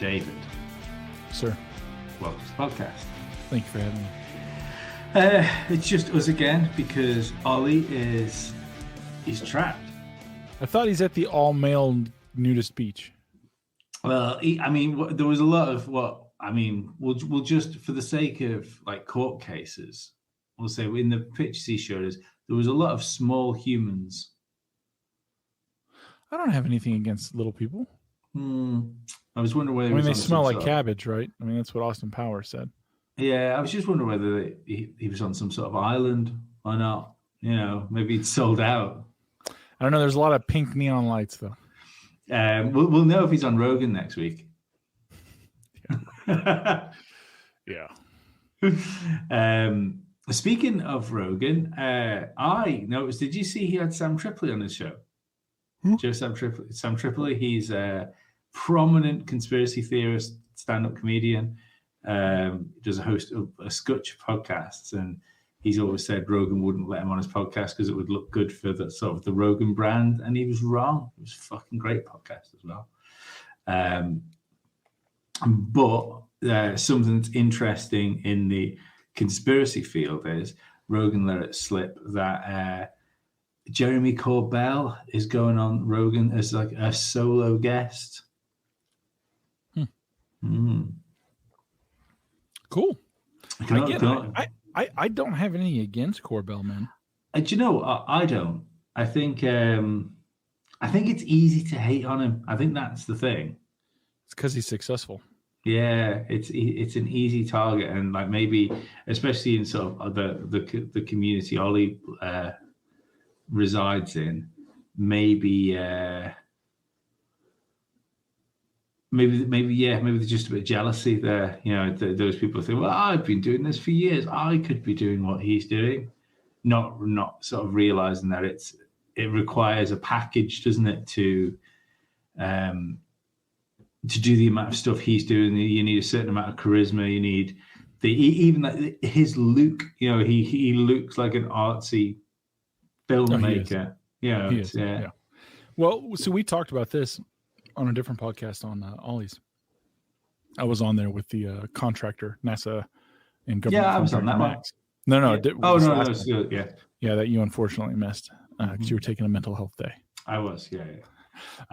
David. Sir. Welcome to the podcast. Thank you for having me. It's just us again because Ollie he's trapped. I thought he's at the all-male nudist beach. Well, there was a lot of we'll just, for the sake of like court cases, we'll say in the pictures he showed us, there was a lot of small humans. I don't have anything against little people. I was wondering whether they smell like cabbage, right? I mean, that's what Austin Powers said. Yeah, I was just wondering whether he was on some sort of island or not. You know, maybe it's sold out. I don't know. There's a lot of pink neon lights, though. We'll know if he's on Rogan next week. Yeah. Speaking of Rogan, I noticed. Did you see he had Sam Tripoli on his show? Joe Sam Tripoli. He's a prominent conspiracy theorist, stand-up comedian. Does a host of a scutch of podcasts, and he's always said Rogan wouldn't let him on his podcast because it would look good for the sort of the Rogan brand, and he was wrong. It was a fucking great podcast as well. But something that's interesting in the conspiracy field is Rogan let it slip that Jeremy Corbell is going on Rogan as like a solo guest. Cool. I don't have anything against Corbell, man. Do you know? I don't. I think it's easy to hate on him. I think that's the thing. It's because he's successful. Yeah, it's an easy target, and like maybe, especially in sort of the community Ollie resides in, maybe there's just a bit of jealousy there. You know, those people think, well, I've been doing this for years. I could be doing what he's doing, not sort of realizing that it requires a package, doesn't it, to do the amount of stuff he's doing. You need a certain amount of charisma. You need his look. You know, he looks like an artsy filmmaker. Yeah. Well, so we talked about this on a different podcast on Ollie's. I was on there with the contractor, NASA, and government. Yeah, I was on that one. No. Yeah. Yeah, that you unfortunately missed because you were taking a mental health day. I was, yeah.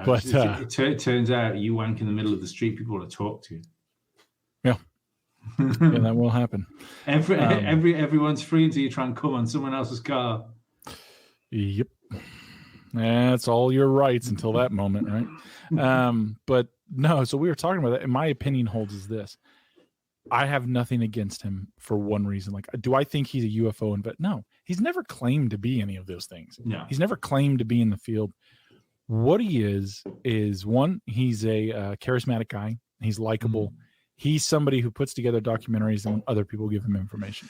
But it turns out you wank in the middle of the street, people want to talk to you. Yeah. Yeah, that will happen. Everyone's free until you try and come on someone else's car. Yep. That's all your rights until that moment, right? But no, so we were talking about that. And my opinion holds is this. I have nothing against him for one reason. Like, do I think he's a UFO? But no, he's never claimed to be any of those things. No. He's never claimed to be in the field. What he is one, he's a charismatic guy. He's likable. He's somebody who puts together documentaries and other people give him information.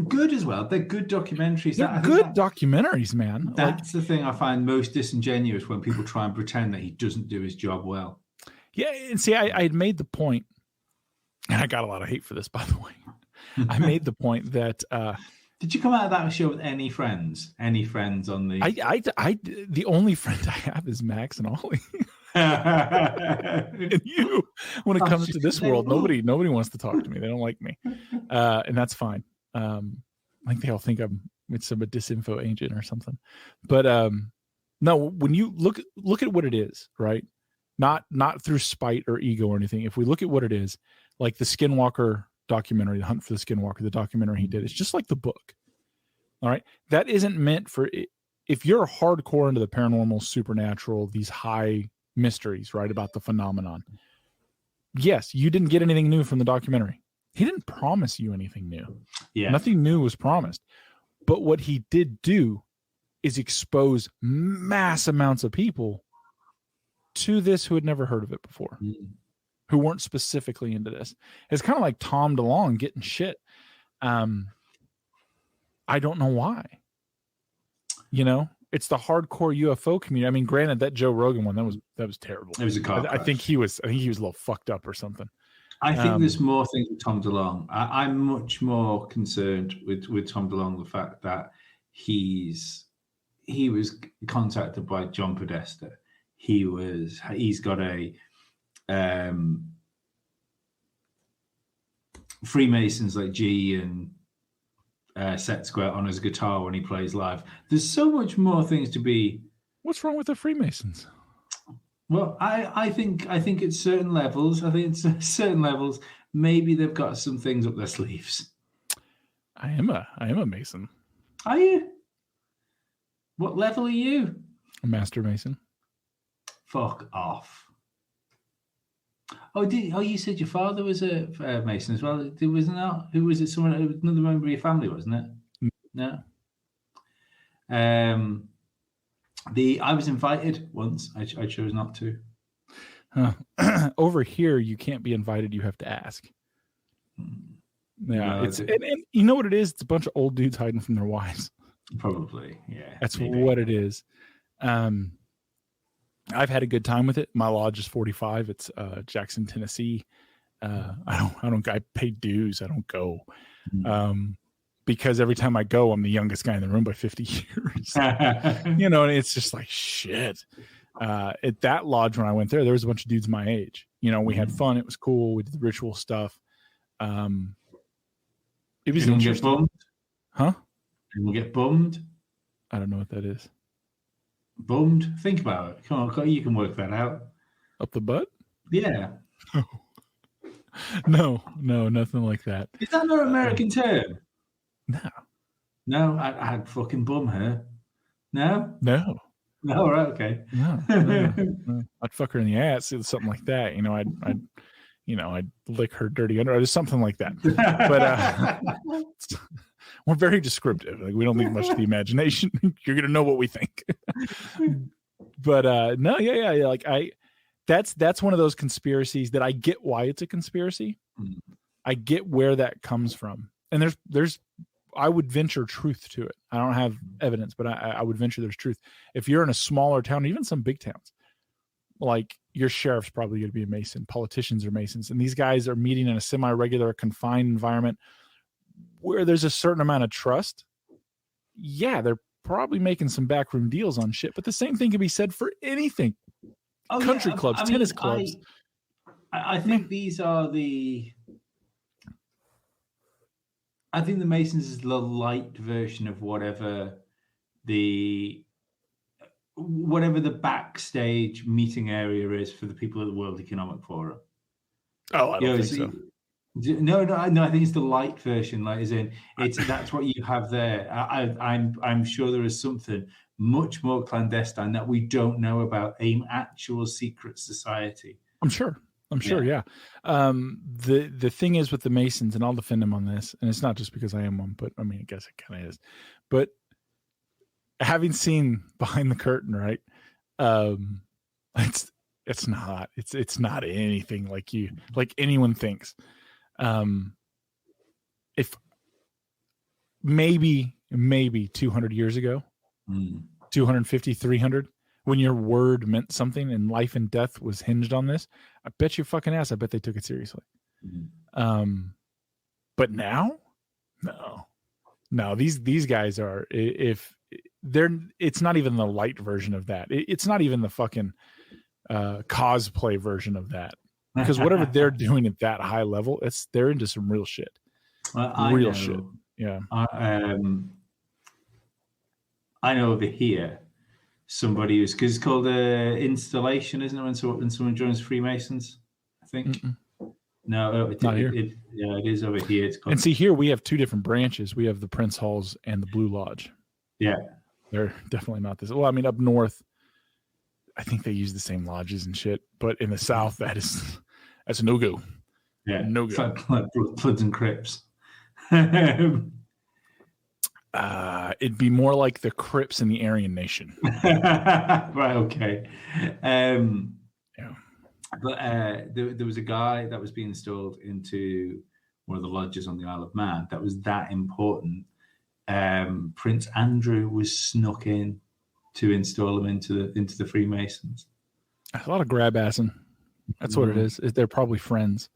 Good as well. They're good documentaries. They're good documentaries, man. That's the thing I find most disingenuous when people try and pretend that he doesn't do his job well. Yeah, and see, I had made the point, and I got a lot of hate for this, by the way. I made the point that did you come out of that show with any friends? Any friends on the? I the only friend I have is Max and Ollie. And you, when it comes to this world, nobody wants to talk to me. They don't like me, and that's fine. I think they all think it's a disinfo agent or something. But no, when you look at what it is, right? Not through spite or ego or anything. If we look at what it is, like the Skinwalker documentary, The Hunt for the Skinwalker, the documentary he did, it's just like the book. All right. That isn't meant for, if you're hardcore into the paranormal, supernatural, these high mysteries, right, about the phenomenon. Yes, you didn't get anything new from the documentary. He didn't promise you anything new. Yeah. Nothing new was promised. But what he did do is expose mass amounts of people to this who had never heard of it before, who weren't specifically into this. It's kind of like Tom DeLonge getting shit. I don't know why. You know, it's the hardcore UFO community. I mean, granted, that Joe Rogan one, that was terrible. It was a car crash. I think he was a little fucked up or something. I think there's more things with Tom DeLonge. I'm much more concerned with Tom DeLonge, the fact that he was contacted by John Podesta. He's got a Freemasons like G and Set Square on his guitar when he plays live. There's so much more things to be. What's wrong with the Freemasons? Well, I think at certain levels, maybe they've got some things up their sleeves. I am a Mason. Are you? What level are you? A Master Mason. Fuck off. Oh, you said your father was a Mason as well? Wasn't that? Who was it? Someone, another member of your family, wasn't it? No. I was invited once. I chose not to. Over here, you can't be invited. You have to ask. Yeah, No, and you know what it is? It's a bunch of old dudes hiding from their wives. Probably, yeah. That's maybe what it is. I've had a good time with it. My lodge is 45. It's Jackson, Tennessee. I pay dues. I don't go. Because every time I go, I'm the youngest guy in the room by 50 years. And it's just like shit. At that lodge when I went there was a bunch of dudes my age. We had fun. It was cool. We did the ritual stuff. It was interesting. Get bummed? Huh? We'll get bummed. I don't know what that is. Bummed? Think about it. Come on, you can work that out. Up the butt? Yeah. No, nothing like that. Is that not an American term? No, I'd fucking bum her. No. Right, okay. No. I'd fuck her in the ass, something like that. I'd lick her dirty under, or something like that. But we're very descriptive. Like we don't leave much to the imagination. You're gonna know what we think. But no, yeah. Like that's one of those conspiracies that I get why it's a conspiracy. I get where that comes from, and there's I would venture truth to it. I don't have evidence, but I would venture there's truth. If you're in a smaller town, even some big towns, like your sheriff's probably going to be a Mason, politicians are Masons, and these guys are meeting in a semi-regular, confined environment where there's a certain amount of trust. Yeah, they're probably making some backroom deals on shit, but the same thing can be said for anything. Country clubs, tennis clubs. I think these are I think the Masons is the light version of whatever the backstage meeting area is for the people at the World Economic Forum. Oh, I don't think so. No, I think it's the light version. Like, as in, that's what you have there. I'm sure there is something much more clandestine that we don't know about, an actual secret society. I'm sure, yeah. The thing is with the Masons, and I'll defend them on this, and it's not just because I am one, but I mean, I guess it kind of is. But having seen behind the curtain, right? It's not anything like anyone thinks. If maybe 200 years ago, 250, 300, when your word meant something and life and death was hinged on this, I bet your fucking ass, I bet they took it seriously. But now, no, these guys are, if they're, it's not even the light version of that. It's not even the fucking cosplay version of that, because whatever they're doing at that high level, they're into some real shit. Real shit. Yeah. I know over here somebody who's, because it's called installation, isn't it? When someone joins Freemasons, I think. Mm-mm. No, not here. It is over here. It's called. And see, here we have two different branches. We have the Prince Halls and the Blue Lodge. Yeah, they're definitely not this. Well, I mean, up north, I think they use the same lodges and shit. But in the south, that's a no go. Yeah, no go. Like Bloods and Crips. It'd be more like the Crips in the Aryan Nation. Right. Okay. Yeah. But there was a guy that was being installed into one of the lodges on the Isle of Man that was that important. Prince Andrew was snuck in to install him into the Freemasons. A lot of grab assing. That's what it is. They're probably friends.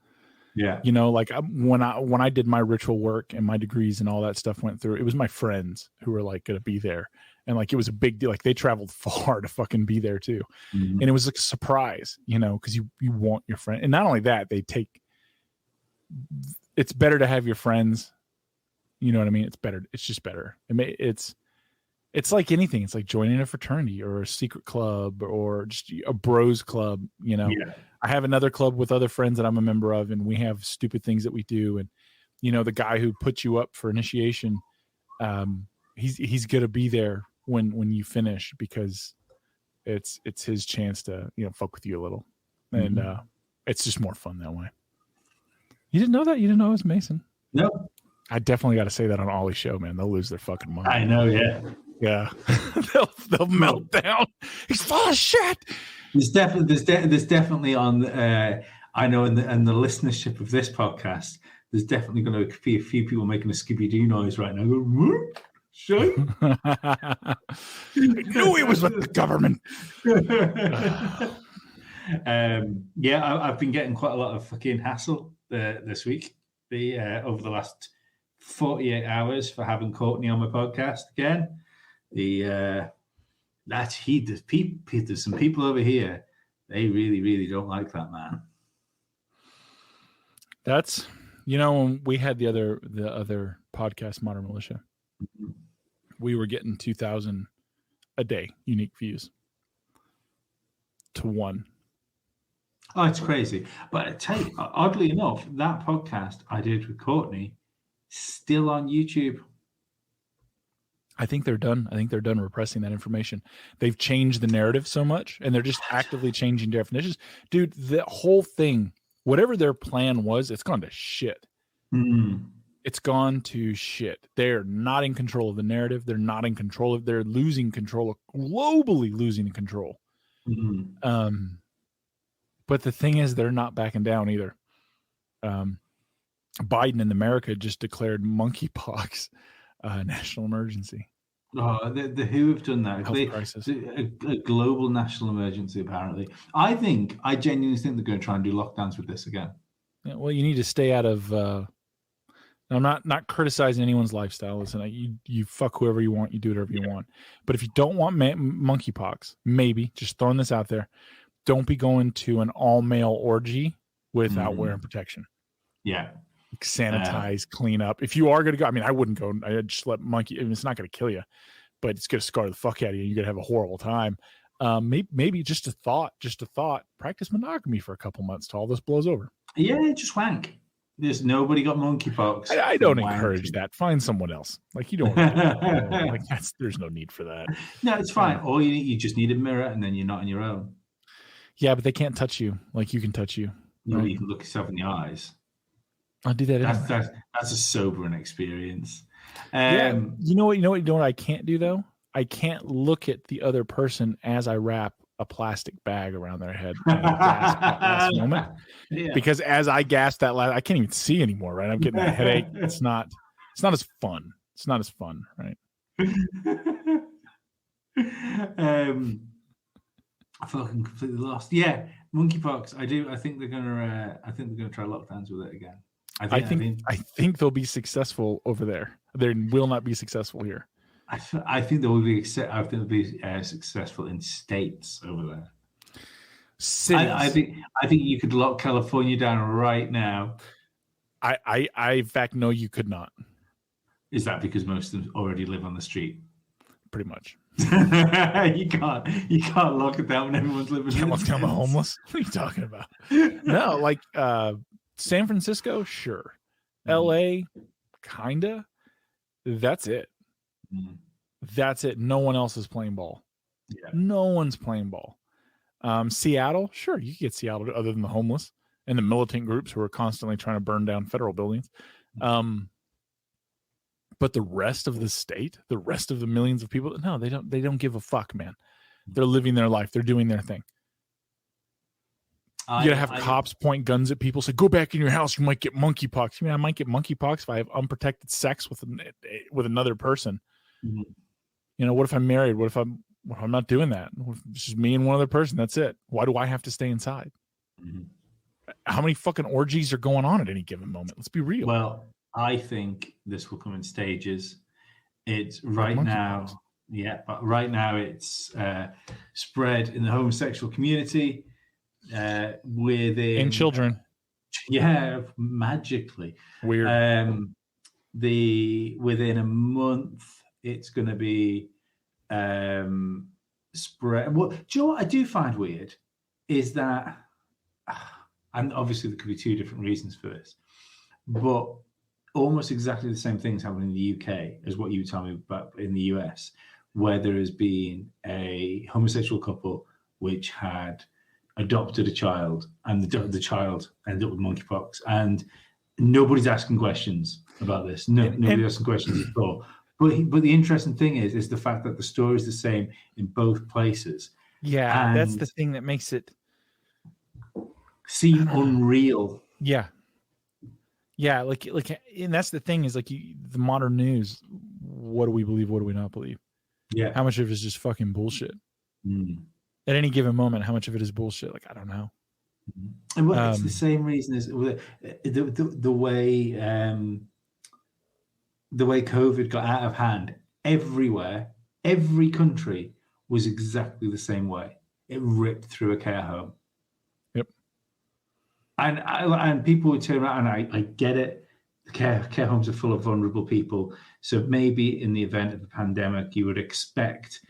Yeah. You know, like when I did my ritual work and my degrees and all that stuff went through, it was my friends who were like going to be there. And like, it was a big deal. Like they traveled far to fucking be there too. Mm-hmm. And it was like a surprise, you know, because you want your friend. And not only that, they take it's better to have your friends. You know what I mean? It's better. It's just better. It's like anything. It's like joining a fraternity or a secret club or just a bros club. You know, I have another club with other friends that I'm a member of, and we have stupid things that we do. And, you know, the guy who puts you up for initiation, he's going to be there when you finish, because it's his chance to, you know, fuck with you a little. And it's just more fun that way. You didn't know that? You didn't know it was Mason? No. I definitely got to say that on Ollie's show, man. They'll lose their fucking mind. I know, yeah. Yeah. they'll melt down. He's full of shit. There's definitely on I know in the listenership of this podcast, there's definitely going to be a few people making a Scooby-Doo noise right now. Go, shit. I knew he was with the government. I've been getting quite a lot of fucking hassle this week. Over the last 48 hours for having Courtney on my podcast again. There's some people over here. They really, really don't like that man. That's, you know, when we had the other podcast, Modern Militia, we were getting 2,000 a day unique views to one. Oh, it's crazy. But I tell you, oddly enough, that podcast I did with Courtney still on YouTube. I think they're done. I think they're done repressing that information. They've changed the narrative so much, and they're just actively changing definitions. Dude, the whole thing, whatever their plan was, it's gone to shit. It's gone to shit. They're not in control of the narrative. They're not in control of. They're losing control, globally losing control. But the thing is, they're not backing down either. Biden in America just declared monkeypox national emergency. Oh, the WHO have done that. Health crisis. A global national emergency, apparently. I genuinely think they're going to try and do lockdowns with this again. Yeah, well, you need to stay out of. I'm not criticizing anyone's lifestyle. Listen, you fuck whoever you want. You do whatever you want. But if you don't want monkeypox, maybe just throwing this out there, don't be going to an all-male orgy without wearing protection. Yeah. Sanitize, clean up. If you are going to go, I mean, I wouldn't go. I'd just let monkey. I mean, it's not going to kill you, but it's going to scar the fuck out of you. You're going to have a horrible time. Maybe just a thought. Practice monogamy for a couple months till all this blows over. Yeah, just wank. There's nobody got monkeypox. I don't encourage that. Find someone else. Like you don't. Like there's no need for that. No, it's fine. All you just need a mirror, and then you're not on your own. Yeah, but they can't touch you like you can touch you. Right? You can look yourself in the eyes. I'll do that. That's a sobering experience. Yeah, you know what I can't do though? I can't look at the other person as I wrap a plastic bag around their head at that last moment. Yeah. Because as I gasp that last, I can't even see anymore. Right? I'm getting a headache. It's not as fun. It's not as fun, right? I fucking completely lost. Yeah, monkeypox. I think they're gonna try lockdowns with it again. I think they'll be successful over there. They will not be successful here. I think they'll be successful in states over there. Cities. I think you could lock California down right now. I in fact know you could not. Is that because most of them already live on the street? Pretty much. you can't lock it down when everyone's living. Can't lock down the homeless. What are you talking about? No, like San Francisco, sure. LA, kinda. That's it. That's it. No one else is playing ball. Yeah. No one's playing ball. Seattle, sure, you can get Seattle other than the homeless and the militant groups who are constantly trying to burn down federal buildings. But the rest of the state, the rest of the millions of people, no, they don't give a fuck, man. They're living their life. They're doing their thing. You gotta have cops point guns at people, say, go back in your house, you might get monkeypox. I mean, I might get monkeypox if I have unprotected sex with another person. Mm-hmm. You know, what if I'm married? What if I'm not doing that? It's just me and one other person. That's it. Why do I have to stay inside? Mm-hmm. How many fucking orgies are going on at any given moment? Let's be real. Well, I think this will come in stages. It's right now. Yeah, but right now it's spread in the homosexual community, within and children. Yeah, magically. Weird. Within a month, it's going to be spread. Well, do you know what I do find weird is that, and obviously there could be two different reasons for this, but almost exactly the same things happen in the UK as what you were telling me about in the US, where there has been a homosexual couple which had adopted a child, and the child ended up with monkeypox, and nobody's asking questions about this. Nobody's asking questions at all. But the interesting thing is the fact that the story is the same in both places. Yeah, and that's the thing that makes it seem unreal. Yeah, like, and that's the thing is like the modern news. What do we believe? What do we not believe? Yeah, how much of it is just fucking bullshit? At any given moment, how much of it is bullshit? Like, I don't know. And well, it's the same reason as the way COVID got out of hand everywhere. Every country was exactly the same way. It ripped through a care home. Yep. And people would turn around, and I get it. Care homes are full of vulnerable people. So maybe in the event of a pandemic, you would expect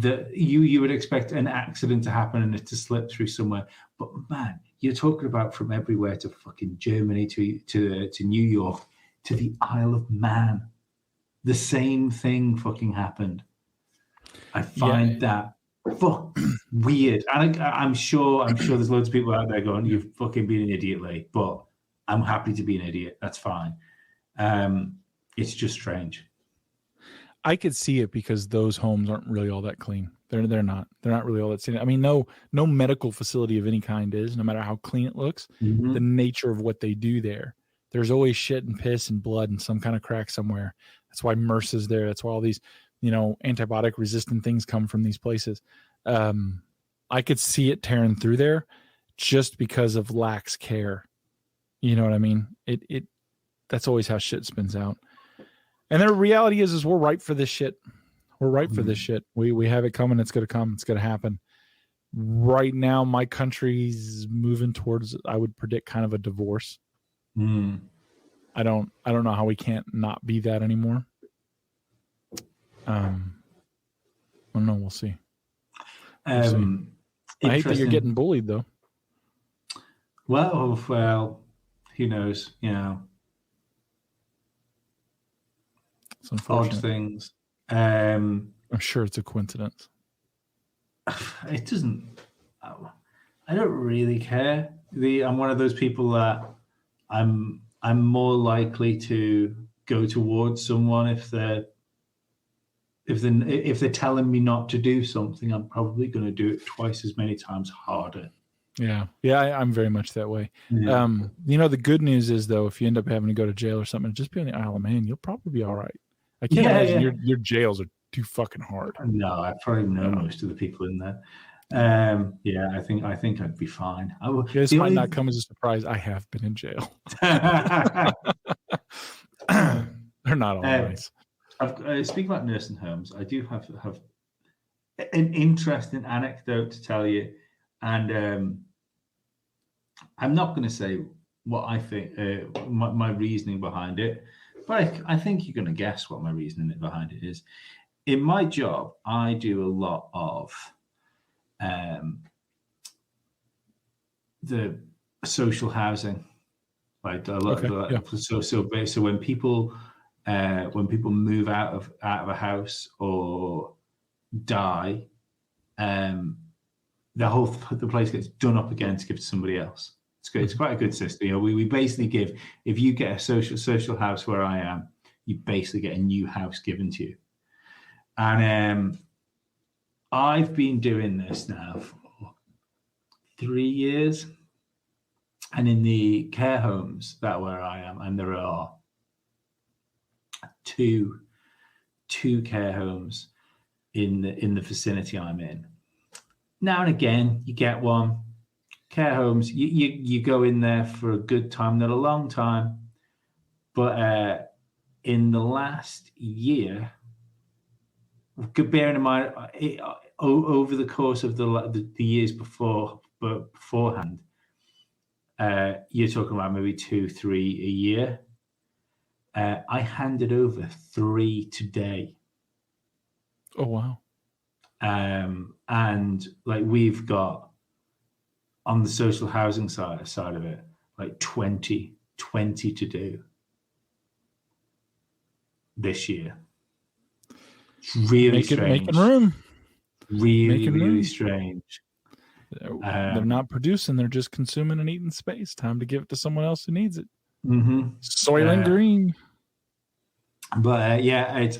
you would expect an accident to happen and it to slip through somewhere. But man, you're talking about from everywhere to fucking Germany to New York to the Isle of Man. The same thing fucking happened. I find that weird. And I'm sure there's loads of people out there going, "You've fucking been an idiot, Lee," but I'm happy to be an idiot. That's fine. It's just strange. I could see it because those homes aren't really all that clean. They're not really all that clean. I mean, no medical facility of any kind is, no matter how clean it looks. The nature of what they do there's always shit and piss and blood and some kind of crack somewhere. That's why MRSA is there. That's why all these, antibiotic resistant things come from these places. I could see it tearing through there just because of lax care. You know what I mean? It that's always how shit spins out. And the reality is we're ripe for this shit. We're ripe for this shit. We have it coming. It's going to come. It's going to happen. Right now, my country's moving towards, I would predict, kind of a divorce. I don't know how we can't not be that anymore. I don't know. We'll see. I hate that you're getting bullied, though. Well, who knows? Odd things. I'm sure it's a coincidence. It doesn't. I don't really care. I'm one of those people that I'm more likely to go towards someone if they're telling me not to do something. I'm probably going to do it twice as many times harder. Yeah, I'm very much that way. Yeah. The good news is though, if you end up having to go to jail or something, just be on the Isle of Man, you'll probably be all right. I can't imagine your jails are too fucking hard. No, I probably know most of the people in there. I think I'd be fine. This might not come as a surprise. I have been in jail. They're not all nice. Speaking about nursing homes, I do have an interesting anecdote to tell you, and I'm not going to say what I think, my reasoning behind it, but I think you're going to guess what my reasoning behind it is. In my job, I do a lot of the social housing, like a lot. So when people move out of a house or die, the place gets done up again to give to somebody else. It's good. It's quite a good system. We basically give, if you get a social house where I am, you basically get a new house given to you. And I've been doing this now for 3 years, and in the care homes that where I am, and there are two care homes in the vicinity I'm in. Now and again, you get one. Care homes, you go in there for a good time, not a long time, but in the last year, bearing in mind over the course of the years beforehand, You're talking about maybe 2-3 a year. I handed over 3 today. Oh, wow. And like we've got on the social housing side of it, like 20 to do this year. It's really strange. Making room. Really strange. They're not producing, they're just consuming and eating space. Time to give it to someone else who needs it. Mm-hmm. Soylent Green. But it's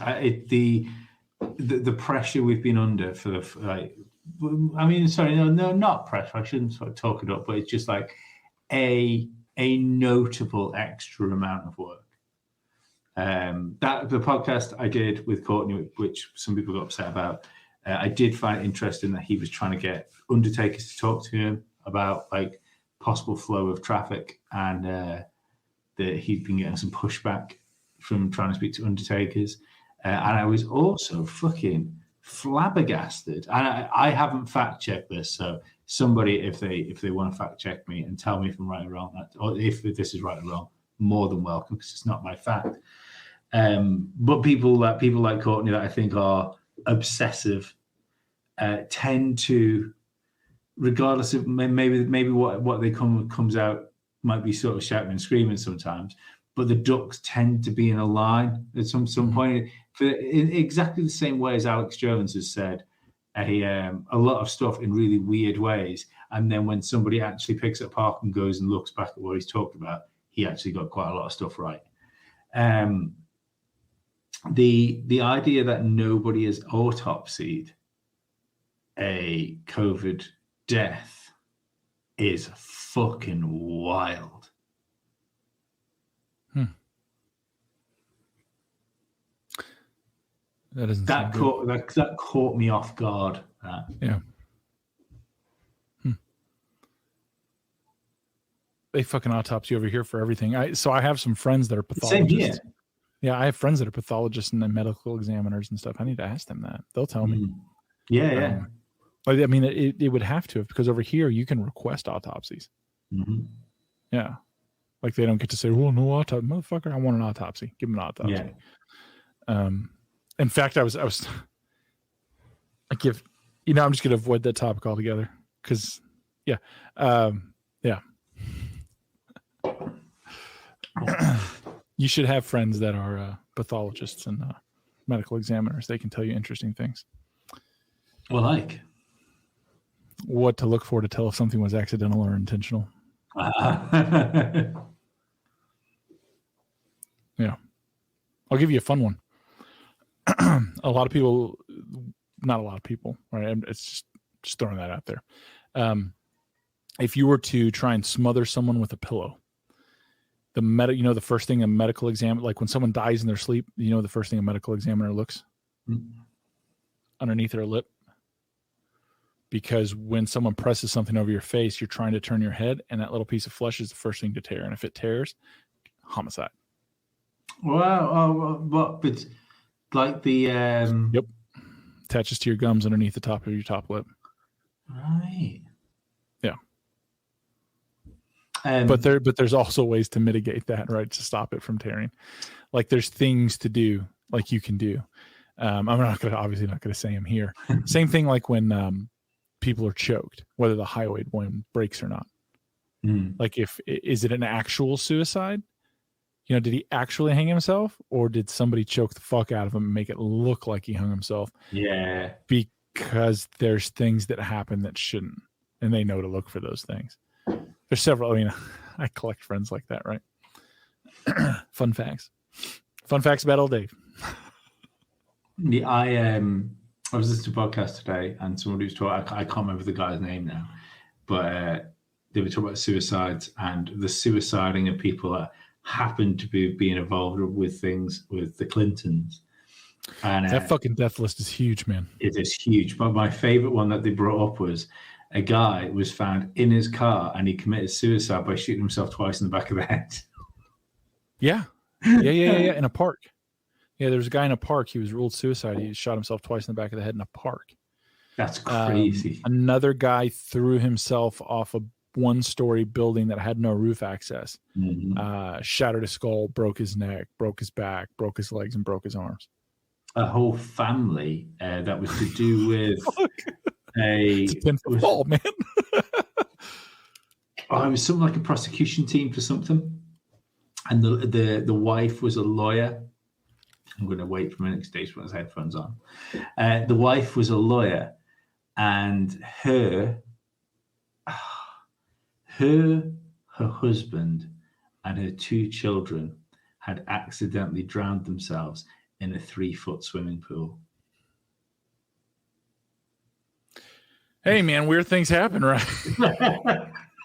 the pressure we've been under for not pressure. I shouldn't sort of talk it up, but it's just like a notable extra amount of work. That the podcast I did with Courtney, which some people got upset about, I did find interesting that he was trying to get undertakers to talk to him about like possible flow of traffic, and that he'd been getting some pushback from trying to speak to undertakers. And I was also fucking flabbergasted. And I haven't fact checked this, so somebody, if they want to fact check me and tell me if I'm right or wrong, or if this is right or wrong, more than welcome, because it's not my fact. But people like Courtney that I think are obsessive tend to, regardless of maybe what they comes out might be sort of shouting and screaming sometimes, but the ducks tend to be in a line at some point, in exactly the same way as Alex Jones has said a lot of stuff in really weird ways, and then when somebody actually picks it apart and goes and looks back at what he's talked about, he actually got quite a lot of stuff right. The idea that nobody has autopsied a COVID death is fucking wild. That caught me off guard. Yeah. They fucking autopsy over here for everything. So I have some friends that are pathologists. Same here. Yeah, I have friends that are pathologists and medical examiners and stuff. I need to ask them that. They'll tell me. Yeah. I mean, it would have to, because over here you can request autopsies. Mm-hmm. Yeah. Like they don't get to say, well, no autopsy. Motherfucker, I want an autopsy. Give them an autopsy. Yeah. In fact, I'm just going to avoid that topic altogether because, yeah. You should have friends that are pathologists and medical examiners. They can tell you interesting things. Well, like what to look for to tell if something was accidental or intentional. Yeah. I'll give you a fun one. Not a lot of people, right? It's just throwing that out there. If you were to try and smother someone with a pillow, the first thing a medical examiner, like when someone dies in their sleep, the first thing a medical examiner looks underneath their lip, because when someone presses something over your face, you're trying to turn your head, and that little piece of flesh is the first thing to tear. And if it tears, homicide. Wow. But like the yep, attaches to your gums underneath the top of your top lip. Right. Yeah. But there's also ways to mitigate that, right? To stop it from tearing. Like there's things to do, like you can do. I'm obviously not going to say them here. Same thing like when people are choked, whether the hyoid one breaks or not. Like is it an actual suicide? Did he actually hang himself, or did somebody choke the fuck out of him and make it look like he hung himself? Yeah. Because there's things that happen that shouldn't, and they know to look for those things. There's several. I mean, I collect friends like that, right? Fun facts about old Dave. Yeah, I was listening to a podcast today, and somebody was talking. I can't remember the guy's name now, but they were talking about suicides and the suiciding of people that happened to be being involved with things with the Clintons. And that fucking death list is huge, man. It is huge. But my favorite one that they brought up was a guy was found in his car and he committed suicide by shooting himself twice in the back of the head. Yeah. In a park. Yeah, there was a guy in a park. He was ruled suicide. He shot himself twice in the back of the head in a park. That's crazy. Another guy threw himself off a one-story building that had no roof access. Mm-hmm. Shattered his skull, broke his neck, broke his back, broke his legs, and broke his arms. A whole family that was to do with it's a pinfall, man. It was something like a prosecution team for something, and the wife was a lawyer. I'm going to wait for a minute because Dave's put his headphones on. The wife was a lawyer, and her husband and her 2 children had accidentally drowned themselves in a 3-foot swimming pool. Hey, man, weird things happen, right?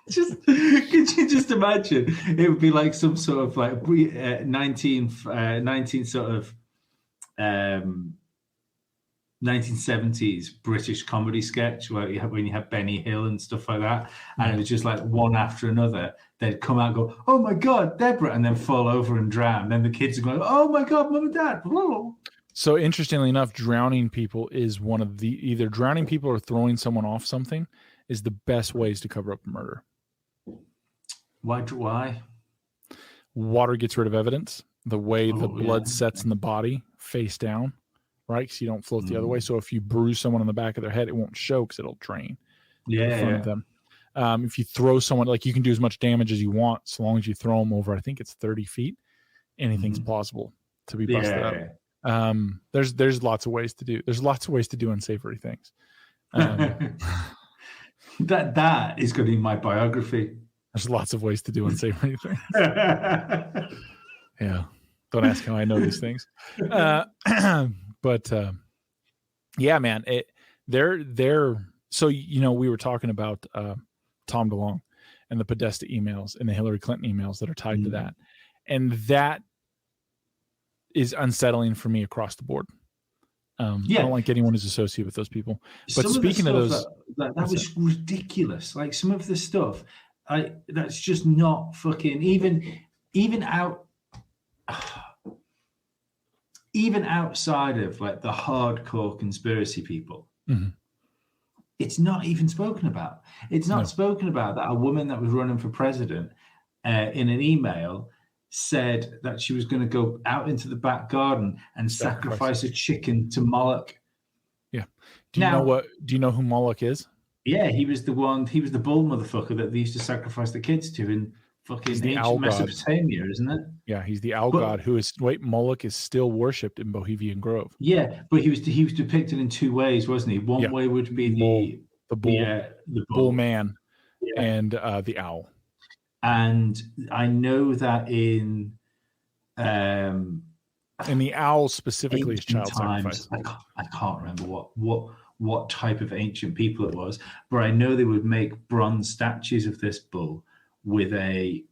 Could you just imagine? It would be like some sort of like 19 sort of 1970s British comedy sketch where when you have Benny Hill and stuff like that, and it was just like one after another. They'd come out and go, "Oh my God, Deborah," and then fall over and drown. Then the kids are going, "Oh my God, Mom and Dad." So interestingly enough, drowning people is one of the either drowning people or throwing someone off something is the best ways to cover up a murder. Why? Water gets rid of evidence. The way the blood sets in the body face down, right? Because you don't float the other way. So if you bruise someone on the back of their head, it won't show because it'll drain. In front of them. If you throw someone, like you can do as much damage as you want, so long as you throw them over, I think it's 30 feet. Anything's possible to be busted up. There's lots of ways to do. There's lots of ways to do unsavory things. That is going to be my biography. There's lots of ways to do unsavory things. Yeah. Don't ask how I know these things. But yeah, man, they're so, you know, we were talking about Tom DeLonge and the Podesta emails and the Hillary Clinton emails that are tied to that. And that is unsettling for me across the board. I don't like anyone who's associated with those people. But some speaking of those, that was ridiculous. Like some of the stuff, that's just not fucking even outside of like the hardcore conspiracy people. It's not even spoken about. It's not spoken about that a woman that was running for president in an email said that she was going to go out into the back garden and sacrifice a chicken to Moloch. Yeah. Do you know who Moloch is? Yeah, he was the bull motherfucker that they used to sacrifice the kids to in fucking ancient Mesopotamia, isn't it? Yeah, he's the owl god who is Moloch is still worshipped in Bohemian Grove. Yeah, but he was depicted in 2 ways, wasn't he? One way would be the bull man and the owl. And I know that in the owl specifically is child sacrifice. I can't remember what type of ancient people it was, but I know they would make bronze statues of this bull with an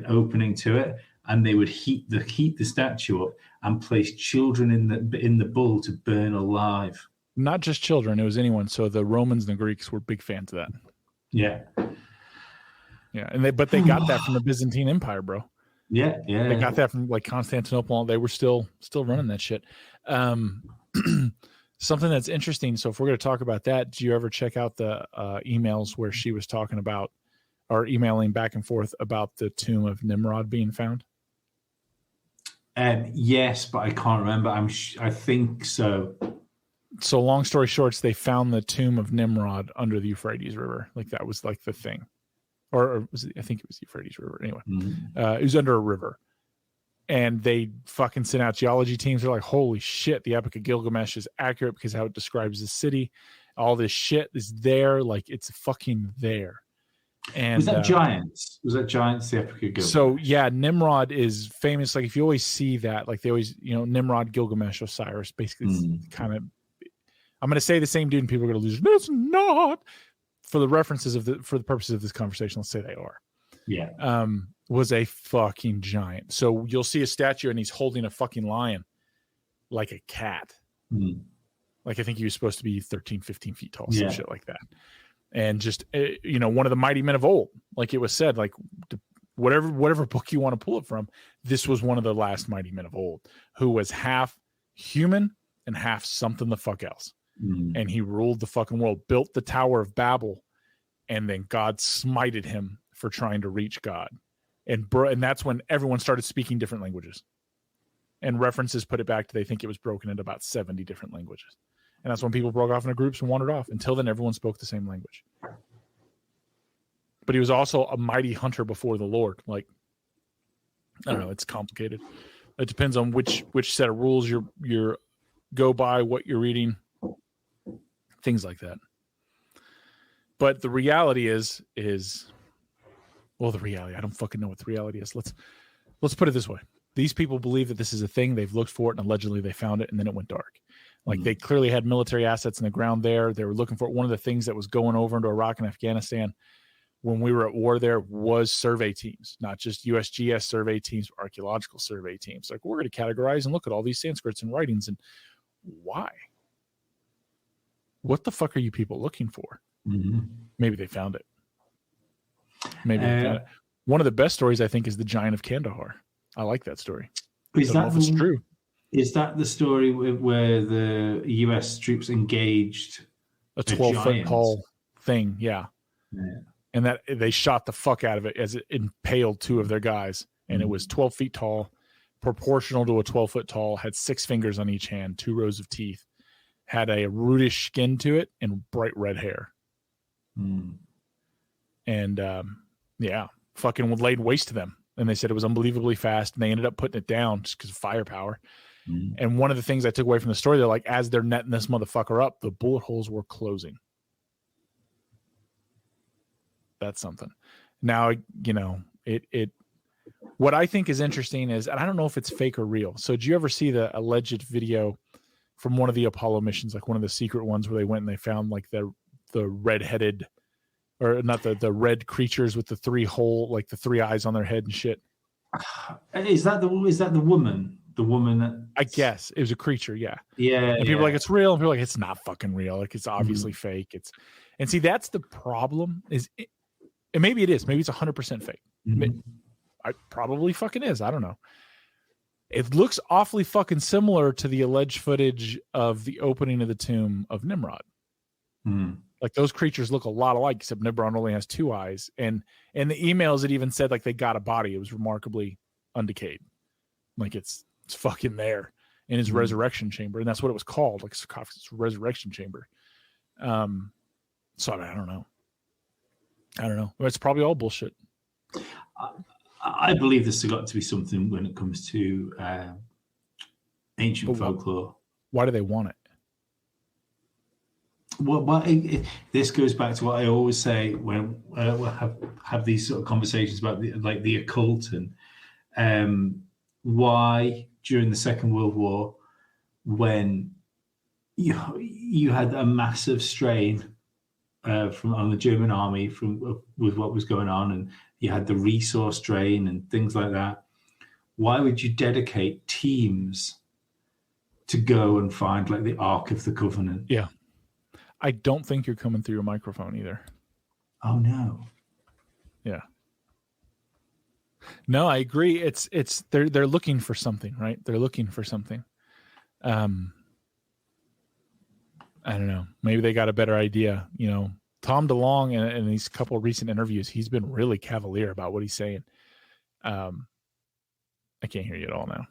opening to it, and they would heat the statue up and place children in the bull to burn alive. Not just children, it was anyone. So the Romans and the Greeks were big fans of that. Yeah. Yeah, but they got that from the Byzantine Empire, bro. Yeah. They got that from like Constantinople. They were still running that shit. Something that's interesting. So if we're going to talk about that, do you ever check out the emails where she was talking about or emailing back and forth about the tomb of Nimrod being found? Yes, but I can't remember. I think so. So long story short, they found the tomb of Nimrod under the Euphrates River. Like that was like the thing. Or was it, I think it was Euphrates River. Anyway, it was under a river. And they fucking sent out geology teams. They're like, holy shit, the Epic of Gilgamesh is accurate because how it describes the city. All this shit is there. Like, it's fucking there. And was that Giants? Was that Giants, the Epic of Gilgamesh? So, yeah, Nimrod is famous. Like, if you always see that, like, they always, Nimrod, Gilgamesh, Osiris, basically it's kind of, I'm going to say the same dude and people are going to lose. It's not. For the for the purposes of this conversation, let's say they are. Yeah. Was a fucking giant. So you'll see a statue and he's holding a fucking lion like a cat. Like I think he was supposed to be 13, 15 feet tall, some shit like that. And just, one of the mighty men of old, like it was said, like whatever book you want to pull it from, this was one of the last mighty men of old who was half human and half something the fuck else. And he ruled the fucking world, built the Tower of Babel and then God smited him for trying to reach God. And that's when everyone started speaking different languages. And references put it back to they think it was broken into about 70 different languages. And that's when people broke off into groups and wandered off. Until then, everyone spoke the same language. But he was also a mighty hunter before the Lord. Like, I don't know, it's complicated. It depends on which set of rules you're go by, what you're reading, things like that. But the reality is well, the reality, I don't fucking know what the reality is. Let's put it this way. These people believe that this is a thing. They've looked for it, and allegedly they found it, and then it went dark. Like, they clearly had military assets in the ground there. They were looking for it. One of the things that was going over into Iraq and Afghanistan when we were at war there was survey teams, not just USGS survey teams, but archaeological survey teams. Like, we're going to categorize and look at all these Sanskrits and writings. And why? What the fuck are you people looking for? Mm-hmm. Maybe they found it. Maybe they found it. One of the best stories, I think, is the Giant of Kandahar. I like that story. Is that true? Is that the story where the U.S. troops engaged a 12-foot tall thing? Yeah. And that they shot the fuck out of it as it impaled two of their guys. And it was 12 feet tall, proportional to a 12-foot tall, had 6 fingers on each hand, 2 rows of teeth, had a rudish skin to it, and bright red hair. And fucking laid waste to them. And they said it was unbelievably fast, and they ended up putting it down just because of firepower. And one of the things I took away from the story, they're like, as they're netting this motherfucker up, the bullet holes were closing. That's something. Now, you know, it what I think is interesting is, and I don't know if it's fake or real. So did you ever see the alleged video from one of the Apollo missions, like one of the secret ones where they went and they found like the red-headed, or not the red creatures with the 3 eyes on their head and shit? Is that the woman? The woman that, I guess it was a creature, yeah. And people are like, it's real, and people are like, it's not fucking real. Like, it's obviously fake. And see, that's the problem. And maybe it is. Maybe it's 100% fake. It probably fucking is. I don't know. It looks awfully fucking similar to the alleged footage of the opening of the tomb of Nimrod. Like, those creatures look a lot alike, except Nimrod only has 2 eyes. And in the emails, it even said like they got a body. It was remarkably undecayed. Like, it's fucking there in his resurrection chamber, and that's what it was called, like sarcophagus resurrection chamber. So I don't know. It's probably all bullshit. I believe this has got to be something when it comes to ancient folklore. Why do they want it? Well, this goes back to what I always say when we'll have these sort of conversations about the occult, and why during the Second World War, when you had a massive strain on the German army with what was going on, and you had the resource drain and things like that, why would you dedicate teams to go and find like the Ark of the Covenant? Yeah. I don't think you're coming through your microphone either. Oh no. Yeah. No, I agree. It's they're looking for something, right? They're looking for something. I don't know. Maybe they got a better idea. You know, Tom DeLonge in these couple of recent interviews, he's been really cavalier about what he's saying. I can't hear you at all now.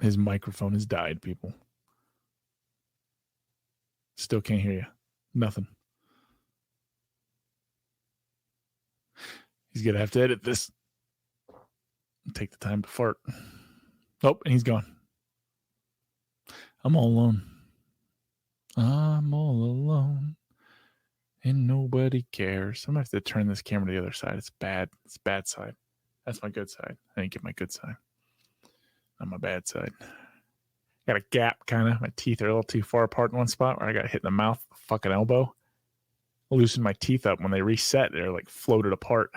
His microphone has died, people. Still can't hear you. Nothing. He's going to have to edit this. Take the time to fart. Oh, and he's gone. I'm all alone. I'm all alone. And nobody cares. I'm going to have to turn this camera to the other side. It's bad. It's bad side. That's my good side. I didn't get my good side. On my bad side. Got a gap, kind of. My teeth are a little too far apart in one spot where I got hit in the mouth, fucking elbow. Loosened my teeth up. When they reset, they're like floated apart.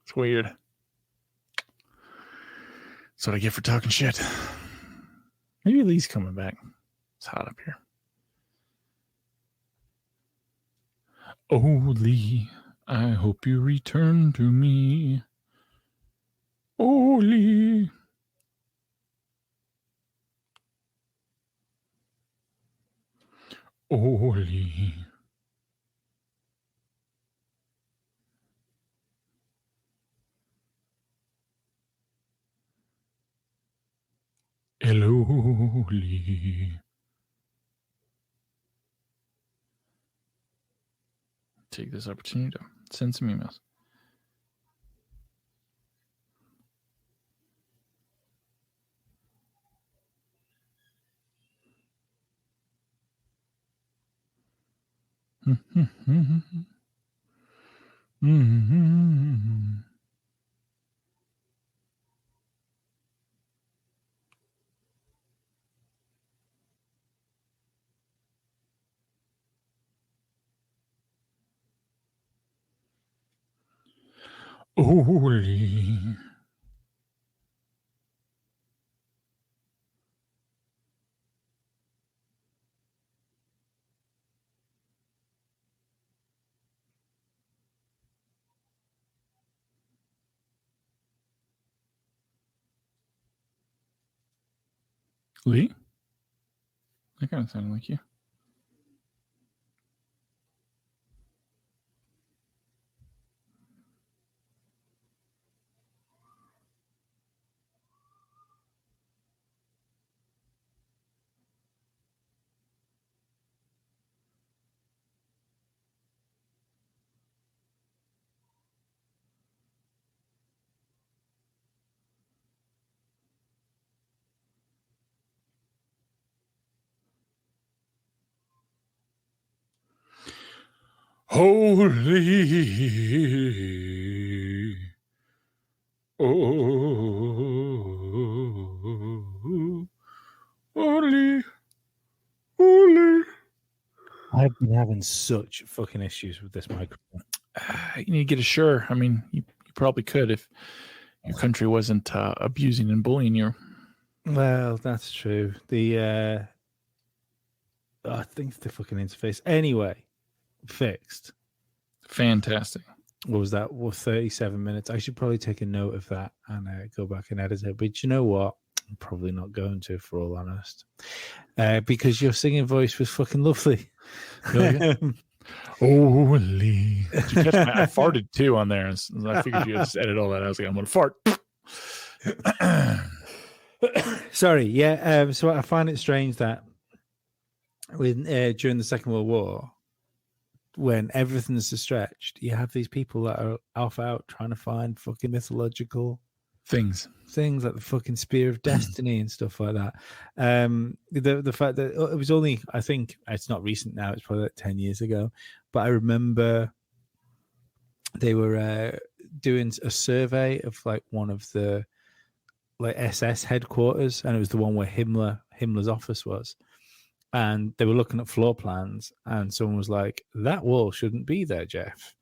It's weird. That's what I get for talking shit. Maybe Lee's coming back. It's hot up here. Oh, Lee, I hope you return to me. Oh, Lee. Holy. Eloli. Take this opportunity to send some emails. Holy. Lee? That kind of sounded like you. Holy. Oh. Holy. Holy. I've been having such fucking issues with this microphone. You need to get a Shure. I mean, you probably could if your country wasn't abusing and bullying you. Well, that's true. I think it's the fucking interface. Anyway, fixed. Fantastic. What was that? Well, 37 minutes. I should probably take a note of that and go back and edit it. But you know what? I'm probably not going to, for all honest. Because your singing voice was fucking lovely. Holy. Did you catch I farted too on there. And I figured you just edit all that. I was like, I'm going to fart. Sorry. Yeah. So I find it strange that during the Second World War, when everything's stretched, you have these people that are off out trying to find fucking mythological things like the fucking Spear of Destiny and stuff like that. The fact that it was only, I think it's not recent now, it's probably like 10 years ago, but I remember they were doing a survey of like one of the like SS headquarters, and it was the one where Himmler's office was. And they were looking at floor plans, and someone was like, "That wall shouldn't be there, Jeff."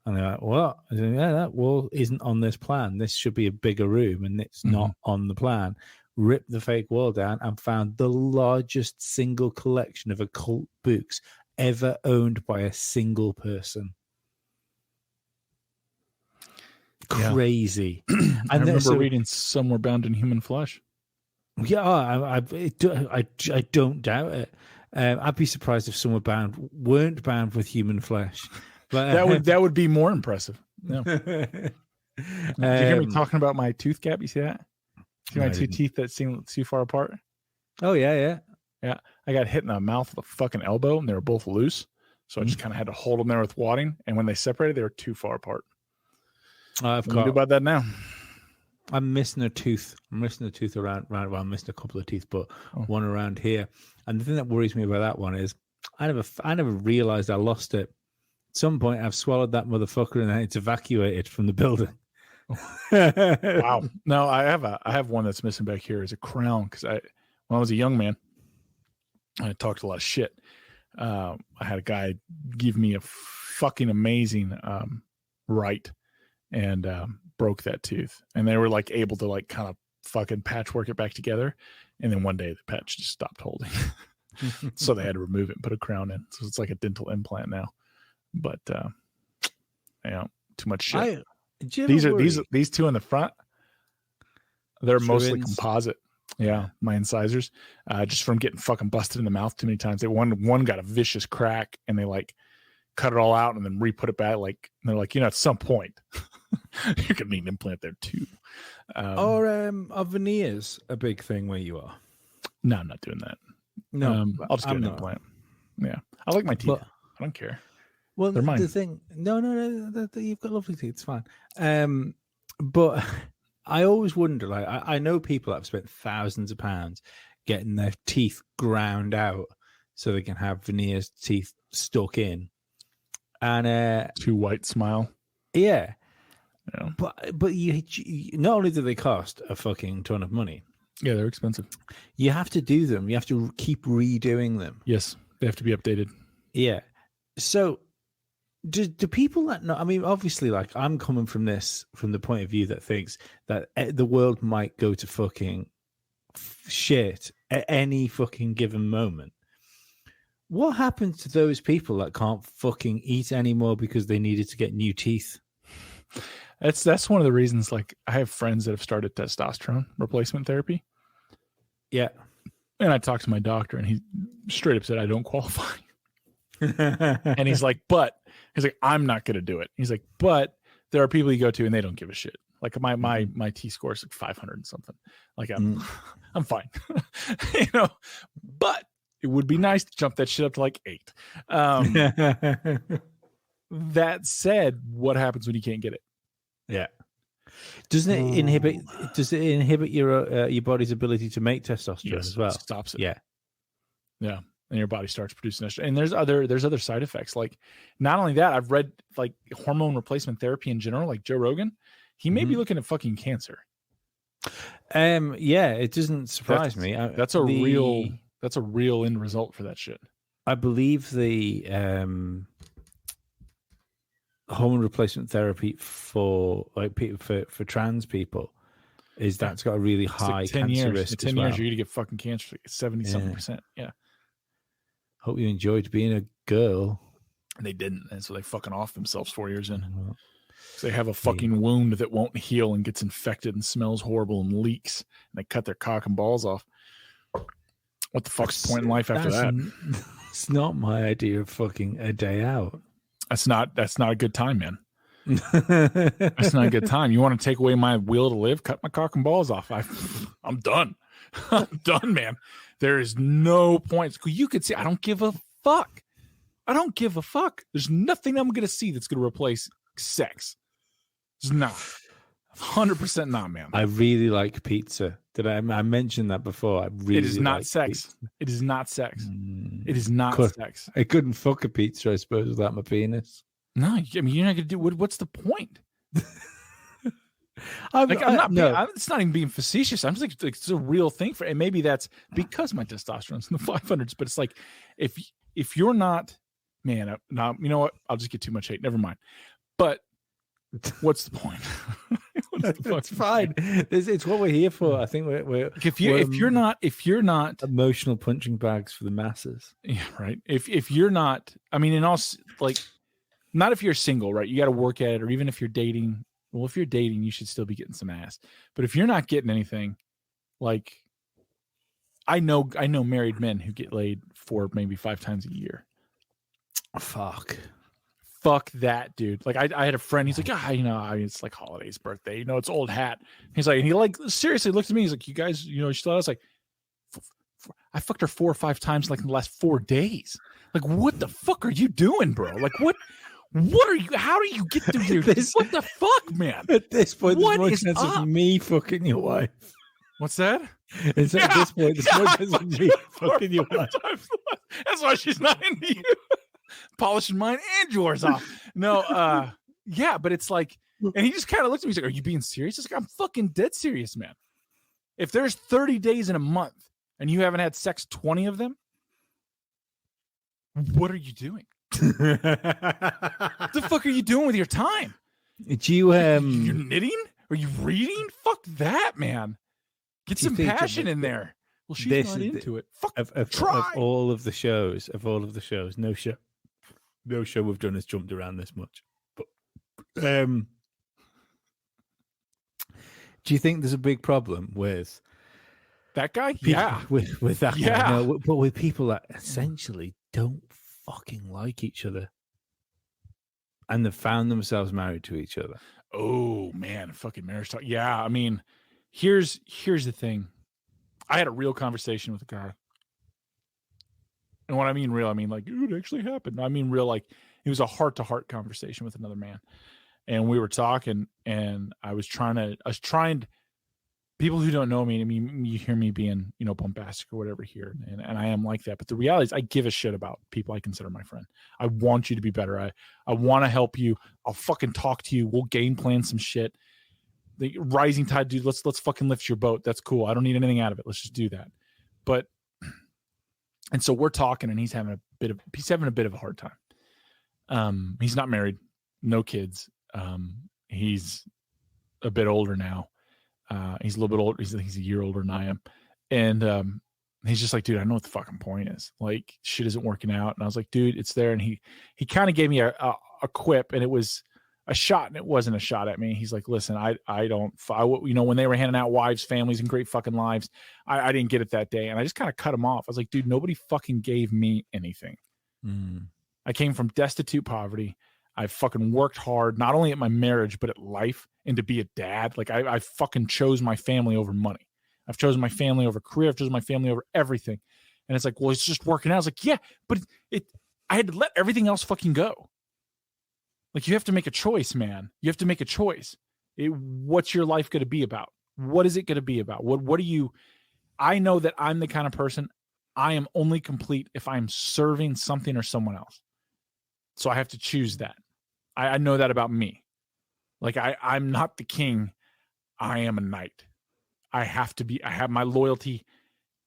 And they're like, "What?" I said, "Yeah, that wall isn't on this plan. This should be a bigger room, and it's not on the plan." Ripped the fake wall down and found the largest single collection of occult books ever owned by a single person. Crazy. And I remember reading Somewhere Bound in Human Flesh. Yeah, I don't doubt it. I'd be surprised if Somewhere weren't bound with human flesh. But that would be more impressive. No. Did you hear me talking about my tooth gap? You see that? See my two teeth that seem too far apart? Oh yeah. I got hit in the mouth with a fucking elbow, and they were both loose. So I just kind of had to hold them there with wadding. And when they separated, they were too far apart. What do you do about that now? I'm missing a tooth. I'm missing a tooth around. Well, I'm missing a couple of teeth, but one around here. And the thing that worries me about that one is I never realized I lost it. At some point, I've swallowed that motherfucker and it's evacuated from the building. Wow. No, I have one that's missing back here. Is a crown, because when I was a young man, I talked a lot of shit. I had a guy give me a fucking amazing right, and broke that tooth, and they were like able to like kind of fucking patchwork it back together, and then one day the patch just stopped holding. So they had to remove it and put a crown in. So it's like a dental implant now. But too much shit. These two in the front, they're mostly composite. Yeah, my incisors, just from getting fucking busted in the mouth too many times. They one got a vicious crack, and they like cut it all out and then re-put it back. Like, and they're like, at some point, you're gonna need an implant there too. Are veneers a big thing where you are? No, I'm not doing that. No, I'll just get an implant. Yeah, I like my teeth. I don't care. Well, they're mine. The thing, no, you've got lovely teeth. It's fine. But I always wonder, like, I know people that have spent thousands of pounds getting their teeth ground out so they can have veneers teeth stuck in. And too white smile. Yeah. But you not only do they cost a fucking ton of money. Yeah, they're expensive. You have to do them. You have to keep redoing them. Yes, they have to be updated. Yeah. So do people that know? I mean, obviously, like, I'm coming from the point of view that thinks that the world might go to fucking shit at any fucking given moment. What happens to those people that can't fucking eat anymore because they needed to get new teeth? That's one of the reasons. Like, I have friends that have started testosterone replacement therapy. Yeah. And I talked to my doctor, and he straight up said, I don't qualify. And he's like, I'm not going to do it. He's like, but there are people you go to and they don't give a shit. Like my T score is like 500 and something. Like I'm fine, but it would be nice to jump that shit up to like 8. That said, what happens when you can't get it? Yeah. Does it inhibit your body's ability to make testosterone as well? It stops it. Yeah. Yeah. And your body starts producing estrogen. And there's other side effects. Like, not only that, I've read like hormone replacement therapy in general, like Joe Rogan, he may be looking at fucking cancer. Yeah, it doesn't surprise me. That's a real end result for that shit. I believe the hormone replacement therapy for trans people that's got a really high cancer risk. In 10 years, you're gonna get fucking cancer. 70-something%. Yeah. Hope you enjoyed being a girl. They didn't, and so they fucking off themselves 4 years in. So they have a fucking wound that won't heal and gets infected and smells horrible and leaks, and they cut their cock and balls off. What the fuck's the point in life after that? It's not my idea of fucking a day out. That's not a good time, man. That's not a good time. You want to take away my will to live? Cut my cock and balls off. I'm done. I'm done, man. There is no point. You could see, I don't give a fuck. I don't give a fuck. There's nothing I'm going to see that's going to replace sex. It's not. 100% not, man. I really like pizza. Did I mention that before? It is not sex. Pizza. It is not sex. It is not sex. I couldn't fuck a pizza, I suppose, without my penis. No, I mean, you're not going to do what's the point? It's not even being facetious. I'm just like, it's a real thing and maybe that's because my testosterone's in the 500s. But it's like, if you're not, man, now you know what? I'll just get too much hate. Never mind. But what's the point? It's fine. It's what we're here for. I think we're if you're not emotional punching bags for the masses. Yeah, right. If you're not, I mean, in all, like, not if you're single, right? You got to work at it, or even if you're dating. Well, if you're dating, you should still be getting some ass. But if you're not getting anything, like, I know married men who get laid 4, maybe 5 times a year. Fuck that, dude. Like, I had a friend. He's like, it's like holidays, birthday. It's old hat. He's like, and he like seriously looked at me. He's like, you guys, you still. I was like, I fucked her 4 or 5 times like in the last 4 days. Like, what the fuck are you doing, bro? Like, what? What are you? How do you get through this? What the fuck, man? At this point, there's more chance of me fucking your wife. What's that? At this point, there's more chance of me fucking your wife. That's why she's not into you. Polishing mine and yours off. No, yeah, but it's like, and he just kind of looked at me. He's like, "Are you being serious?" I was like, "I'm fucking dead serious, man. If there's 30 days in a month and you haven't had sex 20 of them, what are you doing? What the fuck are you doing with your time? Do you you're knitting? Are you reading? Fuck that, man. Get some passion in there. Well, she's not into it. Fuck. Of all of the shows, no show we've done has jumped around this much. But do you think there's a big problem with That guy? Yeah. With that guy. No, but with people that essentially don't fucking like each other. And they've found themselves married to each other. Oh, man. Fucking marriage talk. Yeah. I mean, here's the thing. I had a real conversation with a guy. And when I mean real, I mean like, it actually happened. I mean real, like it was a heart-to-heart conversation with another man. And we were talking, and I was trying people who don't know me, I mean, you hear me being, bombastic or whatever here, and I am like that. But the reality is I give a shit about people I consider my friend. I want you to be better. I want to help you. I'll fucking talk to you. We'll game plan some shit. The rising tide, dude, let's fucking lift your boat. That's cool. I don't need anything out of it. Let's just do that. And so we're talking, and he's having a bit of a hard time. He's not married, no kids. He's a bit older now. He's a little bit older. He's a year older than I am. And he's just like, dude, I know what the fucking point is. Like, shit isn't working out. And I was like, dude, it's there. And he kind of gave me a quip, and it was a shot, and it wasn't a shot at me. He's like, listen, I don't, when they were handing out wives, families, and great fucking lives, I didn't get it that day. And I just kind of cut him off. I was like, dude, nobody fucking gave me anything. I came from destitute poverty. I fucking worked hard, not only at my marriage, but at life, and to be a dad. Like I fucking chose my family over money. I've chosen my family over career. I've chosen my family over everything. And it's like, well, it's just working out. I was like, yeah, but I had to let everything else fucking go. Like, you have to make a choice, man. You have to make a choice. What's your life going to be about? What is it going to be about? What do you, I know that I'm the kind of person, I am only complete if I'm serving something or someone else. So I have to choose that. I know that about me. Like I'm not the king. I am a knight. I have my loyalty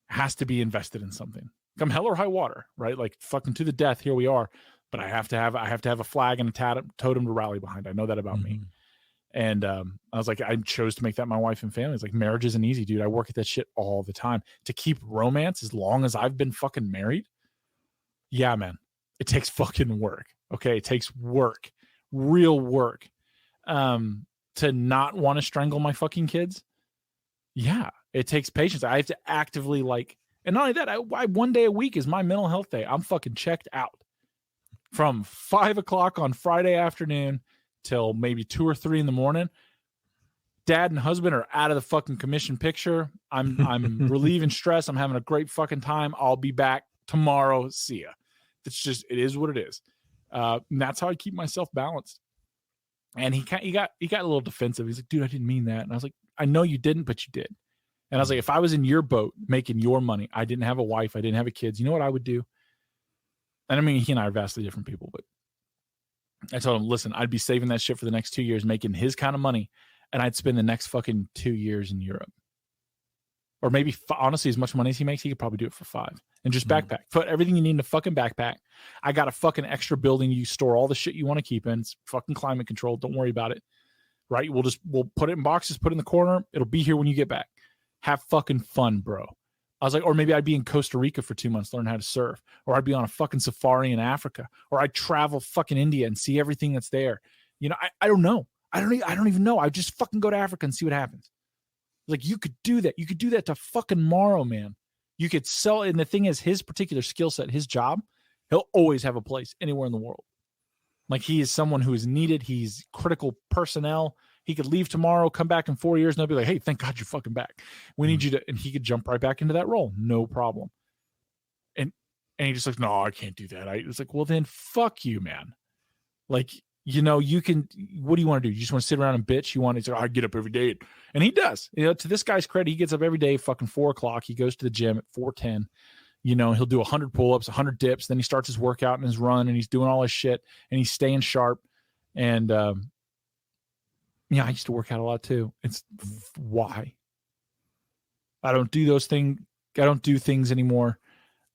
has to be invested in something. Come hell or high water, right? Like fucking to the death, here we are. But I have to have a flag and a totem to rally behind. I know that about me. And I was like, I chose to make that my wife and family. It's like, marriage isn't easy, dude. I work at that shit all the time. To keep romance as long as I've been fucking married. Yeah, man. It takes fucking work. Okay. It takes work, real work. To not want to strangle my fucking kids. Yeah. It takes patience. I have to actively and not only that, I one day a week is my mental health day. I'm fucking checked out from 5 o'clock on Friday afternoon till maybe 2 or 3 in the morning. Dad and husband are out of the fucking commission picture. I'm relieving stress. I'm having a great fucking time. I'll be back tomorrow. See ya. It is what it is. And that's how I keep myself balanced. And he got a little defensive. He's like, dude, I didn't mean that. And I was like, I know you didn't, but you did. And I was like, if I was in your boat making your money, I didn't have a wife, I didn't have a kids, you know what I would do? And I mean, he and I are vastly different people, but I told him, listen, I'd be saving that shit for the next 2 years, making his kind of money, and I'd spend the next fucking 2 years in Europe. Or maybe, honestly, as much money as he makes, he could probably do it for 5. And just backpack. Put everything you need in a fucking backpack. I got a fucking extra building you store all the shit you want to keep in. It's fucking climate controlled. Don't worry about it. Right? We'll put it in boxes, put it in the corner. It'll be here when you get back. Have fucking fun, bro. I was like, or maybe I'd be in Costa Rica for 2 months, learn how to surf. Or I'd be on a fucking safari in Africa. Or I'd travel fucking India and see everything that's there. I don't know. I don't even know. I just fucking go to Africa and see what happens. Like, you could do that. You could do that to fucking Morrow, man. You could sell. And the thing is, his particular skill set, his job, he'll always have a place anywhere in the world. Like, he is someone who is needed. He's critical personnel. He could leave tomorrow, come back in 4 years, and they'll be like, hey, thank God you're fucking back. We need you to, and he could jump right back into that role. No problem. And he just like, no, I can't do that. I was like, well, then fuck you, man. Like, you can, what do you want to do? You just want to sit around and bitch? You want to say, I get up every day. And he does. To this guy's credit, he gets up every day, fucking 4 o'clock. He goes to the gym at 4:10. He'll do 100 pull-ups, 100 dips. Then he starts his workout and his run, and he's doing all his shit, and he's staying sharp. And, I used to work out a lot too. It's why I don't do those things. I don't do things anymore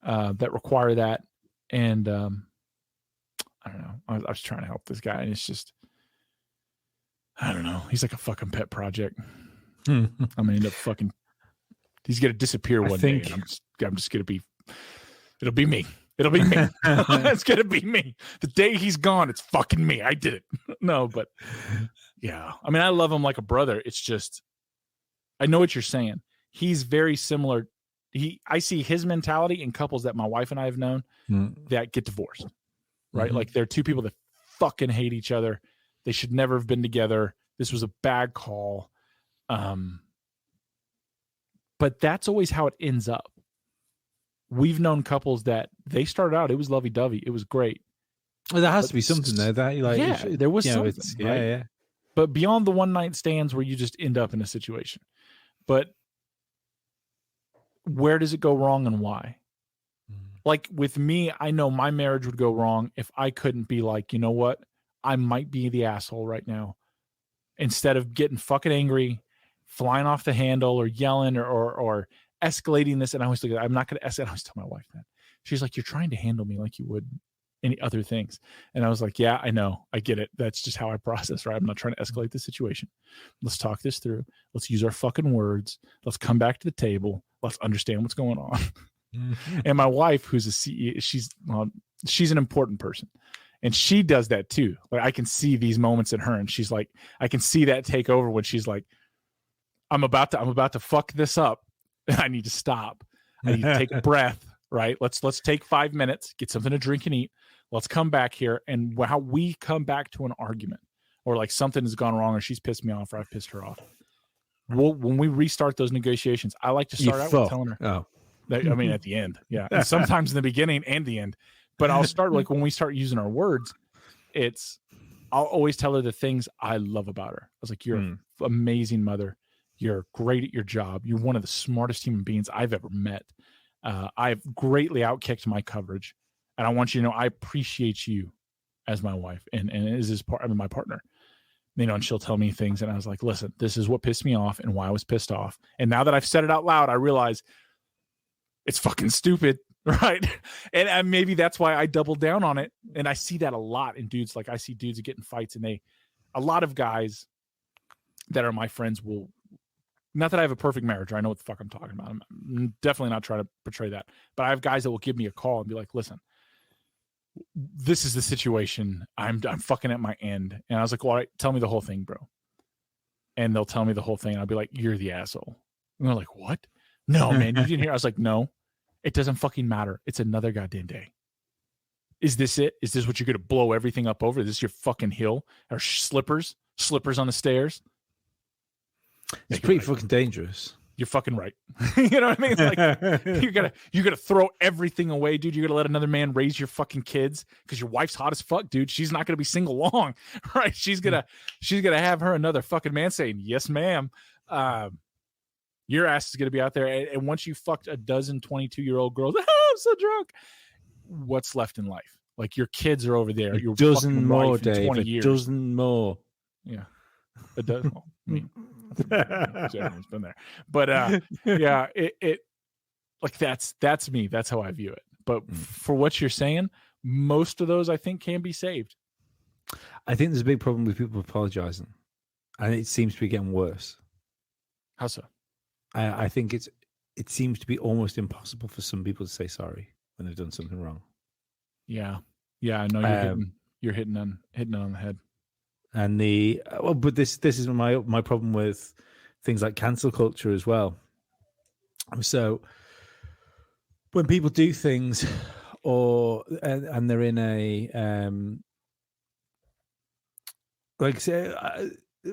that require that. And I don't know. I was trying to help this guy, and it's just, I don't know. He's like a fucking pet project. I'm gonna end up fucking. He's gonna disappear one day, and I'm just gonna be. It'll be me. It'll be me. It's gonna be me. The day he's gone, it's fucking me. I did it. No, but yeah. I mean, I love him like a brother. It's just, I know what you're saying. he's very similar. I see his mentality in couples that my wife and I have known that get divorced, right? Like they're two people that fucking hate each other. They should never have been together. This was a bad call. But that's always how it ends up. We've known couples that they started out, it was lovey-dovey. It was great. Well, there has to be something there. That there was something. Right? Yeah. But beyond the one night stands where you just end up in a situation. But where does it go wrong and why? Like with me, I know my marriage would go wrong if I couldn't be like, you know what? I might be the asshole right now. Instead of getting fucking angry, flying off the handle or yelling or escalating this. And I always look at I'm not going to escalate. I always tell my wife that. She's like, you're trying to handle me like you would any other things. And I was like, yeah, I know. I get it. That's just how I process, right? I'm not trying to escalate the situation. Let's talk this through. Let's use our fucking words. Let's come back to the table. Let's understand what's going on. And my wife, who's a CEO, she's an important person. And she does that too. Like I can see these moments in her, and she's like, I can see that take over when she's like, I'm about to fuck this up. I need to stop. I need to take a breath. Right. Let's take 5 minutes, get something to drink and eat. Let's come back here. And how we come back to an argument or like something has gone wrong or she's pissed me off or I've pissed her off. When we restart those negotiations, I like to start out with telling her, at the end. Yeah. And sometimes in the beginning and the end, but I'll start like when we start using our words, I'll always tell her the things I love about her. I was like, you're an amazing mother. You're great at your job. You're one of the smartest human beings I've ever met. I've greatly outkicked my coverage, and I want you to know I appreciate you as my wife and as my partner. And she'll tell me things, and I was like, listen, this is what pissed me off and why I was pissed off. And now that I've said it out loud, I realize it's fucking stupid, right? And maybe that's why I doubled down on it. And I see that a lot in dudes. Like I see dudes get in fights, and a lot of guys that are my friends will. Not that I have a perfect marriage, or I know what the fuck I'm talking about. I'm definitely not trying to portray that. But I have guys that will give me a call and be like, listen, this is the situation. I'm fucking at my end. And I was like, well, all right, tell me the whole thing, bro. And they'll tell me the whole thing. And I'll be like, you're the asshole. And they're like, what? No, man, you didn't hear. I was like, no, it doesn't fucking matter. It's another goddamn day. Is this it? Is this what you're going to blow everything up over? Is this your fucking hill or slippers on the stairs? It's pretty fucking dangerous. You're fucking right. You know what I mean? It's like you're gonna throw everything away, dude. You're gonna let another man raise your fucking kids because your wife's hot as fuck, dude. She's not gonna be single long, right? She's gonna have her another fucking man saying, yes, ma'am. Your ass is gonna be out there. And once you fucked a dozen 22-year-old girls, I'm so drunk. What's left in life? Like your kids are over there. Your dozen more, Dave. 20 years. A dozen more. Yeah. A dozen. Well, I mean, everyone's been there, but yeah, it like that's me. That's how I view it. But for what you're saying, most of those I think can be saved. I think there's a big problem with people apologizing, and it seems to be getting worse. How so? I think it seems to be almost impossible for some people to say sorry when they've done something wrong. Yeah. I know you're hitting on the head. And but this is my problem with things like cancel culture as well. So when people do things, and they're in a like say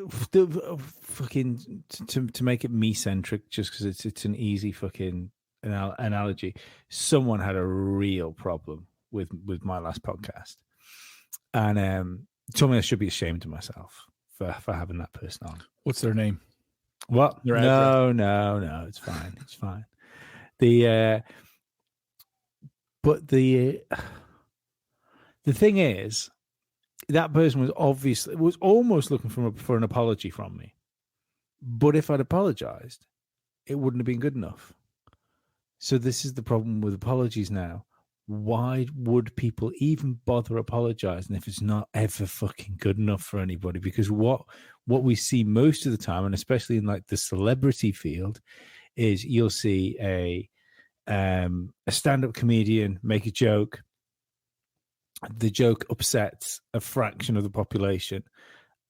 fucking to make it me centric, just because it's an easy fucking analogy. Someone had a real problem with my last podcast, and told me I should be ashamed of myself for having that person on. What's their name? What? No. It's fine. It's fine. The thing is, that person was almost looking for an apology from me. But if I'd apologized, it wouldn't have been good enough. So this is the problem with apologies now. Why would people even bother apologizing if it's not ever fucking good enough for anybody? Because what we see most of the time, and especially in like the celebrity field, is you'll see a stand-up comedian make a joke. The joke upsets a fraction of the population.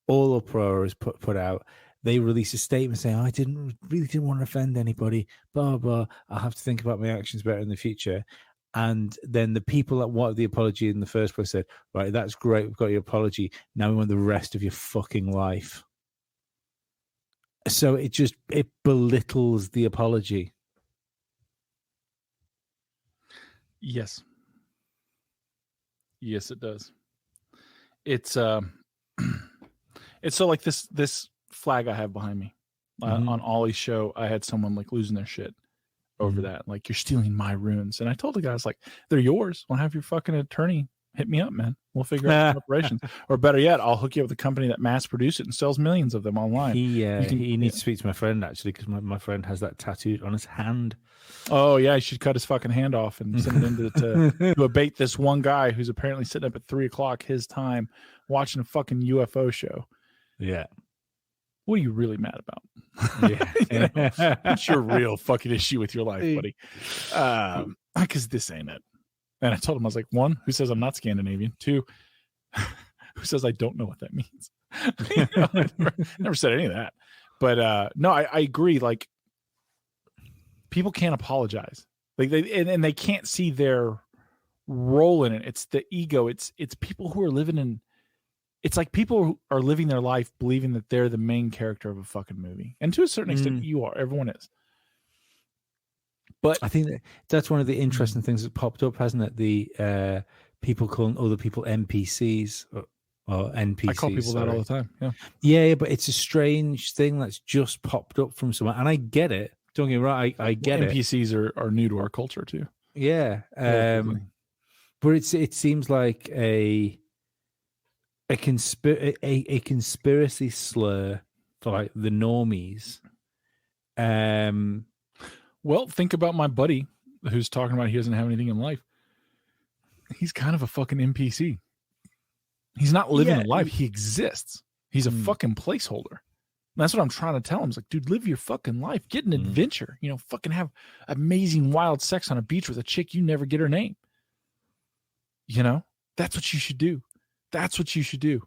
All uproar is put out. they release a statement saying, I really didn't want to offend anybody, blah, blah. I'll have to think about my actions better in the future. And then the people that wanted the apology in the first place said, right, that's great. We've got your apology. Now we want the rest of your fucking life. So it belittles the apology. Yes. Yes, it does. It's it's so like this flag I have behind me on Ollie's show. I had someone like losing their shit over that. Like, you're stealing my runes. And I told the guys, like, they're yours. I'll have your fucking attorney hit me up, man. We'll figure out operations. Or better yet, I'll hook you up with a company that mass produces it and sells millions of them online. He needs to speak to my friend, actually, because my friend has that tattooed on his hand. Oh, yeah, he should cut his fucking hand off and send it into to abate this one guy who's apparently sitting up at 3:00 his time watching a fucking UFO show. Yeah. What are you really mad about? Yeah. What's your real fucking issue with your life, buddy? Because this ain't it. And I told him, I was like, 1, who says I'm not Scandinavian? 2, who says I don't know what that means? I never said any of that. But no, I agree. Like, people can't apologize. Like they can't see their role in it. It's the ego. It's people who are living in. It's like people who are living their life believing that they're the main character of a fucking movie. And to a certain extent, you are. Everyone is. But I think that's one of the interesting things that popped up, hasn't it? The people calling other people NPCs or NPCs. I call people that all the time. Yeah, but it's a strange thing that's just popped up from somewhere. And I get it. Don't get me wrong. I get NPCs it. are new to our culture, too. Yeah. But it seems like a conspiracy slur for like the normies. Well, think about my buddy who's talking about he doesn't have anything in life. He's kind of a fucking NPC. He's not living a life. He exists. He's a fucking placeholder. And that's what I'm trying to tell him. It's like, dude, live your fucking life. Get an adventure. You know, fucking have amazing wild sex on a beach with a chick you never get her name. You know, that's what you should do. That's what you should do.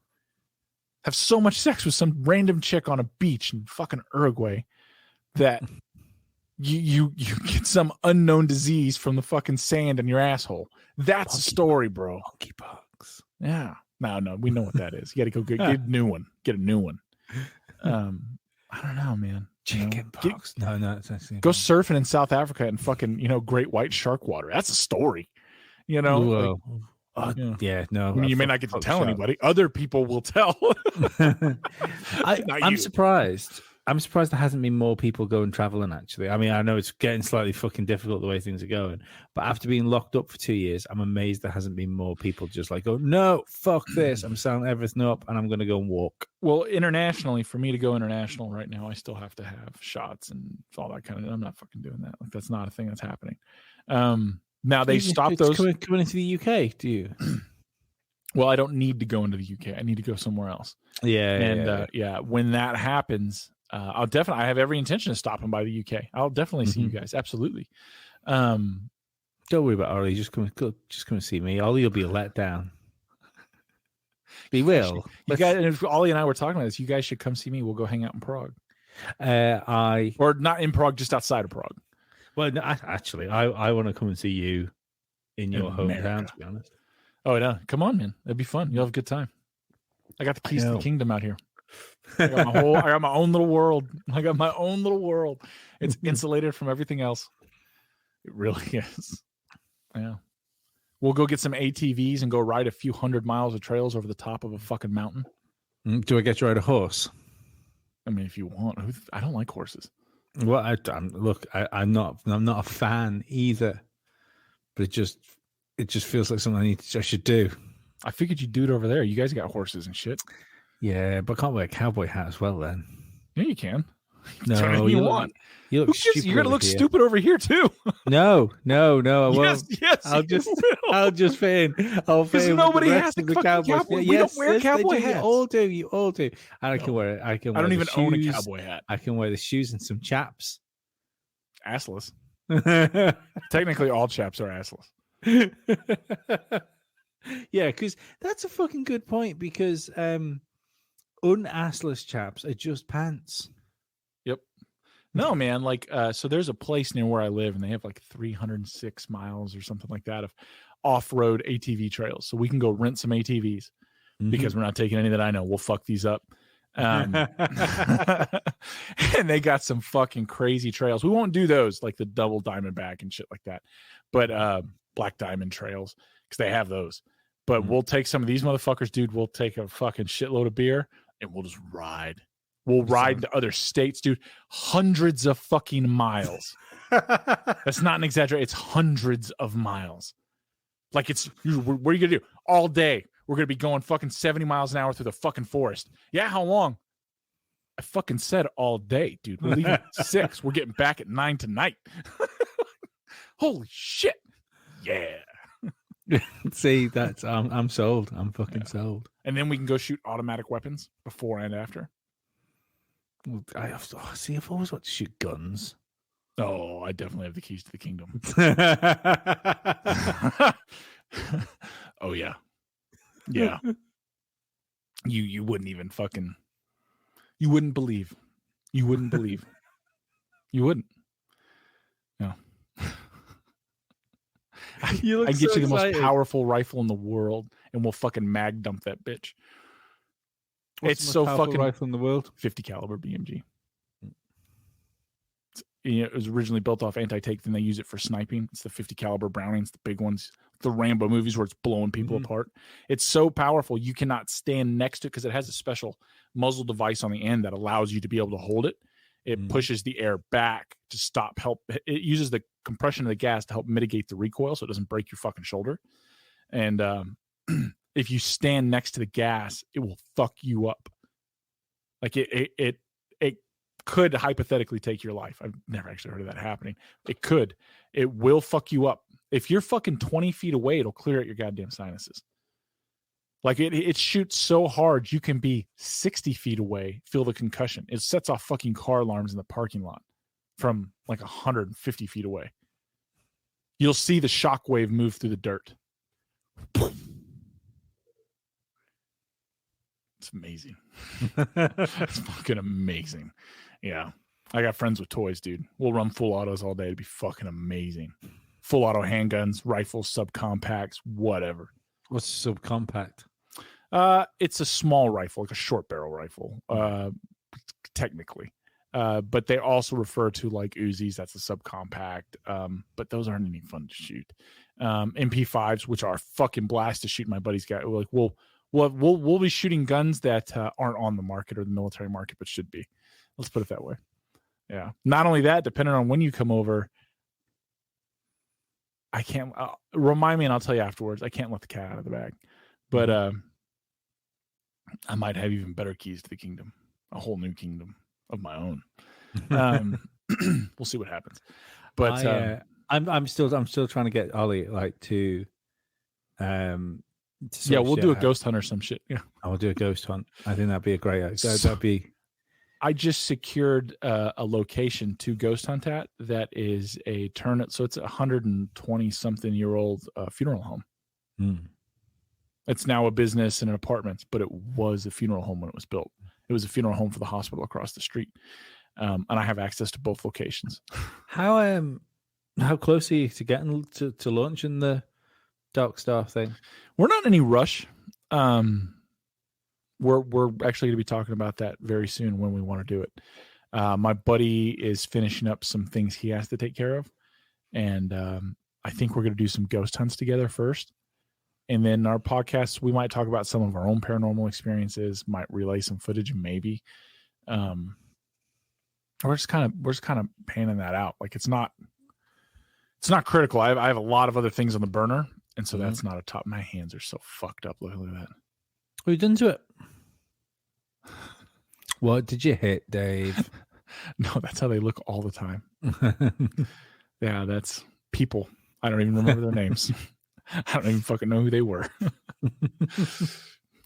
Have so much sex with some random chick on a beach in fucking Uruguay that you get some unknown disease from the fucking sand in your asshole. That's a story, bro. Monkeypox. Yeah. No, we know what that is. You got to go get a new one. Get a new one. I don't know, man. Chicken pox. No, it's actually go surfing in South Africa and fucking, great white shark water. That's a story. No. I mean, you may not get to tell anybody. Other people will tell. I'm surprised. I'm surprised there hasn't been more people going traveling, actually. I mean, I know it's getting slightly fucking difficult the way things are going, but after being locked up for 2 years, I'm amazed there hasn't been more people just like, oh, no, fuck this. I'm selling everything up and I'm going to go and walk. Well, internationally, for me to go international right now, I still have to have shots and all that kind of, I'm not fucking doing that. Like, that's not a thing that's happening. Now they stopped those. Coming into the UK, do you? Well, I don't need to go into the UK. I need to go somewhere else. Yeah. When that happens, I have every intention of stopping by the UK. I'll definitely see you guys. Absolutely. Don't worry about Ollie. Just come and see me. Ollie will be a letdown. He will. You guys, and if Ollie and I were talking about this, you guys should come see me. We'll go hang out in Prague. Or not in Prague, just outside of Prague. Well, no, actually, I want to come and see you in your hometown, to be honest. Oh, no. Come on, man. It'd be fun. You'll have a good time. I got the keys to the kingdom out here. I got my own little world. It's insulated from everything else. It really is. Yeah. We'll go get some ATVs and go ride a few 100 miles of trails over the top of a fucking mountain. Do I get to ride a horse? I mean, if you want. I don't like horses. Well, I'm not a fan either. But it just feels like something I should do. I figured you'd do it over there. You guys got horses and shit. Yeah, but I can't wear a cowboy hat as well then. Yeah, you can. No, you want. You look stupid. You're gonna look stupid over here too. No, I won't. Yes. I'll just fit in. I'll fit in. Nobody has the cowboy. Yeah, we don't wear cowboy hats. You all do. And I can wear it. I don't even own a cowboy hat. I can wear the shoes and some chaps. Assless. Technically, all chaps are assless. Yeah, because that's a fucking good point. Because unassless chaps adjust pants. Yep. No, man. Like, so there's a place near where I live, and they have like 306 miles or something like that of off-road ATV trails. So we can go rent some ATVs because we're not taking any that I know. We'll fuck these up. And they got some fucking crazy trails. We won't do those like the double Diamondback and shit like that, but Black Diamond trails, because they have those. But we'll take some of these motherfuckers, dude. We'll take a fucking shitload of beer and we'll just ride. We'll ride to other states, dude. Hundreds of fucking miles. That's not an exaggeration. It's hundreds of miles. Like, it's, what are you gonna do all day? We're gonna be going fucking 70 miles an hour through the fucking forest. Yeah, how long? I fucking said all day, dude. We're leaving at 6. We're getting back at 9 tonight. Holy shit! Yeah. See, that's I'm sold. I'm fucking sold. And then we can go shoot automatic weapons before and after. Well, I've always wanted to shoot guns. Oh, I definitely have the keys to the kingdom. Oh yeah. Yeah. You wouldn't even fucking, you wouldn't believe. You wouldn't believe. You wouldn't. No. I get you the most powerful rifle in the world, and we'll fucking mag dump that bitch. What's it's so fucking rifle in the world. 50 caliber BMG. It was originally built off anti-tank, then they use it for sniping. It's the 50 caliber Brownings, the big ones, the Rambo movies where it's blowing people apart. It's so powerful you cannot stand next to it because it has a special muzzle device on the end that allows you to be able to hold it. It pushes the air back to help. It uses the compression of the gas to help mitigate the recoil so it doesn't break your fucking shoulder. And if you stand next to the gas, it will fuck you up. Like it could hypothetically take your life. I've never actually heard of that happening. It could. It will fuck you up. If you're fucking 20 feet away, it'll clear out your goddamn sinuses. Like it shoots so hard, you can be 60 feet away, feel the concussion. It sets off fucking car alarms in the parking lot from like 150 feet away. You'll see the shockwave move through the dirt. It's amazing. It's fucking amazing. Yeah. I got friends with toys, dude. We'll run full autos all day. It'd be fucking amazing. Full auto handguns, rifles, subcompacts, whatever. What's subcompact? It's a small rifle, like a short barrel rifle, technically. But they also refer to like Uzis. That's a subcompact. But those aren't any fun to shoot. MP5s, which are fucking blast to shoot. My buddy's got, like, we'll be shooting guns that aren't on the market or the military market, but should be. Let's put it that way. Yeah. Not only that, depending on when you come over, I can't remind me, and I'll tell you afterwards. I can't let the cat out of the bag, but I might have even better keys to the kingdom, a whole new kingdom of my own. We'll see what happens. But I'm still trying to get Ollie like to yeah, we'll do a ghost hunt or some shit. Yeah, I'll do a ghost hunt. I think that'd be a great. That'd be. I just secured a location to ghost hunt at that is a turn. So it's a 120-something-year-old funeral home. It's now a business and an apartment, but it was a funeral home when it was built. It was a funeral home for the hospital across the street, and I have access to both locations. How close are you to getting to launching the Dark Star thing? We're not in any rush. We're actually going to be talking about that very soon when we want to do it. My buddy is finishing up some things he has to take care of, and I think we're going to do some ghost hunts together first, and then our podcasts we might talk about some of our own paranormal experiences, might relay some footage, maybe. We're just kind of panning that out. Like it's not critical. I have a lot of other things on the burner, and so that's not a top. My hands are so fucked up. Look at that. What have you done to it? What did you hit, Dave? No, that's how they look all the time. Yeah, that's people. I don't even remember their names. I don't even fucking know who they were.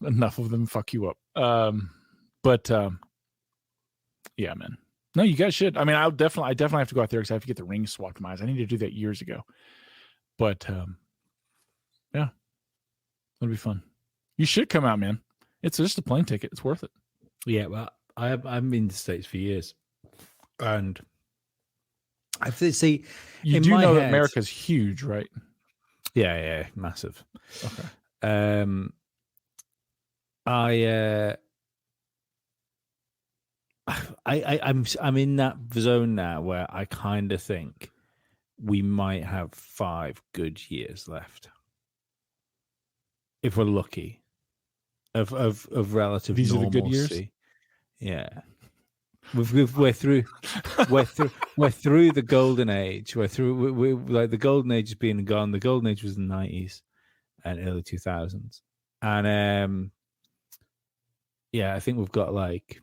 Enough of them fuck you up. Yeah, man. No, you guys should. I mean, I definitely have to go out there because I have to get the ring swapped in my eyes. I need to do that years ago. But yeah, it'll be fun. You should come out, man. It's just a plane ticket. It's worth it. Yeah, well, I've been in the States for years, and I see. You in do my know that head, America's huge, right? yeah, massive. Okay. I'm in that zone now where I kind of think we might have 5 good years left, if we're lucky, of relative These normalcy. are the good years. Yeah, we're through the golden age. We're like the golden age has been gone. The golden age was the 90s and early 2000s, and yeah, I think we've got like.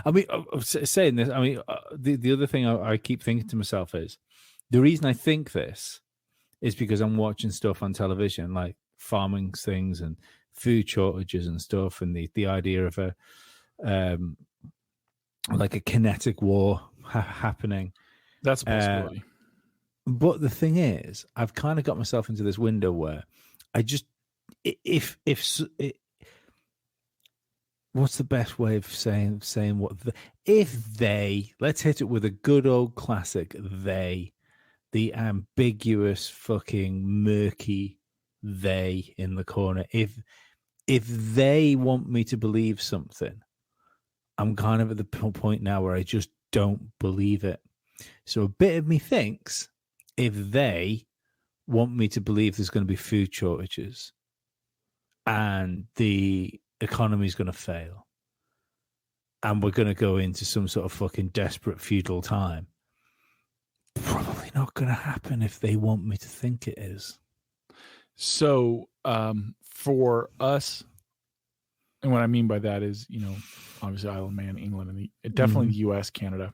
I mean, saying this, I mean, the other thing I keep thinking to myself is the reason I think this is because I'm watching stuff on television, like farming things and food shortages and stuff, and the idea of a like a kinetic war happening. That's a possibility. But the thing is, I've kind of got myself into this window where I just what's the best way of saying what if they, let's hit it with a good old classic, the ambiguous fucking murky they in the corner, if they want me to believe something, I'm kind of at the point now where I just don't believe it. So a bit of me thinks if they want me to believe there's going to be food shortages and the economy is going to fail and we're going to go into some sort of fucking desperate feudal time, probably not going to happen if they want me to think it is. So for us, and what I mean by that is, you know, obviously Isle of Man, England, and definitely the U.S., Canada,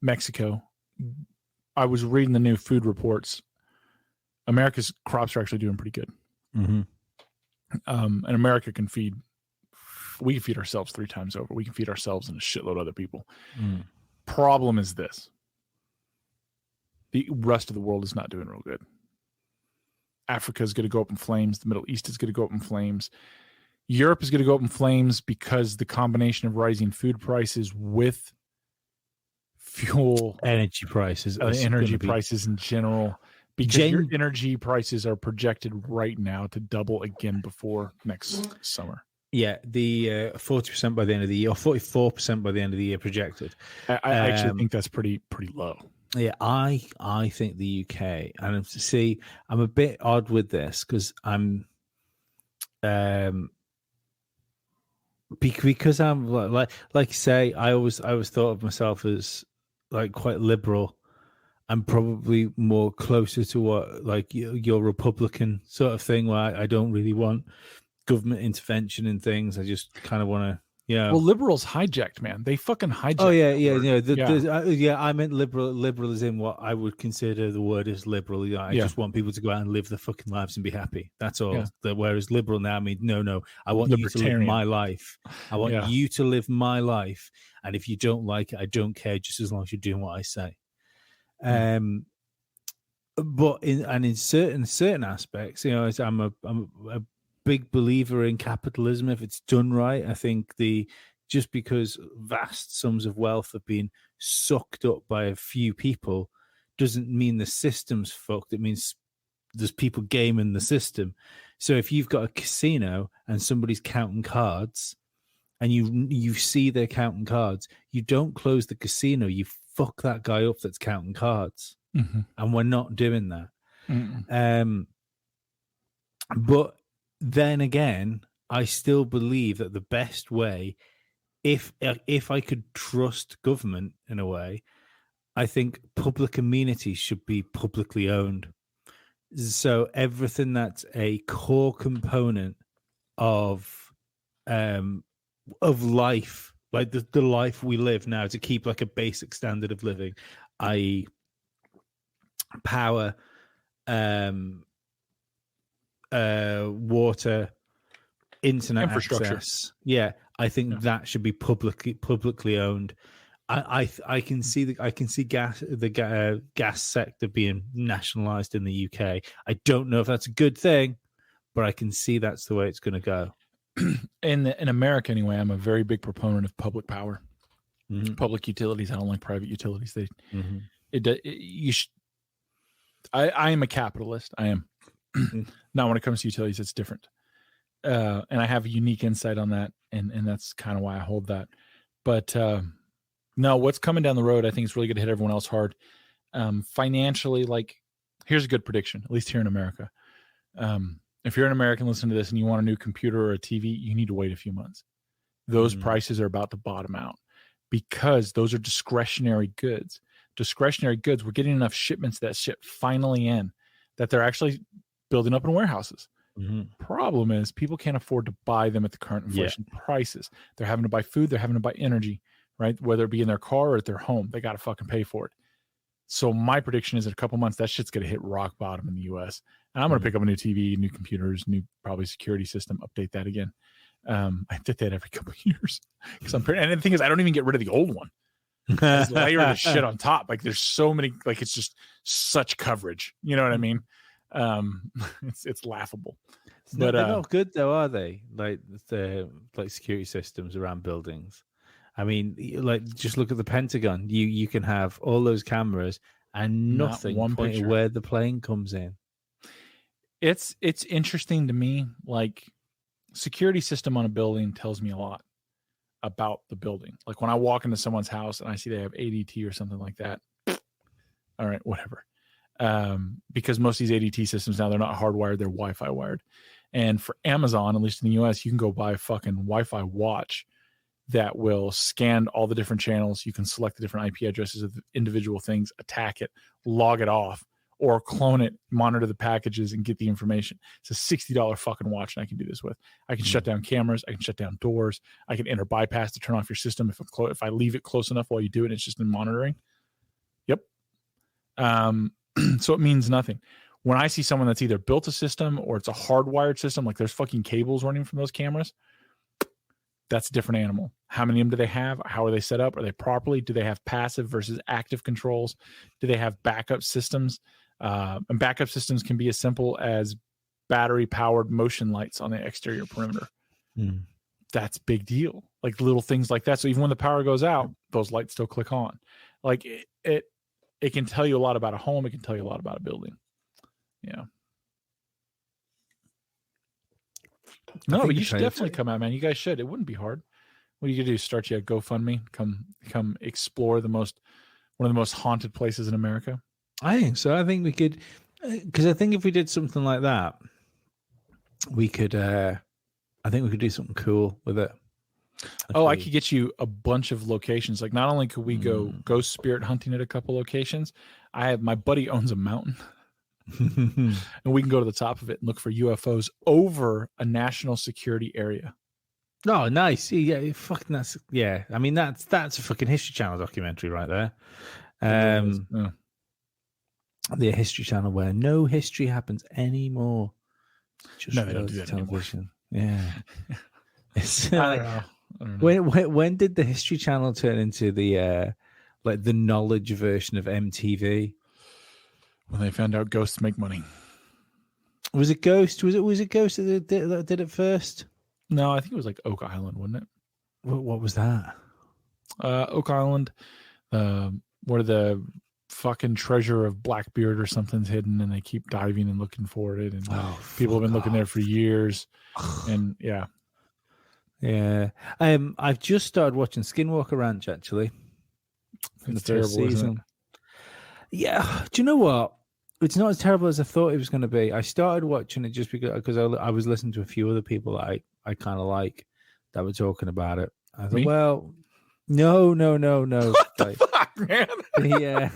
Mexico. I was reading the new food reports. America's crops are actually doing pretty good. Mm-hmm. And America can feed ourselves 3 times over. We can feed ourselves and a shitload of other people. Problem is this. The rest of the world is not doing real good. Africa is going to go up in flames. The Middle East is going to go up in flames. Europe is going to go up in flames because the combination of rising food prices with fuel, energy prices, prices in general, because your energy prices are projected right now to double again before next summer. Yeah, the 40% by the end of the year, or 44% by the end of the year projected. I actually think that's pretty low. Yeah, I think the UK, and see, I'm a bit odd with this because I'm, because I'm like you say, I always thought of myself as like quite liberal. I'm probably more closer to what like your Republican sort of thing, where I don't really want government intervention in things. I just kind of want to, Well, liberals hijacked, man. They fucking hijacked. Oh yeah. I meant liberal is in what I would consider the word is liberal. You know, I just want people to go out and live their fucking lives and be happy. That's all. Yeah. Whereas liberal now, I mean, no. I want you to live my life. I want you to live my life. And if you don't like it, I don't care. Just as long as you're doing what I say. But in certain aspects, you know, I'm a big believer in capitalism if it's done right. I think just because vast sums of wealth have been sucked up by a few people doesn't mean the system's fucked. It means there's people gaming the system. So if you've got a casino and somebody's counting cards and you see they're counting cards, you don't close the casino. You fuck that guy up that's counting cards. Mm-hmm. And we're not doing that. But then again, I still believe that the best way, if I could trust government in a way, I think public amenities should be publicly owned. So everything that's a core component of life, like the life we live now, to keep like a basic standard of living, i.e. power, water, internet infrastructure. Access. Yeah, I think that should be publicly owned. I can see the gas sector being nationalized in the UK. I don't know if that's a good thing, but I can see that's the way it's going to go. in America anyway, I'm a very big proponent of public power, public utilities. I don't like private utilities. I am a capitalist. I am. Not when it comes to utilities, it's different. And I have a unique insight on that, and that's kind of why I hold that. But no, what's coming down the road, I think it's really going to hit everyone else hard. Financially, like, here's a good prediction, at least here in America. If you're an American listening to this and you want a new computer or a TV, you need to wait a few months. Those prices are about to bottom out because those are discretionary goods. Discretionary goods, we're getting enough shipments that ship finally in that they're actually building up in warehouses. Problem is people can't afford to buy them at the current inflation prices. They're having to buy food. They're having to buy energy, right? Whether it be in their car or at their home, they got to fucking pay for it. So my prediction is in a couple months, that shit's going to hit rock bottom in the US. And I'm going to pick up a new TV, new computers, new probably security system, update that again. I update that every couple of years. And the thing is, I don't even get rid of the old one. I just layer the shit on top. Like there's so many, like it's just such coverage. You know what I mean? It's laughable. But they're not good though, are they? Like the security systems around buildings. I mean, like just look at the Pentagon. You can have all those cameras and nothing pointing where the plane comes in. It's interesting to me. Like security system on a building tells me a lot about the building. Like when I walk into someone's house and I see they have ADT or something like that. All right, whatever. Because most of these ADT systems now, they're not hardwired, they're Wi-Fi wired. And for Amazon, at least in the US, you can go buy a fucking Wi-Fi watch that will scan all the different channels. You can select the different IP addresses of the individual things, attack it, log it off, or clone it, monitor the packages, and get the information. It's a $60 fucking watch, and I can do this with. I can shut down cameras. I can shut down doors. I can enter bypass to turn off your system if I leave it close enough while you do it. It's just in monitoring. Yep. So it means nothing. When I see someone that's either built a system or it's a hardwired system, like there's fucking cables running from those cameras, that's a different animal. How many of them do they have? How are they set up? Are they properly? Do they have passive versus active controls? Do they have backup systems? And backup systems can be as simple as battery-powered motion lights on the exterior perimeter. That's a big deal. Like little things like that. So even when the power goes out, those lights still click on. Like it can tell you a lot about a home. It can tell you a lot about a building. Yeah. No, but you should definitely come out, man. You guys should. It wouldn't be hard. What are you gonna do? Start you a GoFundMe? Come explore one of the most haunted places in America? I think so. I think we could, because I think if we did something like that, we could. I think we could do something cool with it. I could get you a bunch of locations. Like not only could we go ghost spirit hunting at a couple locations, my buddy owns a mountain. And we can go to the top of it and look for UFOs over a national security area. Oh, nice. Yeah, fucking that's yeah. I mean that's a fucking History Channel documentary right there. The History Channel where no history happens anymore. Just no, they don't do that television. Anymore. Yeah. It's I don't know. When did the History Channel turn into the like the knowledge version of MTV? When they found out ghosts make money. Was it Ghost? Was it Ghost that did it first? No, I think it was like Oak Island, wasn't it? What was that? Oak Island, where the fucking treasure of Blackbeard or something's hidden, and they keep diving and looking for it, and people have been looking there for years. And yeah. I've just started watching Skinwalker Ranch actually. It's terrible, isn't it? Yeah. Do you know what? It's not as terrible as I thought it was going to be. I started watching it just because I was listening to a few other people that I kind of like that were talking about it. I thought, well, no. What the fuck, man? Yeah.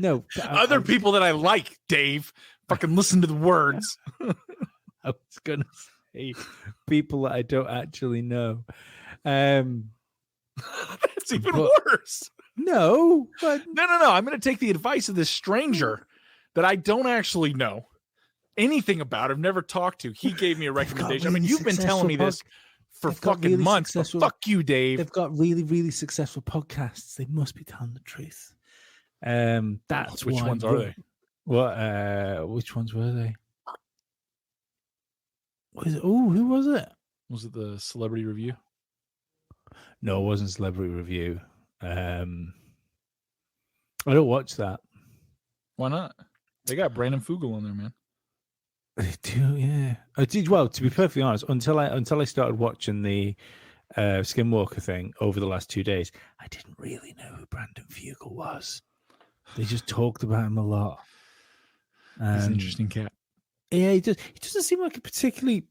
No. Other people that I like, Dave. Fucking listen to the words. I was going to say people that I don't actually know. That's even worse. No. No. I'm going to take the advice of this stranger that I don't actually know anything about. I've never talked to. He gave me a recommendation. I mean, you've been telling me this for fucking really months. But fuck you, Dave. They've got really, really successful podcasts. They must be telling the truth. That's which ones are they? What? Which ones were they? Who was it? Was it the Celebrity Review? No, it wasn't Celebrity Review. I don't watch that. Why not? They got Brandon Fugel on there, man. They do, yeah. I did. Well, to be perfectly honest, until I started watching the Skinwalker thing over the last 2 days, I didn't really know who Brandon Fugel was. They just talked about him a lot. He's an interesting cat. Yeah, he doesn't seem like a particularly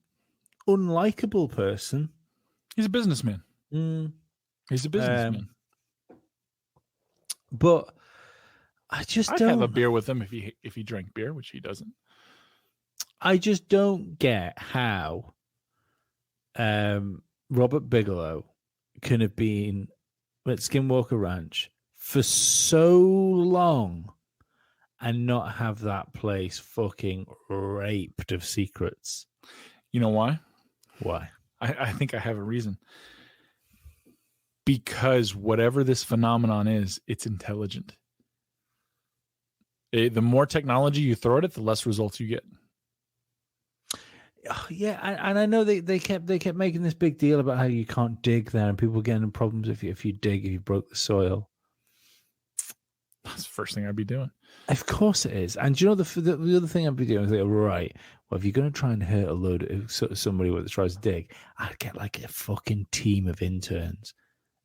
unlikable person. He's a businessman. He's a businessman. But I just I'd have a beer with him if he drank beer, which he doesn't. I just don't get how Robert Bigelow can have been at Skinwalker Ranch for so long and not have that place fucking raped of secrets. You know why? Why? I think I have a reason. Because whatever this phenomenon is, it's intelligent. The more technology you throw at it, the less results you get. Yeah, and I know they kept making this big deal about how you can't dig there, and people were getting problems if you dig, if you broke the soil. That's the first thing I'd be doing. Of course it is. And do you know the other thing I'd be doing is like, right, well, if you're going to try and hurt a load of somebody that tries to dig, I'd get like a fucking team of interns,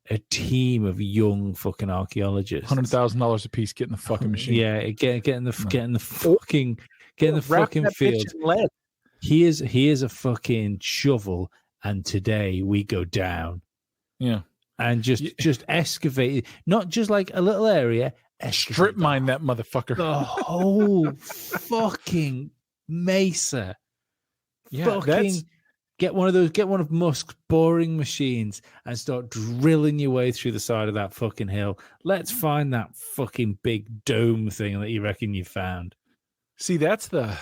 a team of young fucking archaeologists, $100,000 a piece, getting the fucking machine. Yeah, getting the fucking field. He is a fucking shovel, and today we go down. Yeah, and just excavate, not just like a little area. Strip mine that motherfucker. The whole fucking mesa. Yeah, get one of Musk's boring machines and start drilling your way through the side of that fucking hill. Let's find that fucking big dome thing that you reckon you found. See, that's the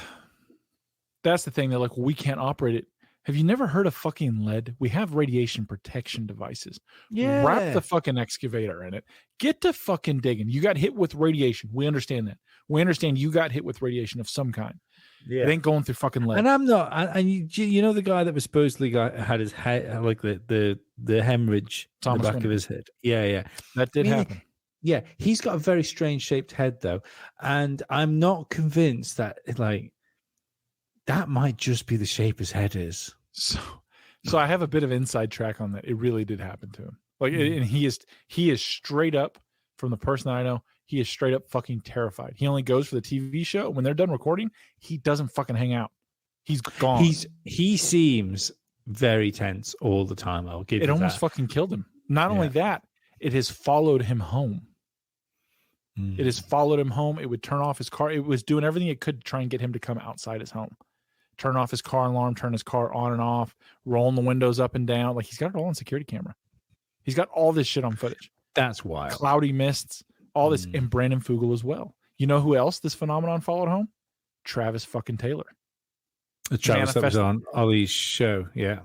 thing. They're like, well, we can't operate it. Have you never heard of fucking lead? We have radiation protection devices. Yeah. Wrap the fucking excavator in it. Get to fucking digging. You got hit with radiation. We understand that. We understand you got hit with radiation of some kind. Yeah. It ain't going through fucking lead. And I'm not. And you know the guy that was supposedly had his head, like the hemorrhage in the back of his head. Yeah. That did happen. Yeah. He's got a very strange shaped head though. And I'm not convinced that that might just be the shape his head is. So I have a bit of inside track on that. It really did happen to him. Like, and he is straight up, from the person that I know, he is straight up fucking terrified. He only goes for the TV show. When they're done recording, he doesn't fucking hang out. He's gone. He seems very tense all the time. I'll give you that. It almost fucking killed him. Not only that, it has followed him home. It has followed him home. It would turn off his car. It was doing everything it could to try and get him to come outside his home. Turn off his car alarm, turn his car on and off, rolling the windows up and down. Like, he's got it all on security camera. He's got all this shit on footage. That's wild. Cloudy mists, all this, and Brandon Fugel as well. You know who else this phenomenon followed home? Travis fucking Taylor. Travis that was on Ollie's show, yeah.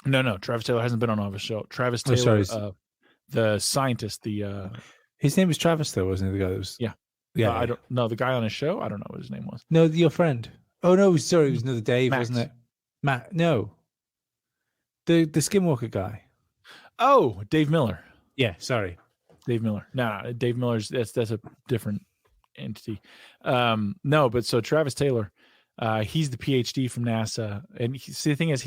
No, Travis Taylor hasn't been on Ollie's show. Travis Taylor, the scientist, his name was Travis though, wasn't he? The guy that was I don't know the guy on his show. I don't know what his name was. No, your friend. Oh no, sorry, it was another Dave, Max. Wasn't it? Matt, no. The Skinwalker guy. Oh, Dave Miller. Yeah, sorry. Dave Miller. No, Dave Miller's that's a different entity. No, but so Travis Taylor, he's the PhD from NASA. And the thing is,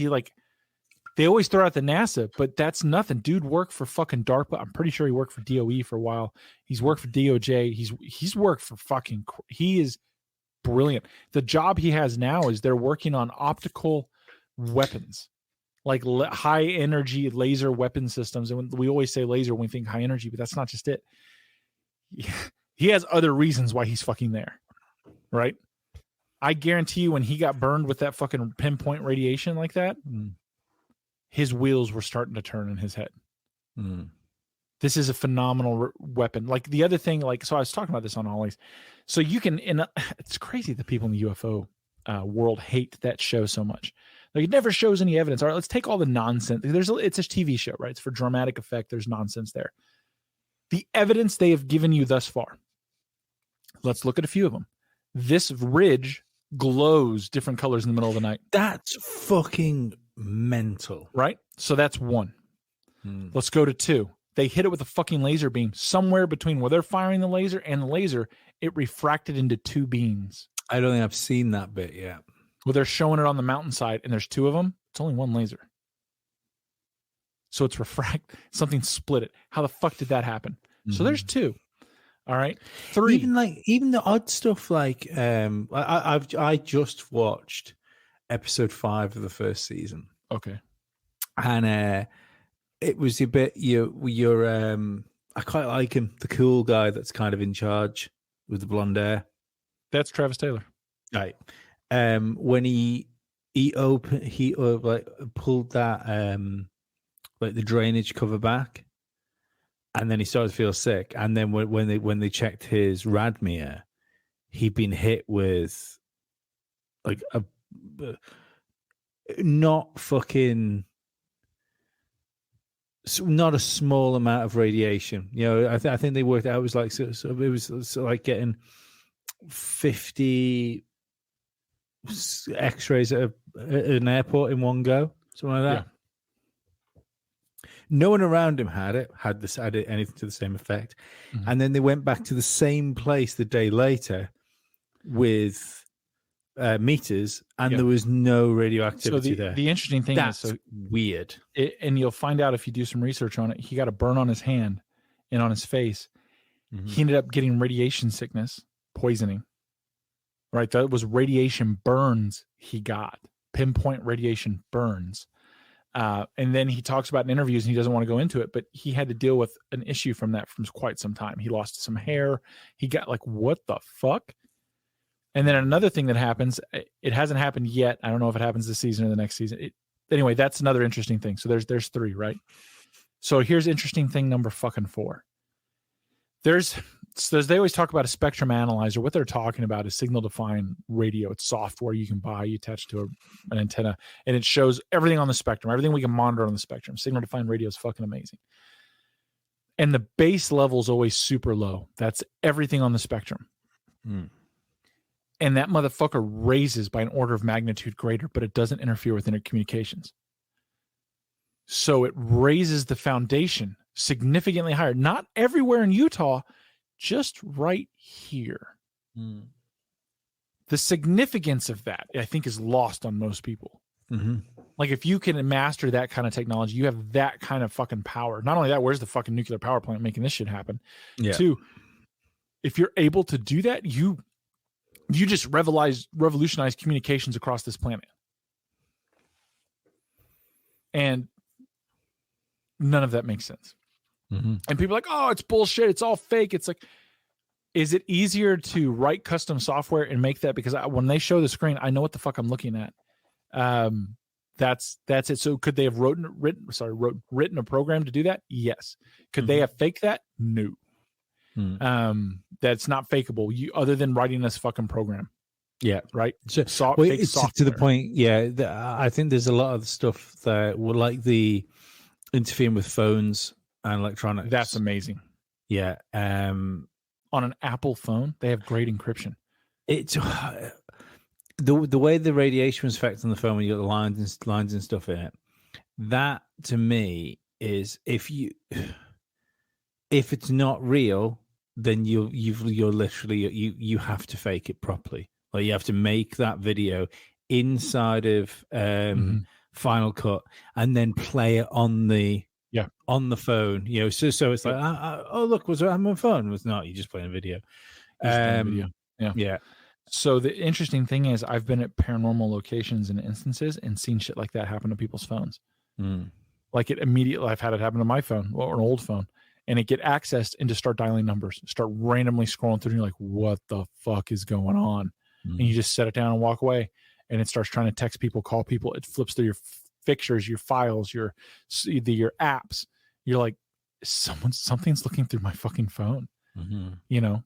they always throw out the NASA, but that's nothing. Dude worked for fucking DARPA. I'm pretty sure he worked for DOE for a while. He's worked for DOJ. He's worked for fucking, he is brilliant. The job he has now is they're working on optical weapons, like high energy laser weapon systems. And we always say laser when we think high energy, but that's not just it. He has other reasons why he's fucking there, right? I guarantee you when he got burned with that fucking pinpoint radiation like that, his wheels were starting to turn in his head. This is a phenomenal weapon. Like the other thing, so I was talking about this on Ollie's. So you can, it's crazy that people in the UFO world hate that show so much. Like it never shows any evidence. All right, let's take all the nonsense. It's a TV show, right? It's for dramatic effect. There's nonsense there. The evidence they have given you thus far. Let's look at a few of them. This ridge glows different colors in the middle of the night. That's fucking mental. Right? So that's one. Let's go to two. They hit it with a fucking laser beam. Somewhere between where they're firing the laser and the laser, it refracted into two beams. I don't think I've seen that bit yet. Well, they're showing it on the mountainside, and there's two of them. It's only one laser. So it's something split it. How the fuck did that happen? So there's two. All right. Three. Even the odd stuff like I just watched episode 5 of the first season. Okay. And it was a bit you're I quite like him, the cool guy that's kind of in charge with the blonde hair. That's Travis Taylor. Right. When he pulled that like the drainage cover back, and then he started to feel sick. And then when they checked his Radmir, he'd been hit with like a not a small amount of radiation. You know, I think they worked out it was like so it was like getting 50 X-rays at an airport in one go, something like that. Yeah. No one around him had anything to the same effect. And then they went back to the same place the day later with meters, and there was no radioactivity there. The interesting thing is weird. And you'll find out if you do some research on it. He got a burn on his hand and on his face. He ended up getting radiation sickness, poisoning. Right? That was radiation burns he got. Pinpoint radiation burns. And then he talks about in interviews, and he doesn't want to go into it, but he had to deal with an issue from that for quite some time. He lost some hair. He got like, what the fuck? And then another thing that happens, it hasn't happened yet. I don't know if it happens this season or the next season. Anyway, that's another interesting thing. So there's three, right? So here's interesting thing number fucking 4. They always talk about a spectrum analyzer. What they're talking about is signal-defined radio. It's software you can buy. You attach to an antenna, and it shows everything on the spectrum, everything we can monitor on the spectrum. Signal-defined radio is fucking amazing. And the base level is always super low. That's everything on the spectrum. And that motherfucker raises by an order of magnitude greater, but it doesn't interfere with intercommunications. So it raises the foundation significantly higher. Not everywhere in Utah, just right here. The significance of that, I think, is lost on most people. Like, if you can master that kind of technology, you have that kind of fucking power. Not only that, where's the fucking nuclear power plant making this shit happen? Yeah. 2, if you're able to do that, you just revolutionize communications across this planet. And none of that makes sense. And people are like, oh, it's bullshit. It's all fake. It's like, is it easier to write custom software and make that? Because when they show the screen, I know what the fuck I'm looking at. That's it. So could they have written a program to do that? Yes. Could they have faked that? No. That's not fakeable. Other than writing this fucking program. Yeah. Right. It's to the point. Yeah. I think there's a lot of stuff that will like the interfering with phones and electronics. That's amazing. Yeah. On an Apple phone, they have great encryption. It's the way the radiation was affecting the phone when you got the lines and stuff in it. That to me is if it's not real, then you're literally you have to fake it properly. Like, you have to make that video inside of Final Cut and then play it on the phone. You know, so it's like, oh look, was it on my phone? It was not. You just playing a video. Yeah. So the interesting thing is, I've been at paranormal locations and instances and seen shit like that happen to people's phones. Like, it immediately, I've had it happen to my phone or an old phone, and it get accessed and just start dialing numbers, start randomly scrolling through, and you're like, what the fuck is going on? And you just set it down and walk away, and it starts trying to text people, call people. It flips through your fixtures, your files, your apps. You're like, something's looking through my fucking phone. You know,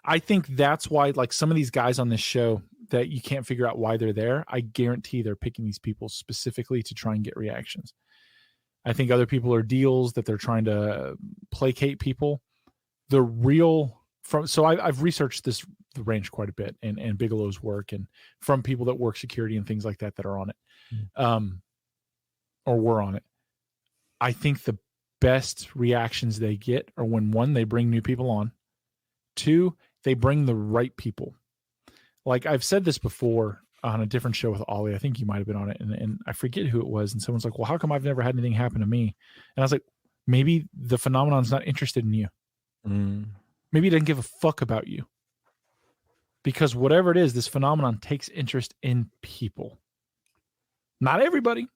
I think that's why, like, some of these guys on this show that you can't figure out why they're there, I guarantee they're picking these people specifically to try and get reactions. I think other people are deals that they're trying to placate people. The real so I've researched the ranch quite a bit, and Bigelow's work, and from people that work security and things like that are on it, or were on it. I think the best reactions they get are when, one, they bring new people on, two, they bring the right people. Like I've said this before on a different show with Ollie. I think you might have been on it, and I forget who it was. And someone's like, well, how come I've never had anything happen to me? And I was like, maybe the phenomenon's not interested in you. Maybe it doesn't give a fuck about you. Because whatever it is, this phenomenon takes interest in people. Not everybody.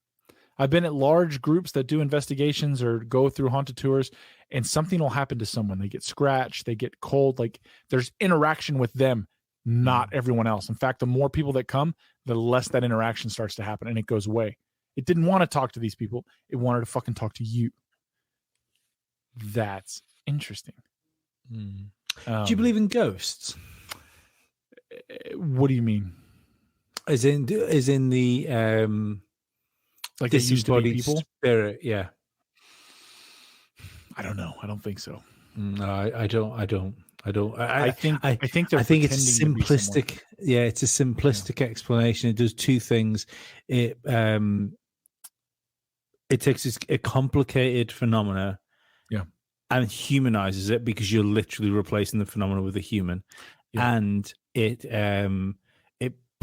I've been at large groups that do investigations or go through haunted tours, and something will happen to someone. They get scratched, they get cold. Like there's interaction with them, not everyone else. In fact, the more people that come, the less that interaction starts to happen, and it goes away. It didn't want to talk to these people. It wanted to fucking talk to you. That's interesting. Do you believe in ghosts? What do you mean? As in the like they used to be people? Spirit, yeah. I don't know. I don't think so. No, I don't. I think it's simplistic. Yeah, it's a simplistic explanation. It does two things. It takes a complicated phenomena, and humanizes it because you're literally replacing the phenomena with a human, and it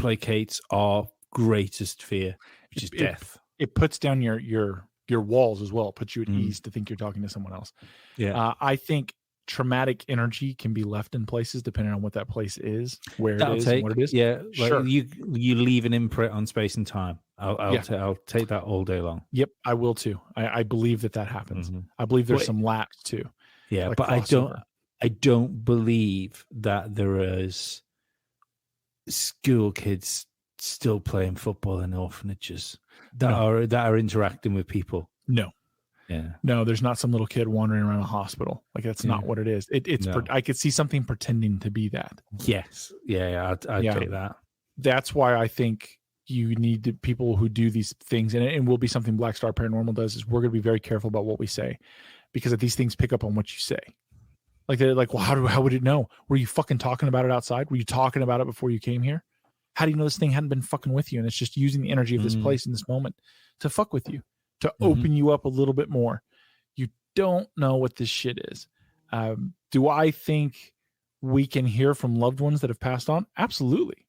placates our greatest fear, which is death. It puts down your walls as well. It puts you at ease to think you're talking to someone else. Yeah, I think traumatic energy can be left in places depending on what that place is, where it is, and what it is. Yeah, sure. You leave an imprint on space and time. I'll take that all day long. Yep, I will too. I believe that happens. I believe there's some lapse too. Yeah, like but crossover. I don't believe that there is school kids still playing football in orphanages that are interacting with people. No. Yeah. No, there's not some little kid wandering around a hospital. Like that's not what it is. It's I could see something pretending to be that. Yes. Yeah, I'd take that. That's why I think you need people who do these things, and it will be something Black Star Paranormal does, is we're going to be very careful about what we say, because if these things pick up on what you say. Like they're like, well, how would it know? Were you fucking talking about it outside? Were you talking about it before you came here? How do you know this thing hadn't been fucking with you? And it's just using the energy of this place in this moment to fuck with you, to open you up a little bit more. You don't know what this shit is. Do I think we can hear from loved ones that have passed on? Absolutely.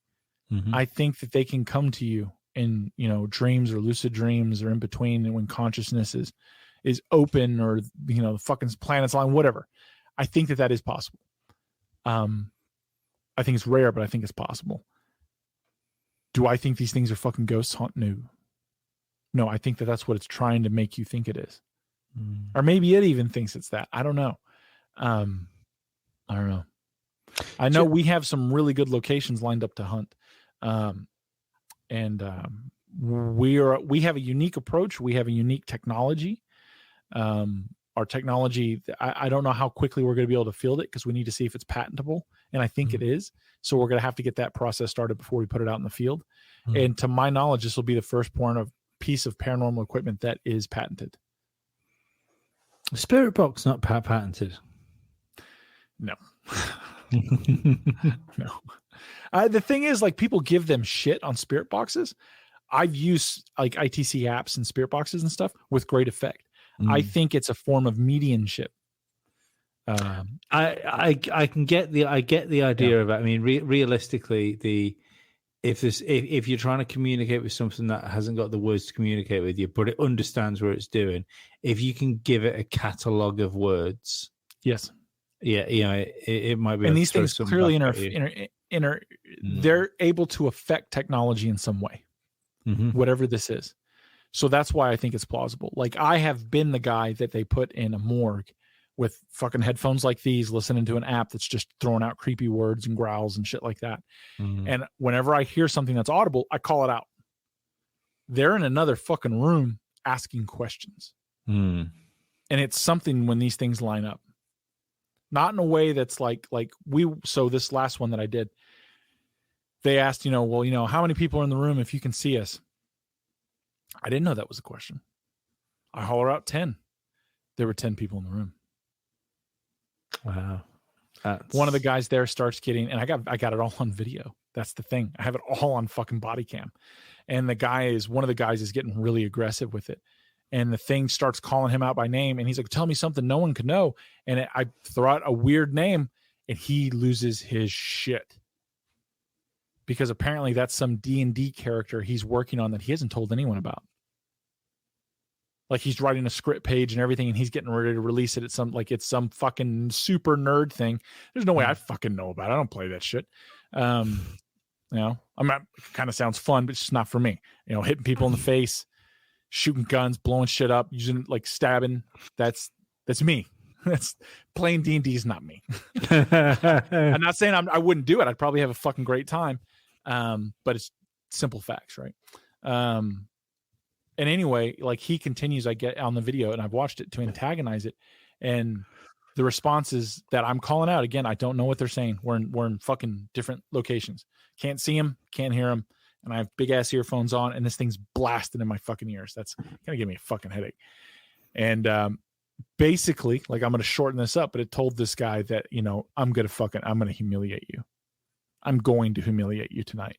I think that they can come to you in, dreams or lucid dreams or in between, and when consciousness is open, or, the fucking planets align, whatever. I think that is possible. I think it's rare, but I think it's possible. Do I think these things are fucking ghosts? No, I think that's what it's trying to make you think it is. Or maybe it even thinks it's that. I don't know. I don't know. I know we have some really good locations lined up to hunt. We have a unique approach. We have a unique technology. Our technology, I don't know how quickly we're going to be able to field it, because we need to see if it's patentable. And I think it is. So we're going to have to get that process started before we put it out in the field. And to my knowledge, this will be the first piece of paranormal equipment that is patented. Spirit Box not patented. No. No. The thing is, like, people give them shit on Spirit Boxes. I've used like ITC apps and Spirit Boxes and stuff with great effect. I think it's a form of mediumship. I get the idea of it. I mean, realistically, if you're trying to communicate with something that hasn't got the words to communicate with you, but it understands what it's doing, if you can give it a catalog of words, yes, it might be. And these things clearly they're able to affect technology in some way, whatever this is. So that's why I think it's plausible. Like, I have been the guy that they put in a morgue with fucking headphones like these, listening to an app that's just throwing out creepy words and growls and shit like that. And whenever I hear something that's audible, I call it out. They're in another fucking room asking questions. And it's something when these things line up. Not in a way that's so this last one that I did, they asked, how many people are in the room if you can see us? I didn't know that was a question. I holler out 10. There were 10 people in the room. Wow. One of the guys there starts getting, and I got it all on video. That's the thing. I have it all on fucking body cam. And one of the guys is getting really aggressive with it. And the thing starts calling him out by name. And he's like, tell me something no one could know. And I throw out a weird name and he loses his shit. Because apparently that's some D&D character he's working on that he hasn't told anyone about. Like he's writing a script page and everything, and he's getting ready to release it at it's some fucking super nerd thing. There's no way I fucking know about it. I don't play that shit. I'm not. Kind of sounds fun, but it's just not for me. Hitting people in the face, shooting guns, blowing shit up, using stabbing. That's me. That's playing D&D is not me. I'm not saying I wouldn't do it. I'd probably have a fucking great time. But it's simple facts, right? And anyway, he continues, I get on the video and I've watched it to antagonize it. And the responses that I'm calling out, again, I don't know what they're saying. We're in fucking different locations. Can't see them, can't hear them. And I have big ass earphones on and this thing's blasting in my fucking ears. That's going to give me a fucking headache. And, basically, I'm going to shorten this up, but it told this guy that, I'm going to humiliate you. I'm going to humiliate you tonight.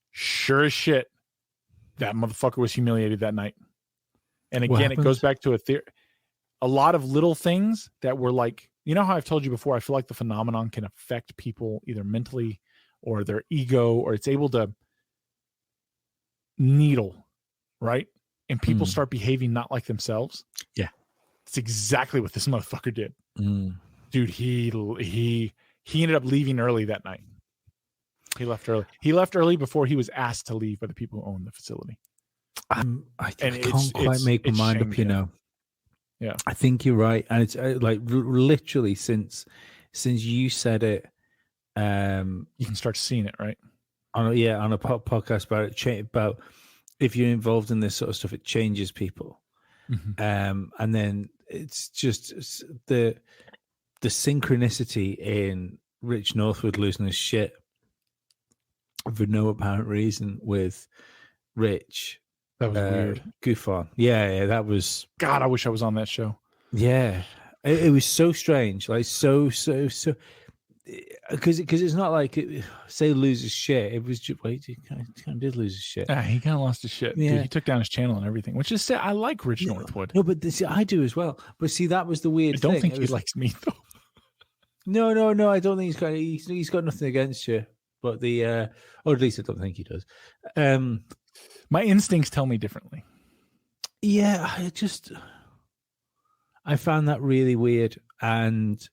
Sure as shit, that motherfucker was humiliated that night. And again, it goes back to a lot of little things that were how I've told you before, I feel like the phenomenon can affect people either mentally or their ego, or it's able to needle, right? And people start behaving not like themselves. Yeah. It's exactly what this motherfucker did. Dude, he ended up leaving early that night. He left early. He left early before he was asked to leave by the people who own the facility. I can't quite make my mind up, Yeah. I think you're right. And it's literally since you said it, you can start seeing it, right? On a podcast about if you're involved in this sort of stuff, it changes people. And then it's just the synchronicity in Rich Northwood losing his shit for no apparent reason with Rich. That was weird. Goof on. Yeah, that was. God, I wish I was on that show. Yeah, it was so strange. So. Because it's not like say loses shit. It was just he kind of did lose his shit. Yeah, he kind of lost his shit. Yeah. Dude, he took down his channel and everything, which is I like Rich Northwood. No, but I do as well. But see, that was the weird thing. I don't think he likes me though. No. I don't think he's got nothing against you. But or at least I don't think he does. My instincts tell me differently. Yeah, I found that really weird, and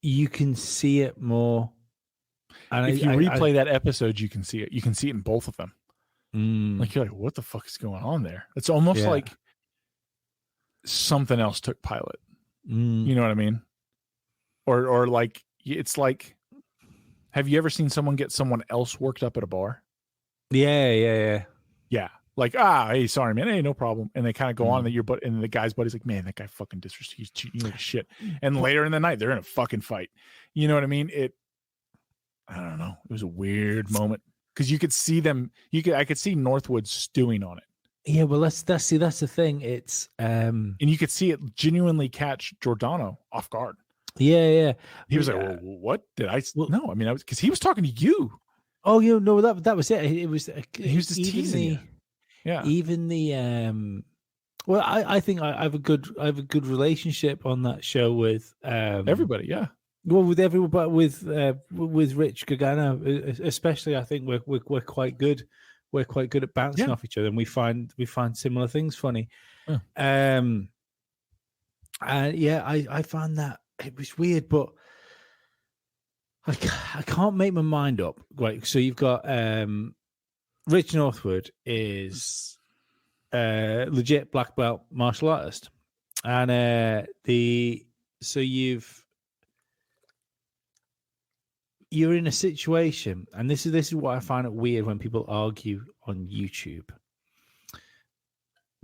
you can see it more. And if you replay that episode, you can see it. You can see it in both of them. You're like, what the fuck is going on there? It's almost like something else took pilot. You know what I mean? Or it's like, have you ever seen someone get someone else worked up at a bar? Yeah. Like, hey, sorry, man. Hey, no problem. And they kind of go on and the guy's buddy's like, man, that guy fucking disrespects, he's cheating like shit. And later in the night, they're in a fucking fight. You know what I mean? I don't know. It was a weird moment because you could see them. I could see Northwood stewing on it. Yeah, well, that's the thing. It's and you could see it genuinely catch Giordano off guard. Yeah. He was like, well, "What did I?" No, I mean, because he was talking to you. Oh, no, that was it. It was he was just teasing you. Yeah. Even the well, I think I have a good relationship on that show with everybody. Yeah. Well, with everyone, but with Rich Gagano especially, I think we're quite good. We're quite good at bouncing off each other, and we find similar things funny. And I found that it was weird, but I can't make my mind up. Right, so you've got Rich Northwood is legit black belt martial artist, and you're in a situation, and this is what I find it weird when people argue on YouTube,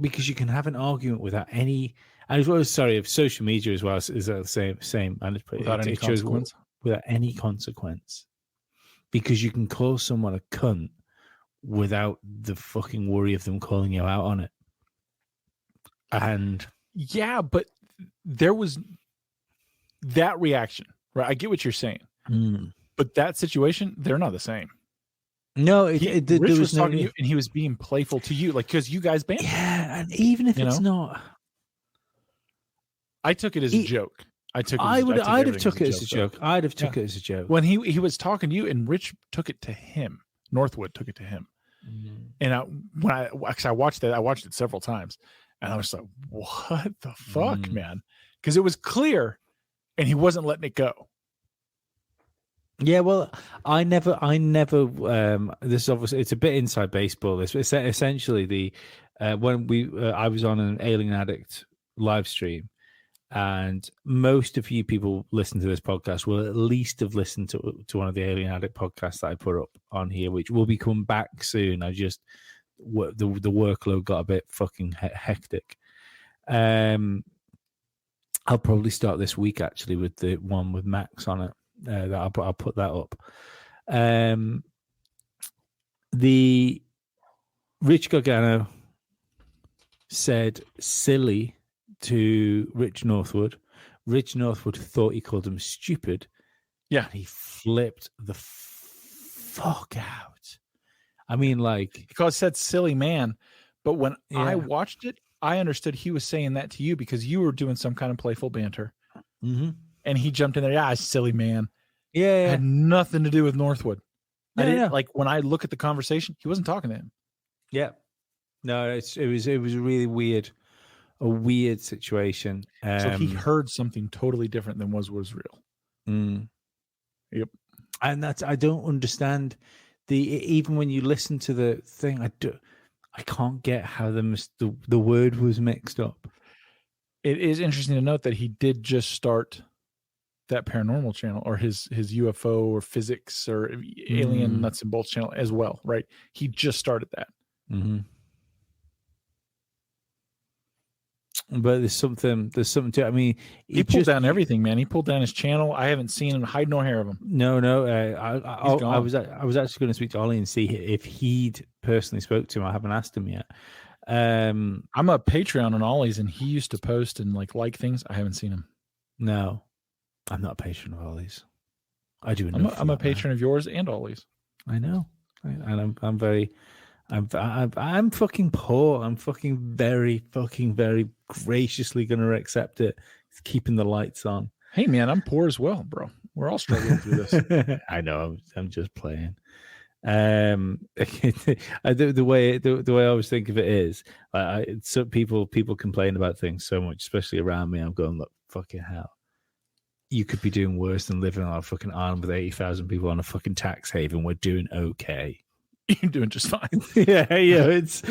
because you can have an argument without any, and as well as of social media as well is the same, and without any consequence. Without any consequence, because you can call someone a cunt without the fucking worry of them calling you out on it. And yeah, but there was that reaction, Right. I get what you're saying. Mm. But that situation, they're not the same. No, Rich was talking to you, and he was being playful to you, like, because you guys banned. Yeah, and even if it's not, I took it as a joke. I'd have took it as a joke. I'd have took it as a joke. When he was talking to you, and Rich took it to him. Northwood took it to him. And I watched it. I watched it several times, and I was like, "What the fuck, man?" Because it was clear, and he wasn't letting it go. Yeah, well, I never. This is obviously, it's a bit inside baseball. This essentially when I was on an Alien Addict live stream, and most of you people listen to this podcast will at least have listened to one of the Alien Addict podcasts that I put up on here, which will be coming back soon. I just the workload got a bit fucking hectic. I'll probably start this week actually with the one with Max on it. I'll put that up. The Rich Gargano said silly to Rich Northwood. Rich Northwood thought he called him stupid. Yeah, and he flipped the fuck out. I mean, like, because said silly man, but when I watched it, I understood he was saying that to you because you were doing some kind of playful banter. Mm-hmm. And he jumped in there. Silly man. Yeah. It had nothing to do with Northwood. Like when I look at the conversation, he wasn't talking to him. Yeah. No, it was really weird. A weird situation. So he heard something totally different than was real. Yep. And I don't understand even when you listen to the thing, I can't get how the word was mixed up. It is interesting to note that he did just start that paranormal channel or his UFO or physics or alien nuts and bolts channel as well, right? He just started that. Mm-hmm. But there's something to it. I mean, he pulled down everything, man. He pulled down his channel. I haven't seen him hide nor hair of him. No. I was actually going to speak to Ollie and see if he'd personally spoke to him. I haven't asked him yet. I'm a Patreon on Ollie's, and he used to post and like things. I haven't seen him. No, I'm not a patron of Ollie's. I do. I'm a patron of yours and Ollie's. I know, and I'm fucking poor. I'm fucking very graciously going to accept it. It's keeping the lights on. Hey man, I'm poor as well, bro. We're all struggling through this. I know. I'm just playing. The way I always think of it is, so people complain about things so much, especially around me. I'm going, look, fucking hell, you could be doing worse than living on a fucking island with 80,000 people on a fucking tax haven. We're doing okay. You're doing just fine. yeah. It's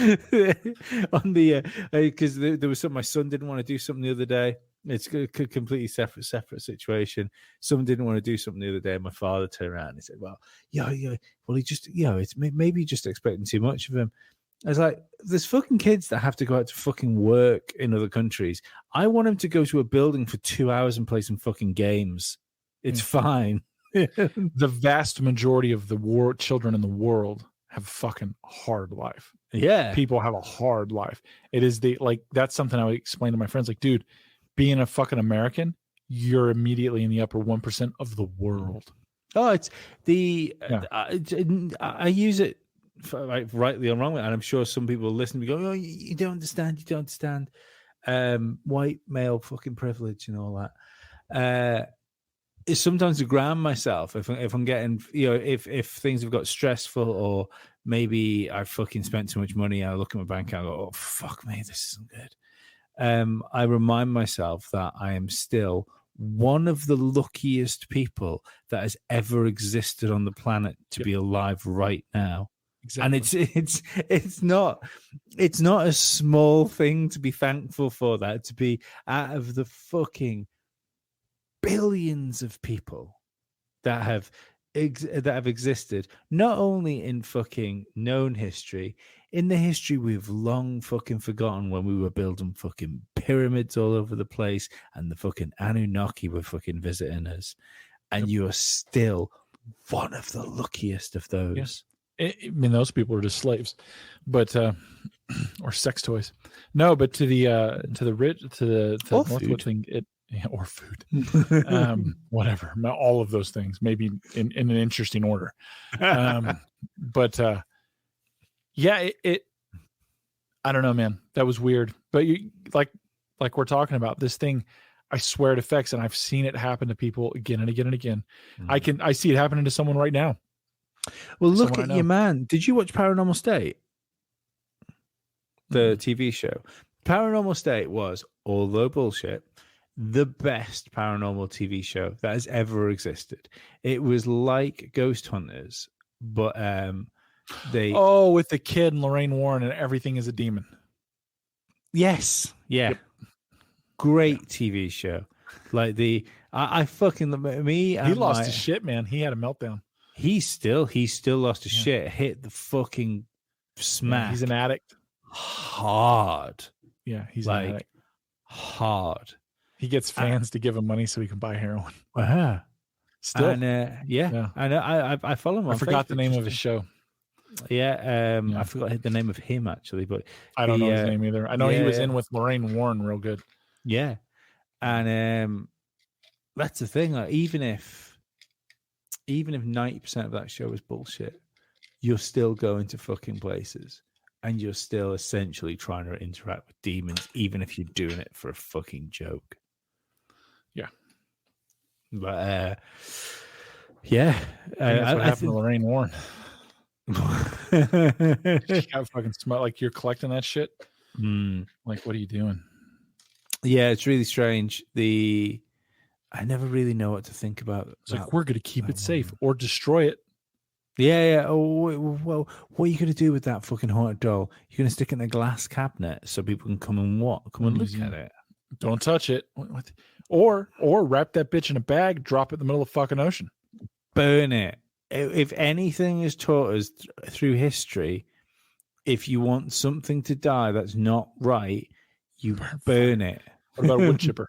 on the because there was something. My son didn't want to do something the other day. It's a completely separate situation. Someone didn't want to do something the other day. My father turned around and he said, "Well, well, he just, it's maybe just expecting too much of him." I was like, "There's fucking kids that have to go out to fucking work in other countries. I want him to go to a building for 2 hours and play some fucking games. It's fine." The vast majority of the children in the world have a fucking hard life. Yeah, people have a hard life. It is that's something I would explain to my friends. Like, dude, being a fucking American, you're immediately in the upper 1% of the world. Oh, it's I use it for, like, rightly or wrongly, and I'm sure some people listen to me go, "Oh, you don't understand. You don't understand. White male fucking privilege and all that." It's sometimes to ground myself if I'm getting, if things have got stressful or maybe I fucking spent too much money. I look at my bank account and go, "Oh fuck me, this isn't good." I remind myself that I am still one of the luckiest people that has ever existed on the planet to be alive right now. Exactly. And it's not a small thing to be thankful for, that to be out of the fucking billions of people that have existed, not only in fucking known history, in the history we've long fucking forgotten, when we were building fucking pyramids all over the place and the fucking Anunnaki were fucking visiting us, and you are still one of the luckiest of those. Yes. I mean, those people are just slaves, but or sex toys. No, but to the Northwood thing, Yeah, or food. Whatever. All of those things, maybe in an interesting order. But yeah, it I don't know, man. That was weird. But you like we're talking about this thing, I swear it affects, and I've seen it happen to people again and again and again. I see it happening to someone right now. Well, look at your man. Did you watch Paranormal State? The TV show. Paranormal State was, although bullshit, the best paranormal TV show that has ever existed. It was like Ghost Hunters, but with the kid and Lorraine Warren and everything is a demon. Yes. Yeah. Yep. Great TV show. Like I fucking me. He lost his shit, man. He had a meltdown. He still lost his shit. Hit the fucking smack. Yeah, he's an addict. Hard. Yeah, he's like an addict. Hard. He gets fans to give him money so he can buy heroin. Still. And I follow him on I forgot Facebook, the name of his show. Yeah, I forgot the name of him actually, but I don't know his name either. I know he was in with Lorraine Warren real good. Yeah. And that's the thing. Like, even if 90% of that show is bullshit, you're still going to fucking places and you're still essentially trying to interact with demons, even if you're doing it for a fucking joke. Yeah. But yeah. That's what happened to Lorraine Warren. She got fucking smell like you're collecting that shit. Like, what are you doing? Yeah, it's really strange. I never really know what to think about. It's like, we're going to keep it safe or destroy it. Yeah. Oh, well, what are you going to do with that fucking haunted doll? You're going to stick it in a glass cabinet so people can come and look at it. Don't touch it. What? Or wrap that bitch in a bag, drop it in the middle of the fucking ocean. Burn it. If anything is taught us through history, if you want something to die that's not right, you burn it. What about a wood chipper?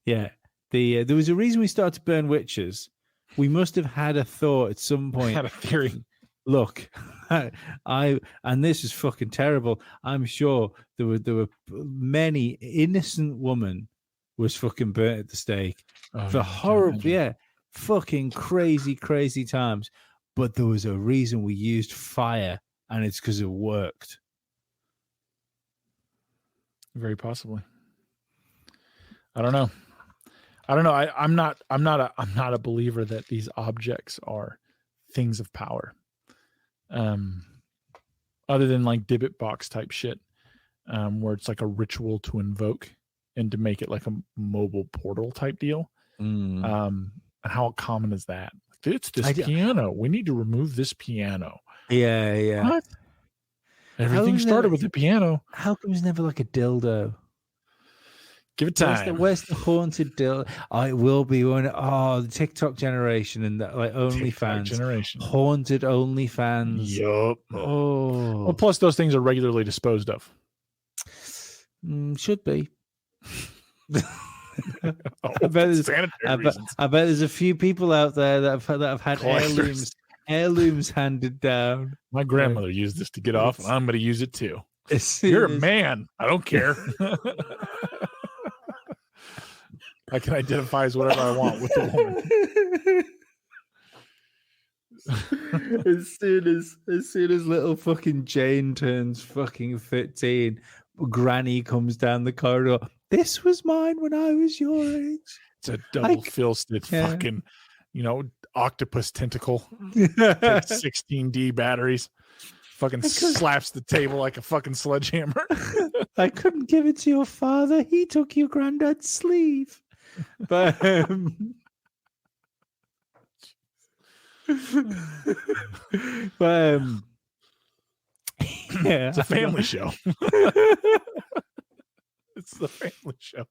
Yeah. There was a reason we started to burn witches. We must have had a thought at some point. Had a theory. Look, and this is fucking terrible. I'm sure there were many innocent women was fucking burnt at the stake for horrible, fucking crazy times. But there was a reason we used fire, and it's because it worked. Very possibly. I don't know. I'm not a believer that these objects are things of power. Other than like Dybbuk box type shit, where it's like a ritual to invoke and to make it like a mobile portal type deal. And how common is that? It's this piano. We need to remove this piano. Yeah. What? Everything started with the piano. How come there's never like a dildo? Give it time. Where's the haunted dildo? Oh, it will be when the TikTok generation and that like OnlyFans generation. Haunted OnlyFans. Yup. Oh. Well, plus those things are regularly disposed of. Should be. I bet there's a few people out there that have had heirlooms handed down. My grandmother used this to get off, and I'm going to use it too. You're a man. I don't care. I can identify as whatever I want with the woman. As soon as little fucking Jane turns fucking 13, Granny comes down the corridor. This was mine when I was your age. It's a double-fisted fucking, octopus tentacle. 16D batteries. Fucking slaps the table like a fucking sledgehammer. I couldn't give it to your father. He took your granddad's sleeve. But it's a family show. It's the family show.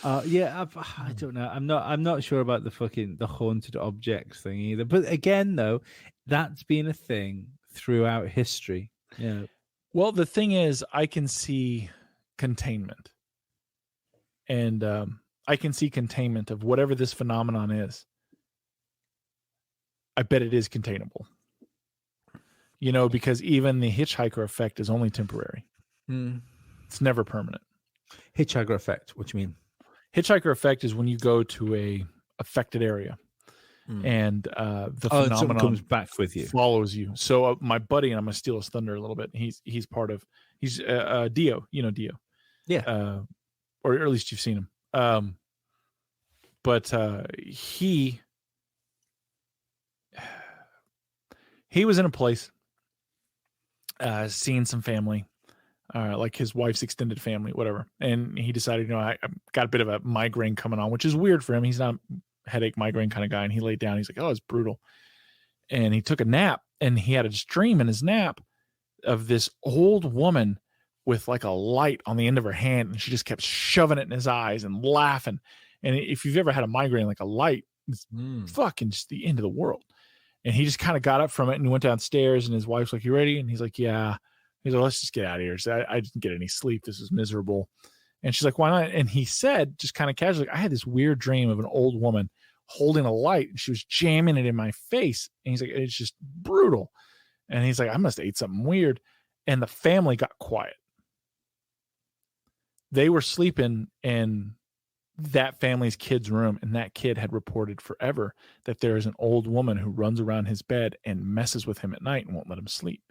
I don't know. I'm not sure about the haunted objects thing either. But again, though, that's been a thing throughout history. Yeah. Well, the thing is, I can see containment, and I can see containment of whatever this phenomenon is. I bet it is containable. Because even the hitchhiker effect is only temporary. It's never permanent. Hitchhiker effect. What do you mean? Hitchhiker effect is when you go to a affected area and the phenomenon comes back with you, follows you. So my buddy, and I'm gonna steal his thunder a little bit. He's Dio, Dio, yeah, or at least you've seen him. But he was in a place, seeing some family, like his wife's extended family, whatever. And he decided, I've got a bit of a migraine coming on, which is weird for him. He's not a headache, migraine kind of guy. And he laid down. He's like, oh, it's brutal. And he took a nap, and he had a dream in his nap of this old woman with like a light on the end of her hand. And she just kept shoving it in his eyes and laughing. And if you've ever had a migraine, like a light, it's fucking just the end of the world. And he just kind of got up from it and went downstairs, and his wife's like, you ready? And he's like, yeah. He's like, let's just get out of here. So I didn't get any sleep. This is miserable. And she's like, why not? And he said, just kind of casually, I had this weird dream of an old woman holding a light, and she was jamming it in my face. And he's like, it's just brutal. And he's like, I must have ate something weird. And the family got quiet. They were sleeping in that family's kid's room, and that kid had reported forever that there is an old woman who runs around his bed and messes with him at night and won't let him sleep.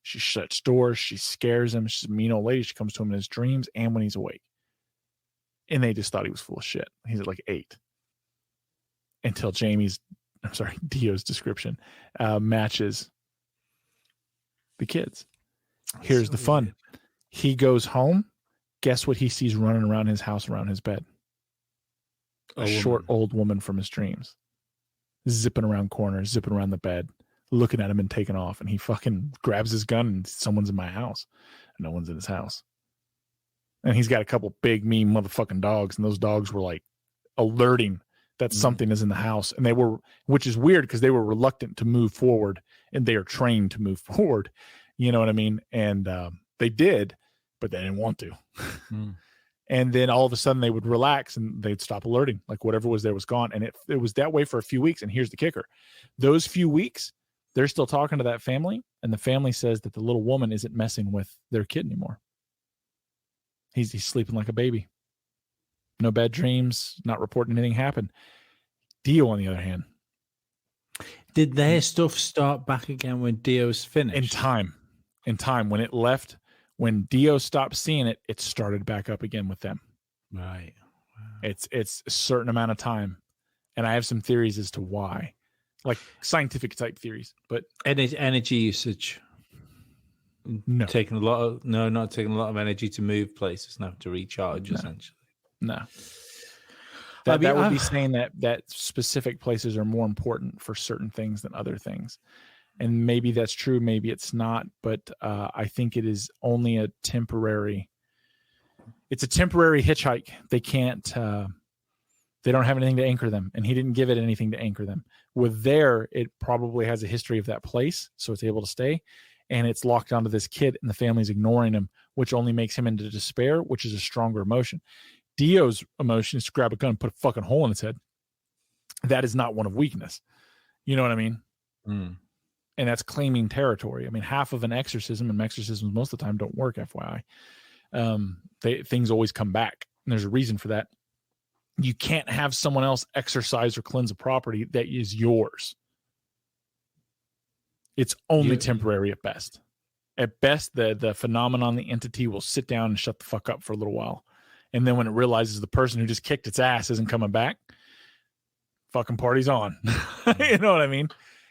She shuts doors. She scares him. She's a mean old lady. She comes to him in his dreams and when he's awake. And they just thought he was full of shit. He's at like 8. Until Dio's description matches the kids. Here's the fun. He goes home. Guess what he sees running around his house, around his bed? A short old woman from his dreams, zipping around corners, zipping around the bed, looking at him and taking off. And he fucking grabs his gun, and someone's in my house. And no one's in his house. And he's got a couple big, mean motherfucking dogs. And those dogs were like alerting that something is in the house. And they were, which is weird because they were reluctant to move forward, and they are trained to move forward. You know what I mean? And they did, but they didn't want to. And then all of a sudden they would relax and they'd stop alerting. Like whatever was there was gone. And it was that way for a few weeks. And here's the kicker. Those few weeks, they're still talking to that family. And the family says that the little woman isn't messing with their kid anymore. He's sleeping like a baby. No bad dreams, not reporting anything happened. Dio, on the other hand. Did their stuff start back again when Dio's finished? In time. When it left, when Dio stopped seeing it, it started back up again with them. Right. Wow. It's a certain amount of time. And I have some theories as to why. Like scientific type theories. But energy usage. No. Not taking a lot of energy to move places, now to recharge, essentially. No. That would be saying that specific places are more important for certain things than other things. And maybe that's true, maybe it's not, but I think it is only a temporary hitchhike. They can't, they don't have anything to anchor them, and he didn't give it anything to anchor them. With there, it probably has a history of that place, so it's able to stay, and it's locked onto this kid, and the family's ignoring him, which only makes him into despair, which is a stronger emotion. Dio's emotion is to grab a gun and put a fucking hole in his head. That is not one of weakness. You know what I mean? And that's claiming territory. I mean, half of an exorcism, and exorcisms most of the time don't work, FYI. Things always come back. And there's a reason for that. You can't have someone else exorcise or cleanse a property that is yours. It's only temporary at best. At best, the phenomenon, the entity will sit down and shut the fuck up for a little while. And then when it realizes the person who just kicked its ass isn't coming back, fucking party's on. You know what I mean?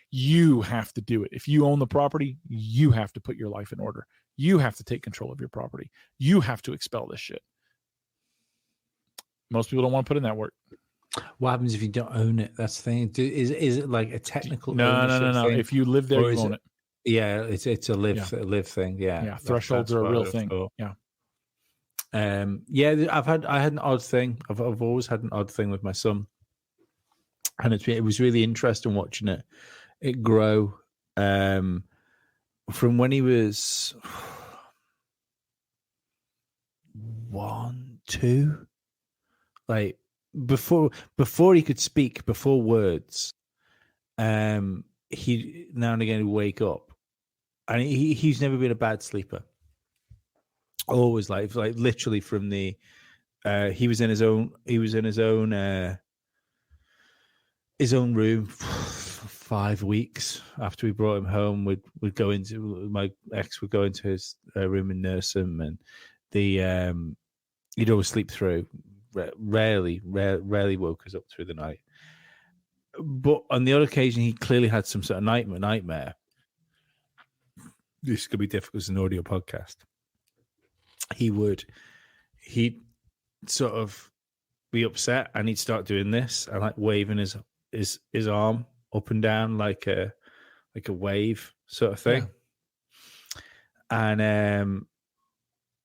You have to do it. If you own the property, you have to put your life in order. You have to take control of your property. You have to expel this shit. Most people don't want to put in that work. What happens if you don't own it? That's the thing. Is it like a technical? No. Thing? If you live there, you own it. Yeah, it's a live thing. Yeah, thresholds are a real thing. Yeah. I had an odd thing. I've always had an odd thing with my son, and it was really interesting watching it grow from when he was 1, 2, like before he could speak, before words. He now and again would wake up, and he's never been a bad sleeper. Always like literally from the he was in his own room for 5 weeks after we brought him home. We'd go into, my ex would go into his room and nurse him, and he'd always sleep through. Rarely woke us up through the night. But on the other occasion, he clearly had some sort of nightmare. This could be difficult as an audio podcast. He'd sort of be upset, and he'd start doing this and like waving his arm up and down like a wave sort of thing. Yeah. And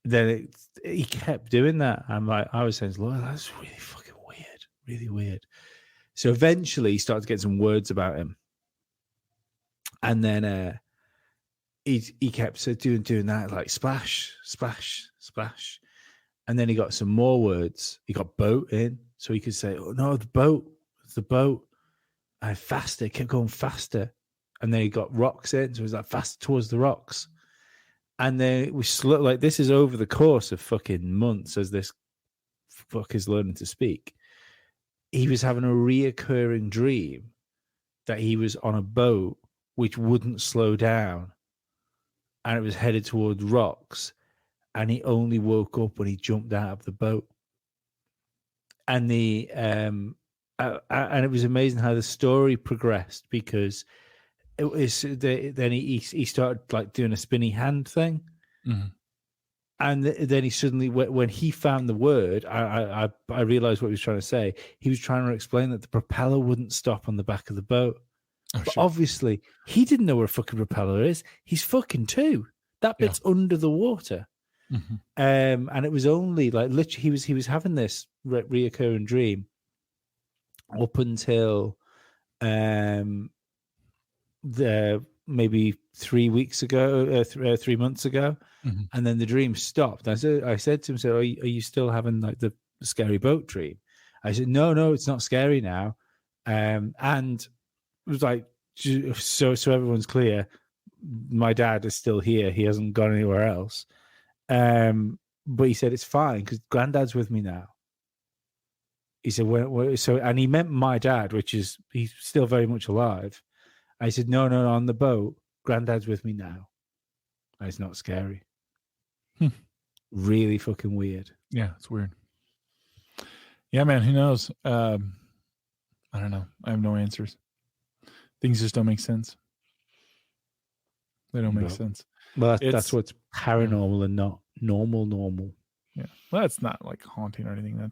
then he kept doing that. I was saying, Lord, that's really fucking weird, really weird. So eventually he started to get some words about him. And then he kept doing that, like splash, splash, splash. And then he got some more words. He got boat in, so he could say, oh no, the boat. Faster, kept going faster. And then he got rocks in, so he was like faster towards the rocks. And then we like, this is over the course of fucking months as this fuck is learning to speak. He was having a reoccurring dream that he was on a boat which wouldn't slow down, and it was headed towards rocks, and he only woke up when he jumped out of the boat. And and it was amazing how the story progressed, because it was then he started like doing a spinny hand thing. Mm-hmm. And then he suddenly, when he found the word, I realized what he was trying to say. He was trying to explain that the propeller wouldn't stop on the back of the boat. Oh, but obviously, he didn't know where a fucking propeller is. He's fucking two. That bit's under the water. Mm-hmm. And it was only like literally he was having this reoccurring dream up until maybe 3 weeks ago, 3 months ago. Mm-hmm. And then the dream stopped. I said to him, "So are you still having like the scary boat dream?" I said, "No, it's not scary now." And it was like, so everyone's clear, my dad is still here. He hasn't gone anywhere else. But he said it's fine because Granddad's with me now. He said, and he meant my dad, which is he's still very much alive. I said, no, on the boat, Granddad's with me now. And it's not scary. Really fucking weird. Yeah, it's weird. Yeah, man, who knows? I don't know. I have no answers. Things just don't make sense. They don't make sense. Well, that's what's paranormal and not normal. Yeah, well, that's not like haunting or anything.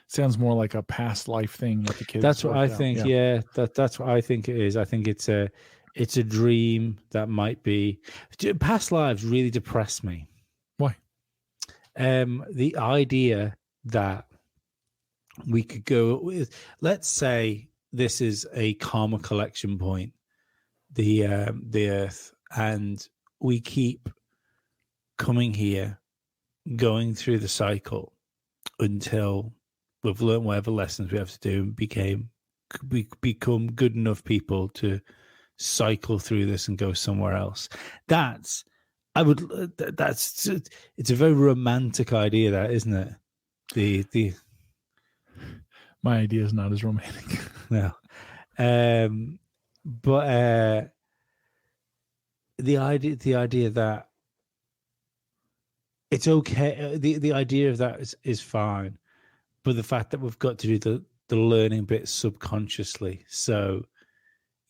Sounds more like a past life thing that the kids. That's what I think. Yeah, that's what I think it is. I think it's a dream that might be. Past lives really depress me. Why? The idea that we could go with, let's say this is a karma collection point, the Earth, and we keep coming here, going through the cycle until we've learned whatever lessons we have to do and become good enough people to cycle through this and go somewhere else. It's a very romantic idea, that, isn't it? My idea is not as romantic. No. But the idea that it's okay, the idea of that is fine, but the fact that we've got to do the learning bit subconsciously, so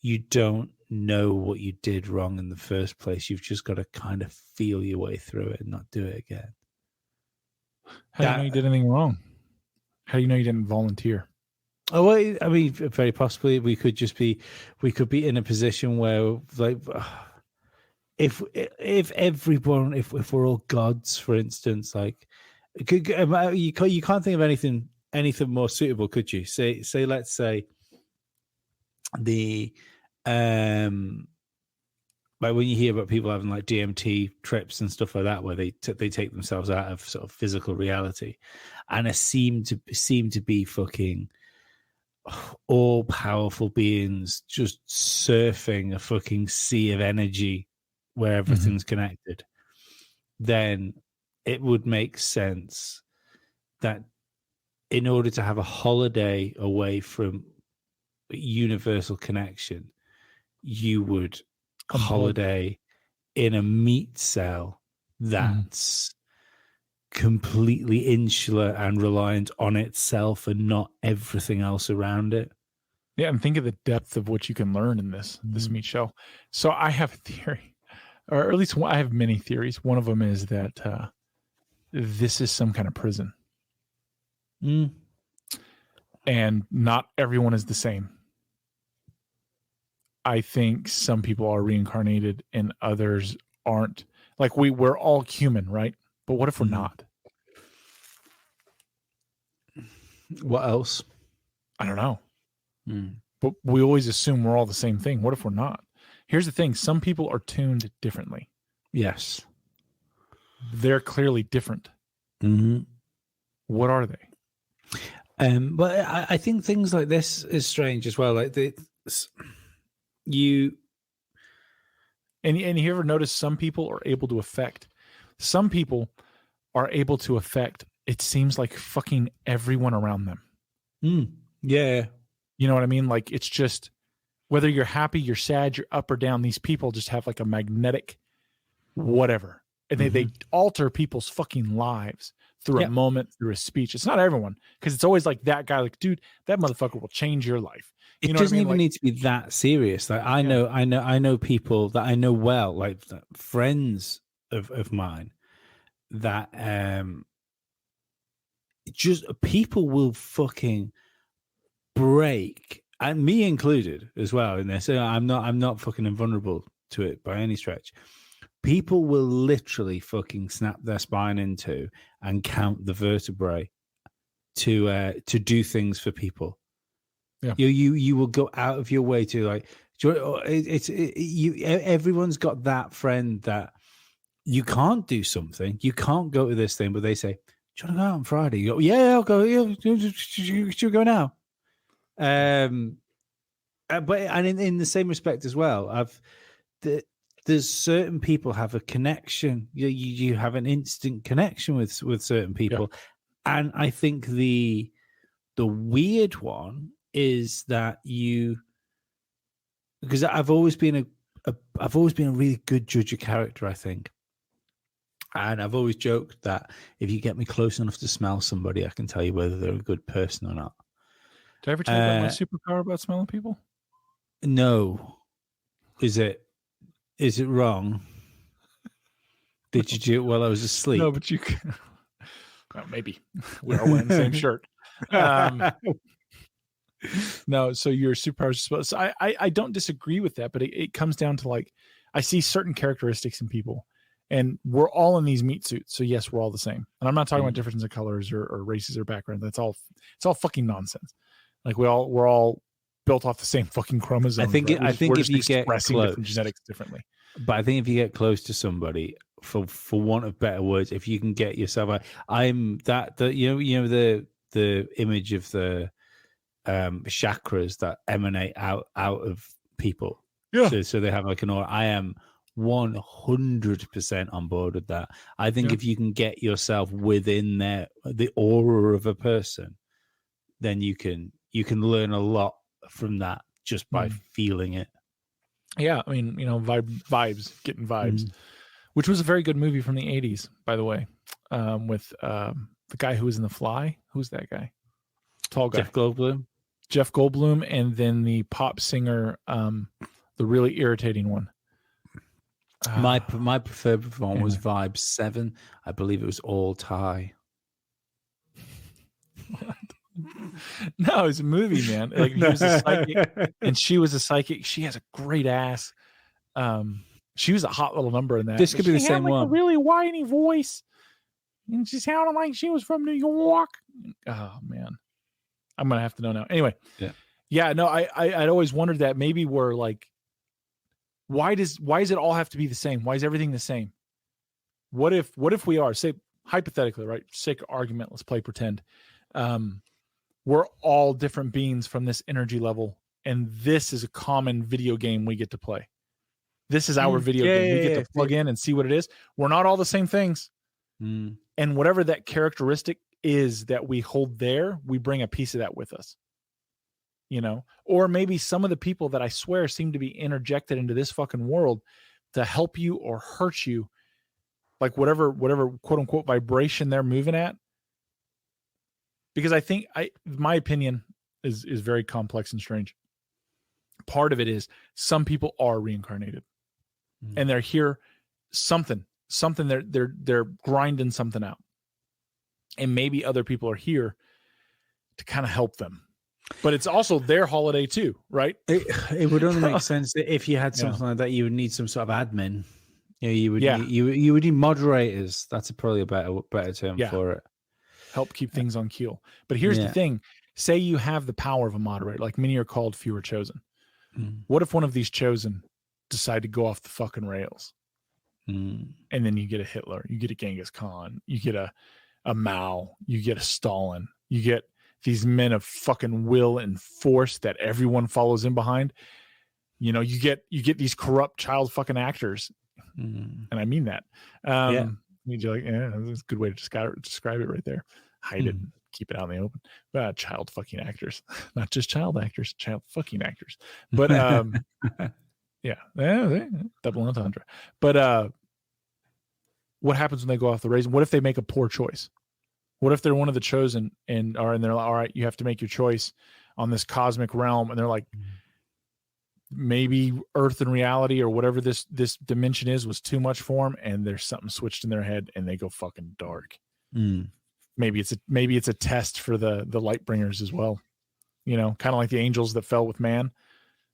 you don't know what you did wrong in the first place. You've just got to kind of feel your way through it and not do it again. How do you know you did anything wrong? How do you know you didn't volunteer? Oh, well, I mean, very possibly we could be in a position where, like, if we're all gods, for instance, like, you can't think of anything more suitable, could you? Say, let's say the like when you hear about people having like DMT trips and stuff like that, where they take themselves out of sort of physical reality, and it seem to be fucking all powerful beings just surfing a fucking sea of energy where everything's connected, then it would make sense that in order to have a holiday away from universal connection, you would holiday in a meat cell that's completely insular and reliant on itself and not everything else around it. Yeah, and think of the depth of what you can learn in this meat shell. So I have a theory, or at least I have many theories. One of them is that this is some kind of prison. And not everyone is the same. I think some people are reincarnated and others aren't. Like we're all human, right? But what if we're not? What else? I don't know. But we always assume we're all the same thing. What if we're not? Here's the thing. Some people are tuned differently. Yes. They're clearly different. What are they? But I think things like this is strange as well. Like you ever notice some people are able to affect? Some people are able to affect. It seems like fucking everyone around them. Yeah. You know what I mean? Like it's just whether you're happy, you're sad, you're up or down. These people just have like a magnetic whatever, and they alter people's fucking lives through a moment, through a speech. It's not everyone, because it's always like that guy, like, dude, that motherfucker will change your life. It doesn't even need to be that serious. Like I know people that I know well, like friends of mine, that just people will fucking break, and me included as well in this. I'm not fucking invulnerable to it by any stretch. People will literally fucking snap their spine into and count the vertebrae to do things for people. Yeah. You will go out of your way to like. Everyone's got that friend that you can't do something, you can't go to this thing, but they say, "Do you want to go out on Friday?" You go, "Yeah, I'll go. Yeah, should we go now?" But in the same respect as well, there's certain people have a connection. You have an instant connection with certain people, and I think the weird one is that because I've always been a really good judge of character, I think, and I've always joked that if you get me close enough to smell somebody, I can tell you whether they're a good person or not. Did I ever tell you about my superpower about smelling people? No. Is it wrong? Did you do it while I was asleep? No, but you can. Well, maybe. We're all wearing the same shirt. No, so your superpowers are supposed. So I don't disagree with that, but it comes down to like I see certain characteristics in people, and we're all in these meat suits. So yes, we're all the same. And I'm not talking about differences in colors or races or backgrounds. It's all fucking nonsense. Like we're all built off the same fucking chromosomes. I think if you get close, different genetics differently. But I think if you get close to somebody, for want of better words, if you can get yourself, I'm that the image of the chakras that emanate out of people. Yeah. So they have like an aura. I am 100% on board with that. I think if you can get yourself within the aura of a person, then you can learn a lot from that just by feeling it. Yeah, I mean, vibes, getting vibes, which was a very good movie from the 80s, by the way, with the guy who was in The Fly. Who's that guy? Tall guy. Jeff Goldblum, and then the pop singer, the really irritating one. My preferred one was Vibe 7. I believe it was All Thai. No, it's a movie, man. Like he was a psychic, and she was a psychic. She has a great ass. She was a hot little number in that. This could be the same one. A really whiny voice, and she sounded like she was from New York. Oh man, I'm gonna have to know now. Anyway, yeah. No, I'd always wondered that maybe we're like, why does it all have to be the same? Why is everything the same? What if we are, say hypothetically, right? Sake of argument, let's play pretend. We're all different beings from this energy level, and this is a common video game we get to play. This is our video game. We get to plug in and see what it is. We're not all the same things. And whatever that characteristic is that we hold there, we bring a piece of that with us. You know, or maybe some of the people that I swear seem to be interjected into this fucking world to help you or hurt you, like whatever quote unquote vibration they're moving at. Because I think my opinion is very complex and strange. Part of it is some people are reincarnated and they're here something they're grinding something out. And maybe other people are here to kind of help them. But it's also their holiday too, right? It would only make sense that if you had something like that, you would need some sort of admin. You would need moderators. That's probably a better term for it. Help keep things on keel. But here's the thing: say you have the power of a moderator, like many are called, few are chosen. What if one of these chosen decide to go off the fucking rails? And then you get a Hitler, you get a Genghis Khan, you get a Mao, you get a Stalin, you get these men of fucking will and force that everyone follows in behind. You know, you get these corrupt child fucking actors. And I mean that. That's a good way to describe it right there. Hide it, keep it out in the open. Child fucking actors, not just child actors, child fucking actors. But double entendre. But what happens when they go off the rails? What if they make a poor choice? What if they're one of the chosen and they're like, all right, you have to make your choice on this cosmic realm, and they're like, maybe Earth and reality or whatever this dimension was too much for them, and there's something switched in their head and they go fucking dark. Maybe it's a test for the light bringers as well. You know, kind of like the angels that fell with man.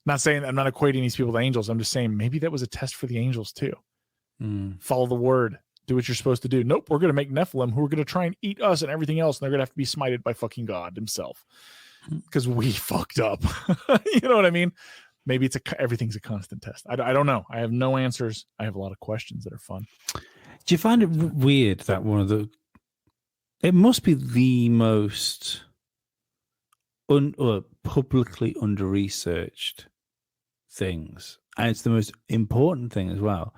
Not saying I'm not equating these people to angels. I'm just saying maybe that was a test for the angels too. Follow the word. Do what you're supposed to do. Nope, we're going to make Nephilim who are going to try and eat us and everything else, and they're going to have to be smited by fucking God himself because we fucked up. You know what I mean? Maybe everything's a constant test. I don't know. I have no answers. I have a lot of questions that are fun. Do you find it weird that it must be the most publicly under-researched things, and it's the most important thing as well,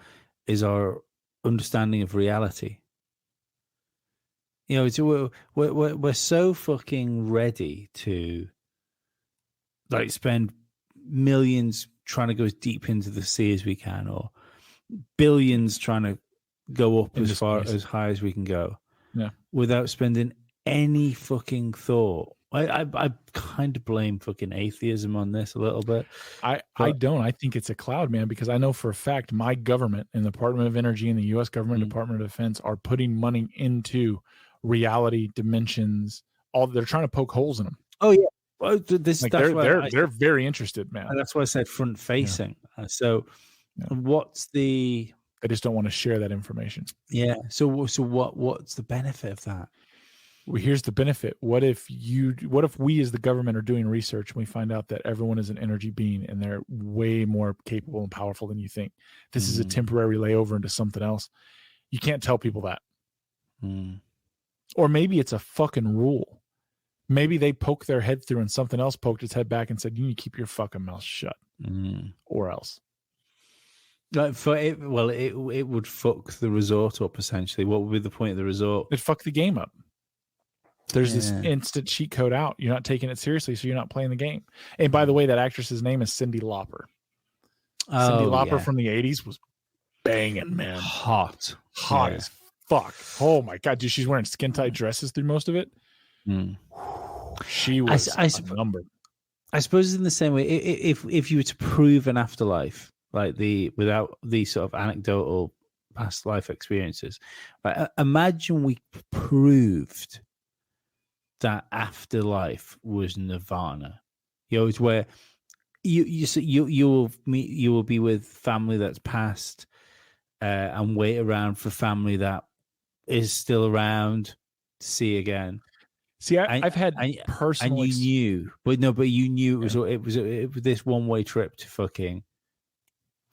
is our understanding of reality. You know, we're so fucking ready to like spend millions trying to go as deep into the sea as we can, or billions trying to go up as high as we can go, without spending any fucking thought. I kind of blame fucking atheism on this a little bit. I don't. I think it's a cloud, man, because I know for a fact my government and the Department of Energy and the U.S. government, Department of Defense are putting money into reality dimensions. They're trying to poke holes in them. Oh yeah, well, they're very interested, man. And that's why I said front facing. What's the? I just don't want to share that information. Yeah. So what's the benefit of that? Well, here's the benefit. What if we as the government are doing research and we find out that everyone is an energy being and they're way more capable and powerful than you think? This is a temporary layover into something else. You can't tell people that. Or maybe it's a fucking rule. Maybe they poke their head through and something else poked its head back and said, you need to keep your fucking mouth shut. Or else. It would fuck the resort up, essentially. What would be the point of the resort? It'd fuck the game up. There's this instant cheat code out. You're not taking it seriously, so you're not playing the game. And by the way, that actress's name is Cyndi Lauper. Cyndi Lauper from the 80s was banging, man. Hot as fuck. Oh my God, dude, she's wearing skin tight dresses through most of it. She was a number. I suppose in the same way, if you were to prove an afterlife, like without the sort of anecdotal past life experiences, right? Imagine we proved that afterlife was nirvana. You know, it's where you will be with family that's passed, and wait around for family that is still around to see again. See, I've had personal, and you knew it was this one-way trip to fucking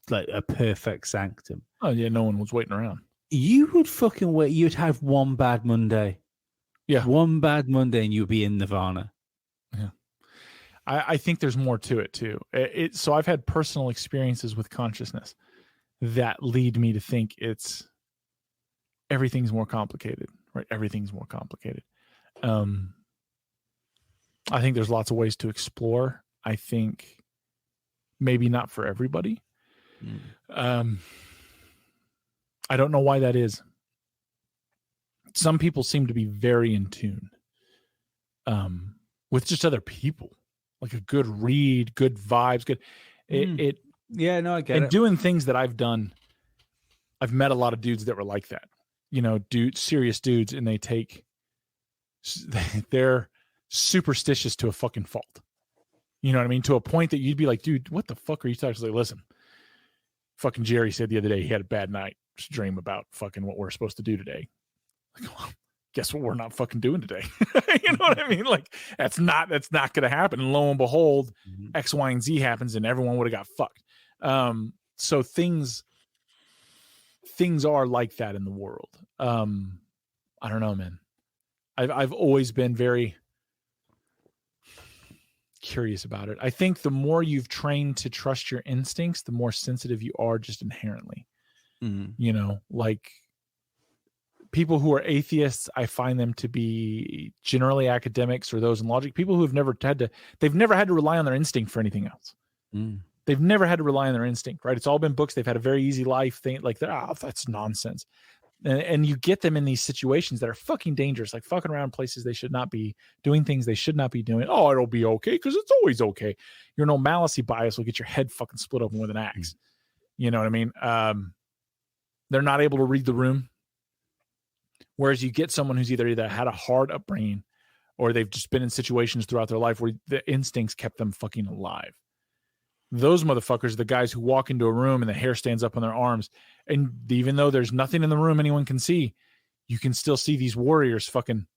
like a perfect sanctum. Oh yeah, no one was waiting around. You would fucking wait. You'd have one bad Monday. Yeah, one bad Monday, and you'd be in nirvana. Yeah, I think there's more to it too. So I've had personal experiences with consciousness that lead me to think everything's more complicated, right? Everything's more complicated. I think there's lots of ways to explore. I think maybe not for everybody. I don't know why that is. Some people seem to be very in tune with just other people, like a good read, good vibes, good. Yeah, no, I get it. Doing things that I've done, I've met a lot of dudes that were like that. Serious dudes, and they're superstitious to a fucking fault. You know what I mean? To a point that you'd be like, dude, what the fuck are you talking? Like, listen, fucking Jerry said the other day he had a bad night, just dream about fucking what we're supposed to do today. Like, well, guess what we're not fucking doing today? You know what I mean? Like, that's not going to happen. And lo and behold, X, Y, and Z happens, and everyone would have got fucked. So things are like that in the world. I don't know, man. I've always been very curious about it. I think the more you've trained to trust your instincts, the more sensitive you are just inherently. Like people who are atheists, I find them to be generally academics or those in logic. People who have never had to rely on their instinct for anything else. They've never had to rely on their instinct, right? It's all been books. They've had a very easy life thing. Like, that's nonsense. And you get them in these situations that are fucking dangerous, like fucking around places they should not be, doing things they should not be doing. Oh, it'll be okay because it's always okay. Your normalcy bias will get your head fucking split open with an axe. You know what I mean? They're not able to read the room. Whereas you get someone who's either had a hard upbringing or they've just been in situations throughout their life where the instincts kept them fucking alive. Those motherfuckers are the guys who walk into a room and the hair stands up on their arms. And even though there's nothing in the room anyone can see, you can still see these warriors fucking,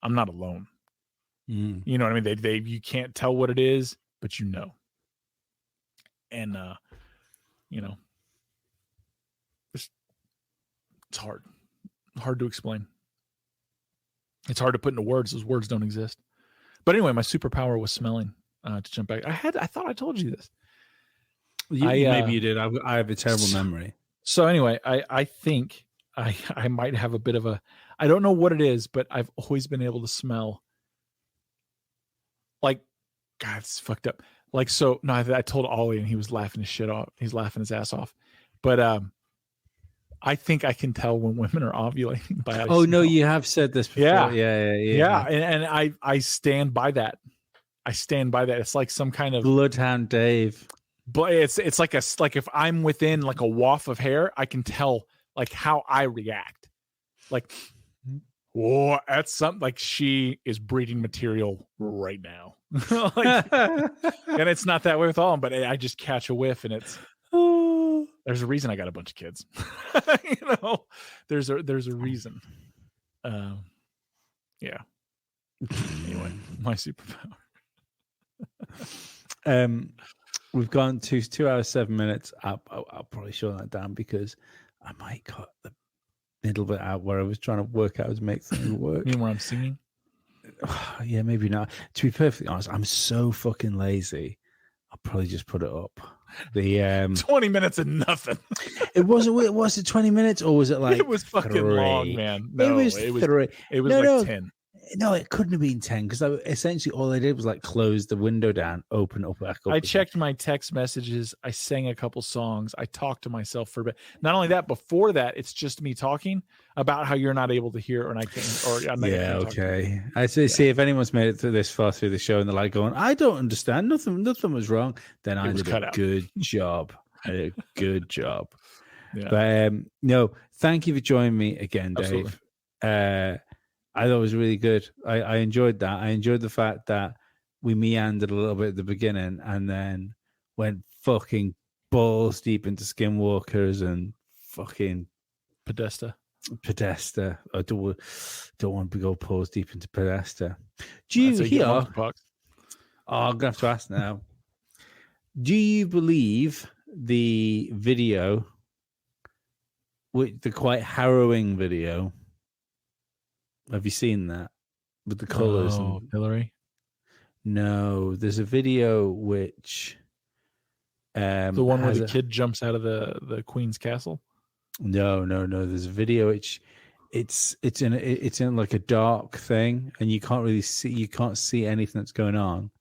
I'm not alone. You know what I mean? They you can't tell what it is, but you know. And, it's hard to explain. It's hard to put into words. Those words don't exist. But anyway, my superpower was smelling. To jump back, I thought I told you this. Maybe you did. I have a terrible memory. So anyway, I think I might have a bit of a, I don't know what it is, but I've always been able to smell. Like, God, it's fucked up. Like, so no, I told Ollie and he was laughing his shit off. He's laughing his ass off. But I think I can tell when women are ovulating by. Oh no, you have said this before. Yeah. And I stand by that. It's like some kind of Bloodhound Dave. But it's like if I'm within like a waft of hair, I can tell like how I react. Like, whoa, that's something, like she is breeding material right now. Like, and it's not that way with all of them, but I just catch a whiff and it's there's a reason I got a bunch of kids. There's a reason. Yeah. Anyway, my superpower. We've gone to 2 hours 7 minutes. I'll probably shut that down because I might cut the middle bit out where I was trying to work out how to make things work. You mean where I'm singing? Yeah, maybe not. To be perfectly honest, I'm so fucking lazy. I'll probably just put it up. The 20 minutes and nothing. Was it 20 minutes or was it like it was fucking 3? Long, man. No, it was 3. It was like 10. No, it couldn't have been 10 because essentially all I did was like close the window down, open up back up. I checked my text messages. I sang a couple songs. I talked to myself for a bit. Not only that, before that, it's just me talking about how you're not able to hear and I can't. Or I'm not okay. I see if anyone's made it through this far through the show and they're like going, I don't understand. Nothing was wrong. Then I did a good job. I did a good job. Yeah. But no, thank you for joining me again, Dave. Absolutely. I thought it was really good. I enjoyed that. I enjoyed the fact that we meandered a little bit at the beginning and then went fucking balls deep into Skinwalkers and fucking Podesta. I don't want to go balls deep into Podesta. Do you hear? I'm going to have to ask now. Do you believe the video, the quite harrowing video? Have you seen that with the colors? Oh, Hillary? No, there's a video which the one where the kid jumps out of the Queen's castle. No. There's a video which it's in like a dark thing, and you can't see anything that's going on.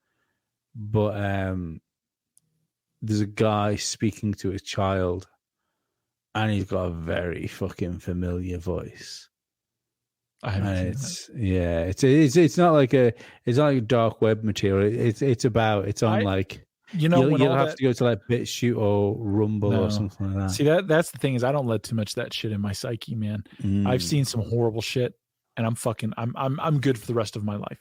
But there's a guy speaking to his child, and he's got a very fucking familiar voice. I haven't seen that. It's not like a dark web material. It's on like. You'll have to go to like BitChute or Rumble or something like that. See, that's the thing is I don't let too much of that shit in my psyche, man. I've seen some horrible shit, and I'm good for the rest of my life.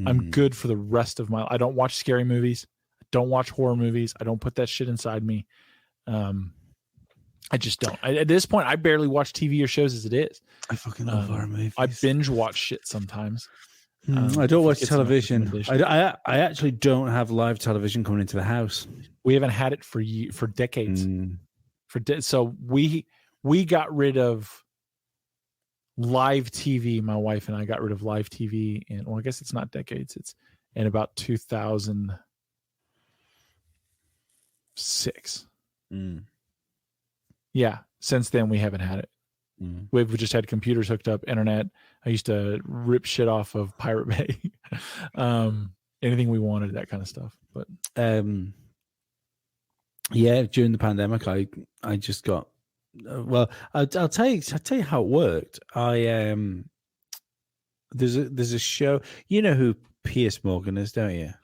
I'm good for the rest of my. I don't watch scary movies. I don't watch horror movies. I don't put that shit inside me. I just don't. At this point, I barely watch TV or shows as it is. I fucking love horror movies. I binge watch shit sometimes. I don't watch television. I actually don't have live television coming into the house. We haven't had it for decades. So we got rid of live TV. My wife and I got rid of live TV, and I guess it's not decades. It's in about 2006. Yeah. Since then, we haven't had it. We've just had computers hooked up, internet. I used to rip shit off of Pirate Bay, anything we wanted, that kind of stuff. But during the pandemic, I just got. Well, I'll tell you how it worked. There's a show. You know who Piers Morgan is, don't you?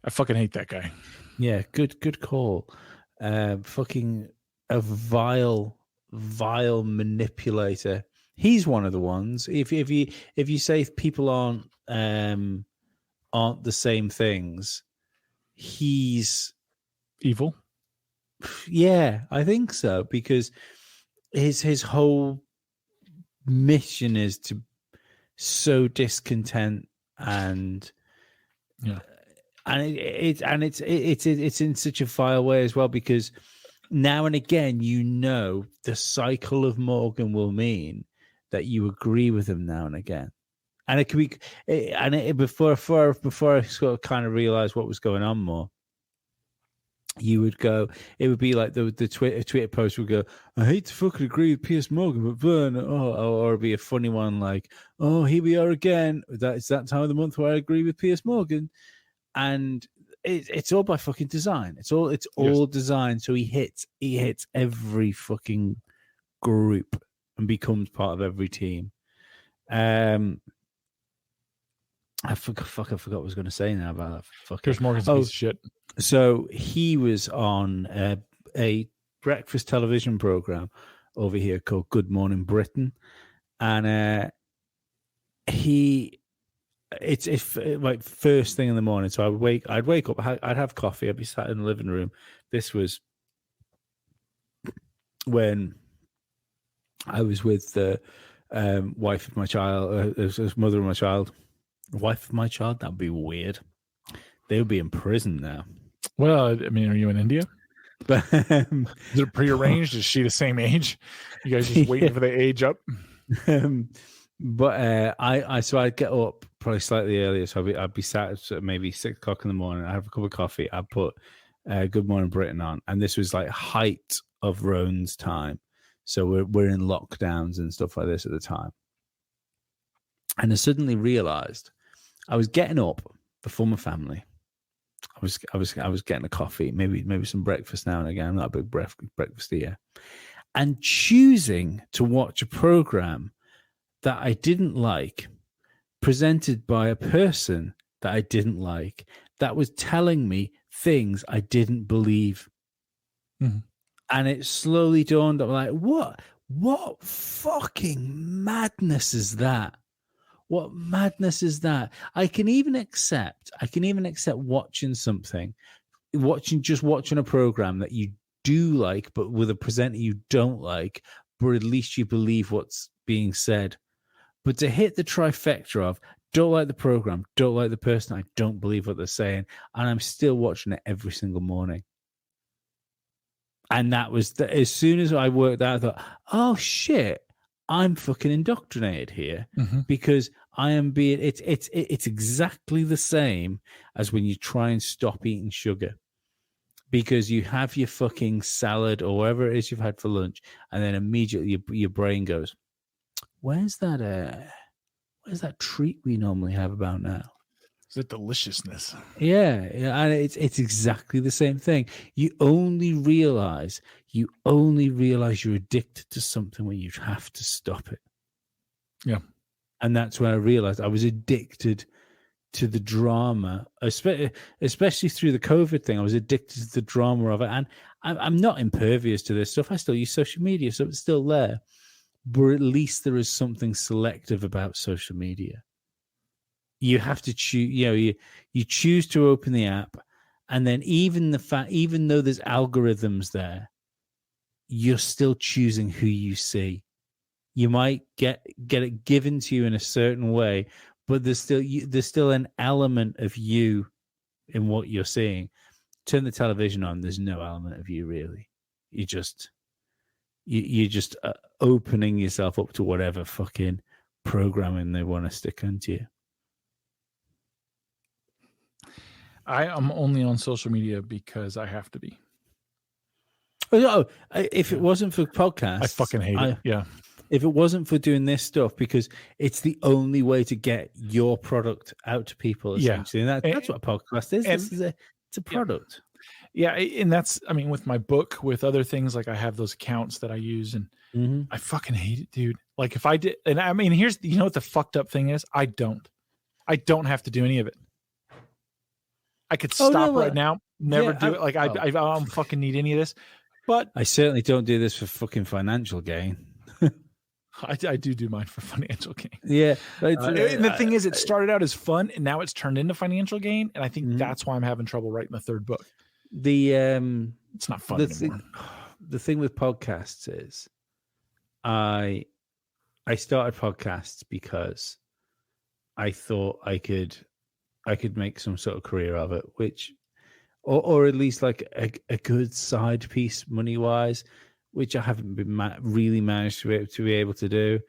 I fucking hate that guy. Yeah, good call. Fucking a vile manipulator. He's one of the ones. If you say people aren't the same things, he's evil. Yeah, I think so, because his whole mission is to sow discontent and it's in such a vile way as well, because now and again, the cycle of Morgan will mean that you agree with him now and again, and it could be. Before I sort of kind of realized what was going on more, you would go. It would be like the Twitter post would go, "I hate to fucking agree with Piers Morgan, but burn." Or it'd be a funny one like, "Oh, here we are again. It's that time of the month where I agree with Piers Morgan," and it's all by fucking design. It's all designed so he hits every fucking group and becomes part of every team. I forgot what I was going to say now about that. Piers Morgan's a piece of shit. So he was on a breakfast television program over here called Good Morning Britain, and it's like first thing in the morning. So I'd wake up, I'd have coffee, I'd be sat in the living room. This was when I was with the wife of my child, mother of my child. Wife of my child? That'd be weird. They would be in prison now. Well, I mean, are you in India? But is it prearranged? Is she the same age? You guys just waiting for the age up? But I'd get up probably slightly earlier, so I'd be sat at maybe 6 o'clock in the morning. I have a cup of coffee. I put Good Morning Britain on, and this was like height of Roan's time, so we're in lockdowns and stuff like this at the time. And I suddenly realized I was getting up before my family. I was getting a coffee, maybe some breakfast now and again. I'm not a big breakfast eater, and choosing to watch a program that I didn't like, presented by a person that I didn't like, that was telling me things I didn't believe. Mm-hmm. And it slowly dawned on me, like, what fucking madness is that? What madness is that? I can even accept watching something, watching a program that you do like, but with a presenter you don't like, but at least you believe what's being said. But to hit the trifecta of don't like the program, don't like the person, I don't believe what they're saying, and I'm still watching it every single morning. And that was as soon as I worked out, I thought, oh shit, I'm fucking indoctrinated here, because I am being. It's exactly the same as when you try and stop eating sugar, because you have your fucking salad or whatever it is you've had for lunch, and then immediately your brain goes, where's that treat we normally have about now? It's a deliciousness. Yeah, and it's exactly the same thing. You only realize you're addicted to something when you have to stop it. Yeah. And that's when I realized I was addicted to the drama, especially through the COVID thing. I was addicted to the drama of it. And I'm not impervious to this stuff. I still use social media, so it's still there. But at least there is something selective about social media. You have to choose, you choose to open the app, and then even though there's algorithms there, you're still choosing who you see. You might get it given to you in a certain way, but there's still an element of you in what you're seeing. Turn the television on, there's no element of you really. You're just opening yourself up to whatever fucking programming they want to stick onto you. I am only on social media because I have to be. Oh, if it wasn't for podcasts, I fucking hate it. Yeah. If it wasn't for doing this stuff, because it's the only way to get your product out to people, essentially. Yeah. And that's what a podcast is. It's a product. Yeah. And that's, I mean, with my book, with other things, like I have those accounts that I use, and I fucking hate it, dude. Like if I did, and I mean, here's, you know what the fucked up thing is? I don't have to do any of it. I could stop right now, never do it. Like I don't fucking need any of this. But I certainly don't do this for fucking financial gain. I do mine for financial gain. Yeah. And the thing is, it started out as fun, and now it's turned into financial gain. And I think that's why I'm having trouble writing the third book. It's not fun anymore. The thing with podcasts is, I started podcasts because I thought I could make some sort of career of it, which, or at least like a good side piece money wise, which I haven't been really managed to be able to do.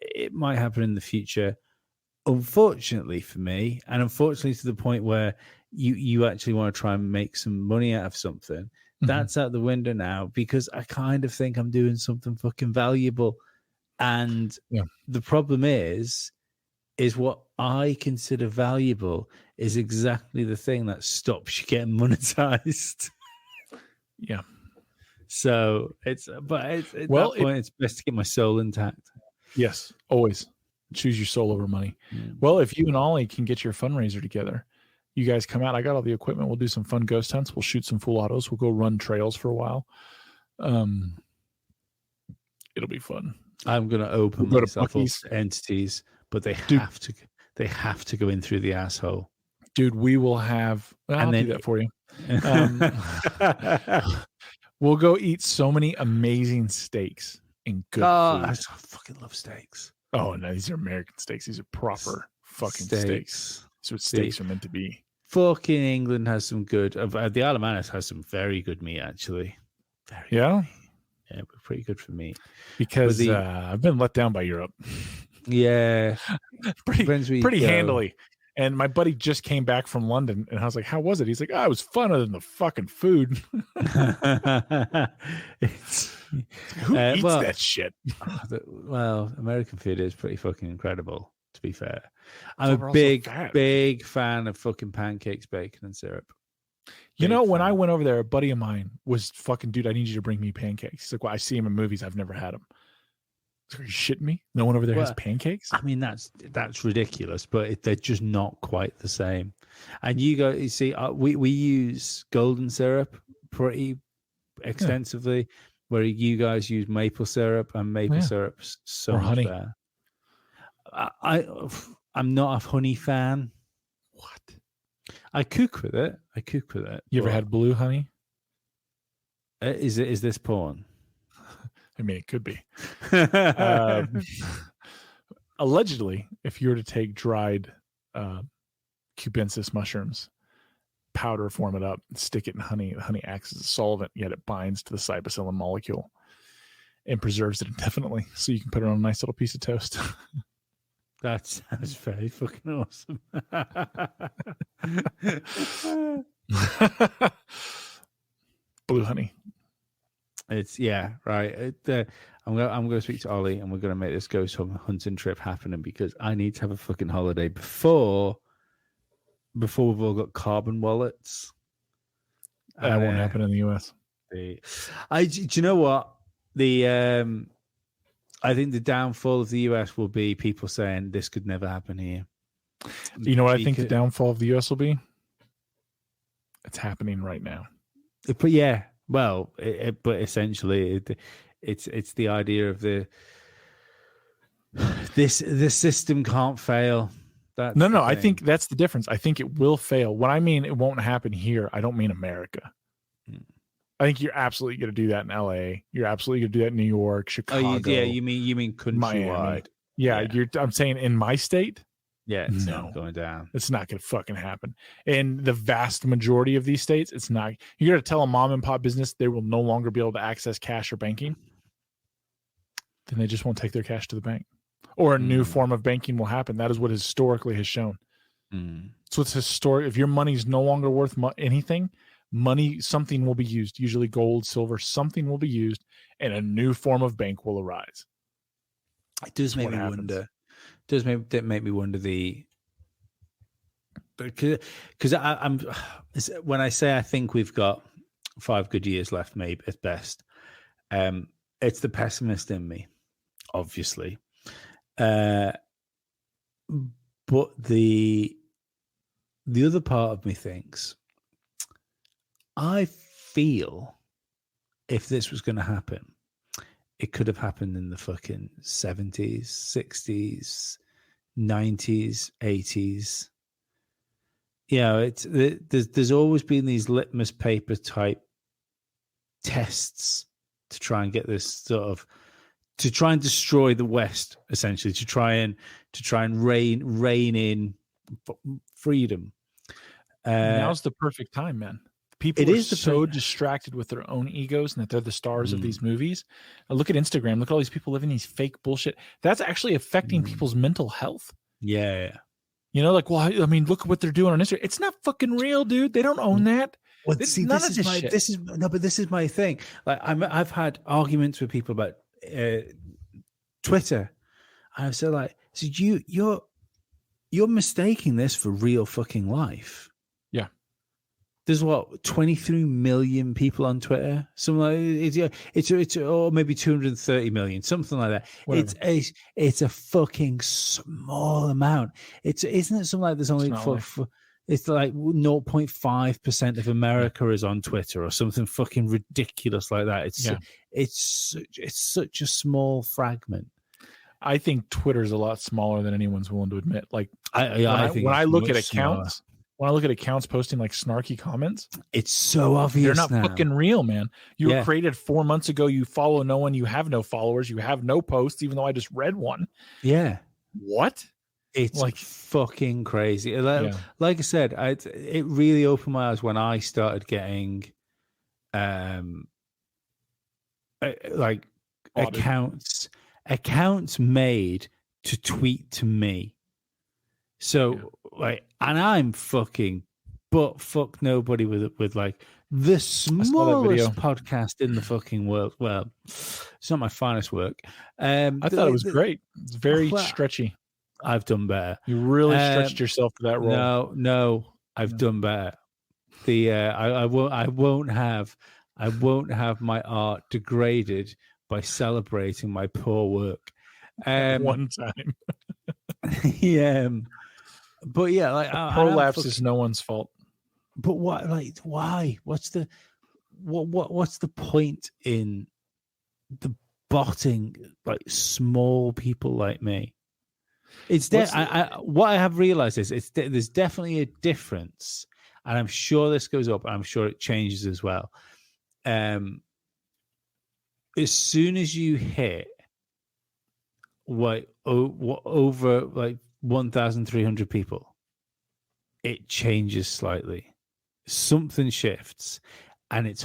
It might happen in the future. Unfortunately for me, and unfortunately to the point where you actually want to try and make some money out of something, that's out the window now, because I kind of think I'm doing something fucking valuable. And the problem is what I consider valuable is exactly the thing that stops you getting monetized. Yeah. So at that point, it's best to get my soul intact. Yes, always choose your soul over money. Well, if you and Ollie can get your fundraiser together, you guys come out. I got all the equipment. We'll do some fun ghost hunts. We'll shoot some full autos. We'll go run trails for a while. It'll be fun. I'm going to open myself up to entities, but they have to go in through the asshole. Dude, we will have. I'll do that for you. We'll go eat so many amazing steaks and good food. I fucking love steaks. Oh no, these are American steaks. These are proper fucking steaks. That's what steaks are meant to be. Fucking England has some good. The Isle of Man has some very good meat, actually. Yeah, but pretty good for meat. Because I've been let down by Europe. Yeah, pretty handily. And my buddy just came back from London, and I was like, "How was it?" He's like, "Oh, it was fun other than the fucking food." Who eats that shit? Well, American food is pretty fucking incredible, to be fair. I'm a big fan of fucking pancakes, bacon, and syrup. When I went over there, a buddy of mine was fucking, dude, I need you to bring me pancakes. He's like, well, I see him in movies. I've never had them. Are you shitting me? No one over there has pancakes? I mean, that's ridiculous, but they're just not quite the same. And you see, we use golden syrup pretty extensively, where you guys use maple syrup, and maple syrup so much honey. better. I'm not a honey fan. What? I cook with it. You ever had blue honey? Is this porn? I mean, it could be. Allegedly, if you were to take dried cubensis mushrooms, powder, form it up, stick it in honey, the honey acts as a solvent, yet it binds to the cybacillin molecule and preserves it indefinitely. So you can put it on a nice little piece of toast. That sounds very fucking awesome. Blue honey. It's right. I'm gonna speak to Ollie, and we're gonna make this ghost hunting trip happening because I need to have a fucking holiday before we've all got carbon wallets. That won't happen in the US. Do you know what I think the downfall of the US will be people saying this could never happen here. You know what I think the downfall of the US will be? It's happening right now. But yeah, well, but essentially, it's the idea of the system can't fail. No. I think that's the difference. I think it will fail. When I mean it won't happen here, I don't mean America. I think you're absolutely going to do that in LA. You're absolutely going to do that in New York, Chicago. You mean countrywide? Yeah. I'm saying in my state. Yeah, it's not going down. It's not going to fucking happen. In the vast majority of these states, it's not. You're going to tell a mom and pop business they will no longer be able to access cash or banking. Then they just won't take their cash to the bank. Or a new form of banking will happen. That is what historically has shown. So it's historic. If your money's no longer worth anything, something will be used, usually gold, silver, something will be used, and a new form of bank will arise. It does make me wonder. Does make me wonder because I'm when I say I think we've got 5 good years left, maybe at best. It's the pessimist in me, obviously, but the other part of me thinks I feel if this was going to happen, it could have happened in the fucking 70s, 60s, 90s, 80s. You know, there's always been these litmus paper type tests to try and get this to try and destroy the West, essentially, to try and rein in freedom. Now's the perfect time, man. People are so distracted with their own egos and that they're the stars of these movies. Look at Instagram. Look at all these people living these fake bullshit. That's actually affecting people's mental health. Yeah. You know, like, well, I mean, look at what they're doing on Instagram. It's not fucking real, dude. They don't own that. Well, see, this is my thing. Like, I've had arguments with people about Twitter. I've said, like, so you're mistaking this for real fucking life. Yeah. There's 23 million people on Twitter, something like it's or maybe 230 million, something like that. Whatever. It's a fucking small amount. Isn't it something like there's only it's like 0.5% of America is on Twitter or something fucking ridiculous like that. It's such a small fragment. I think Twitter's a lot smaller than anyone's willing to admit. Like I think when I look at accounts. When I look at accounts posting like snarky comments, it's so obvious. They're not fucking real, man. You were created 4 months ago. You follow no one. You have no followers. You have no posts, even though I just read one. Yeah. What? It's like fucking crazy. Like I said, it really opened my eyes when I started getting like accounts made to tweet to me. So and I'm fucking fuck nobody with like the smallest podcast in the fucking world. Well, it's not my finest work. I thought it was great. It's very stretchy. I've done better. You really stretched yourself for that role. No, I've done better. I won't have my art degraded by celebrating my poor work. One time. But yeah, like prolapse is no one's fault. But what? Like, why? What's the point in the botting like small people like me? It's what I have realized is there's definitely a difference, and I'm sure this goes up, and I'm sure it changes as well. As soon as you hit over like 1,300 people, it changes slightly. Something shifts, and it's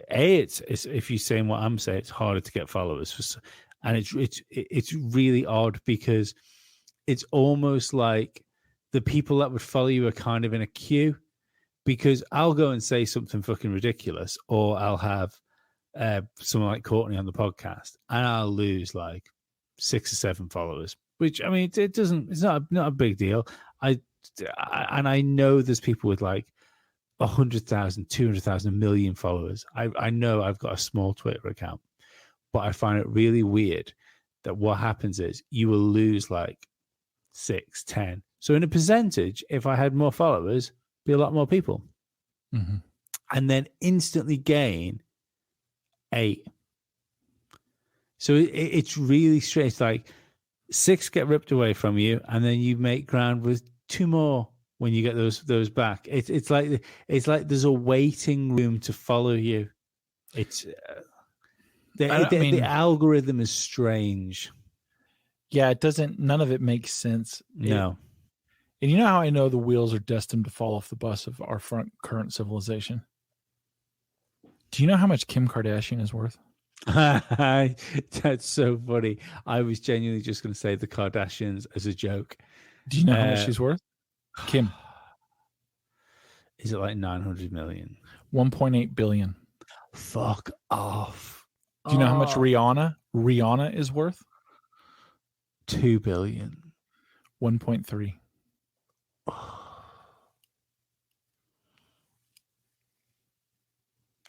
if you're saying what I'm saying, it's harder to get followers, and it's really odd because it's almost like the people that would follow you are kind of in a queue, because I'll go and say something fucking ridiculous, or I'll have someone like Courtney on the podcast, and I'll lose like 6 or 7 followers, which I mean, it's not a big deal. I know there's people with like 100,000, 200,000, 1 million followers. I know I've got a small Twitter account, but I find it really weird that what happens is you will lose like 6, 10. So in a percentage, if I had more followers, be a lot more people. Mm-hmm. And then instantly gain 8. So it's really strange. It's like 6 get ripped away from you, and then you make ground with 2 more when you get those back. It's like there's a waiting room to follow you. It's the algorithm is strange. Yeah, it doesn't. None of it makes sense. No. And you know how I know the wheels are destined to fall off the bus of our current civilization? Do you know how much Kim Kardashian is worth? That's so funny. I was genuinely just going to say the Kardashians as a joke. Do you know how much she's worth? Kim. Is it like 900 million? 1.8 billion. Fuck off. Do you know how much Rihanna is worth? 2 billion. 1.3.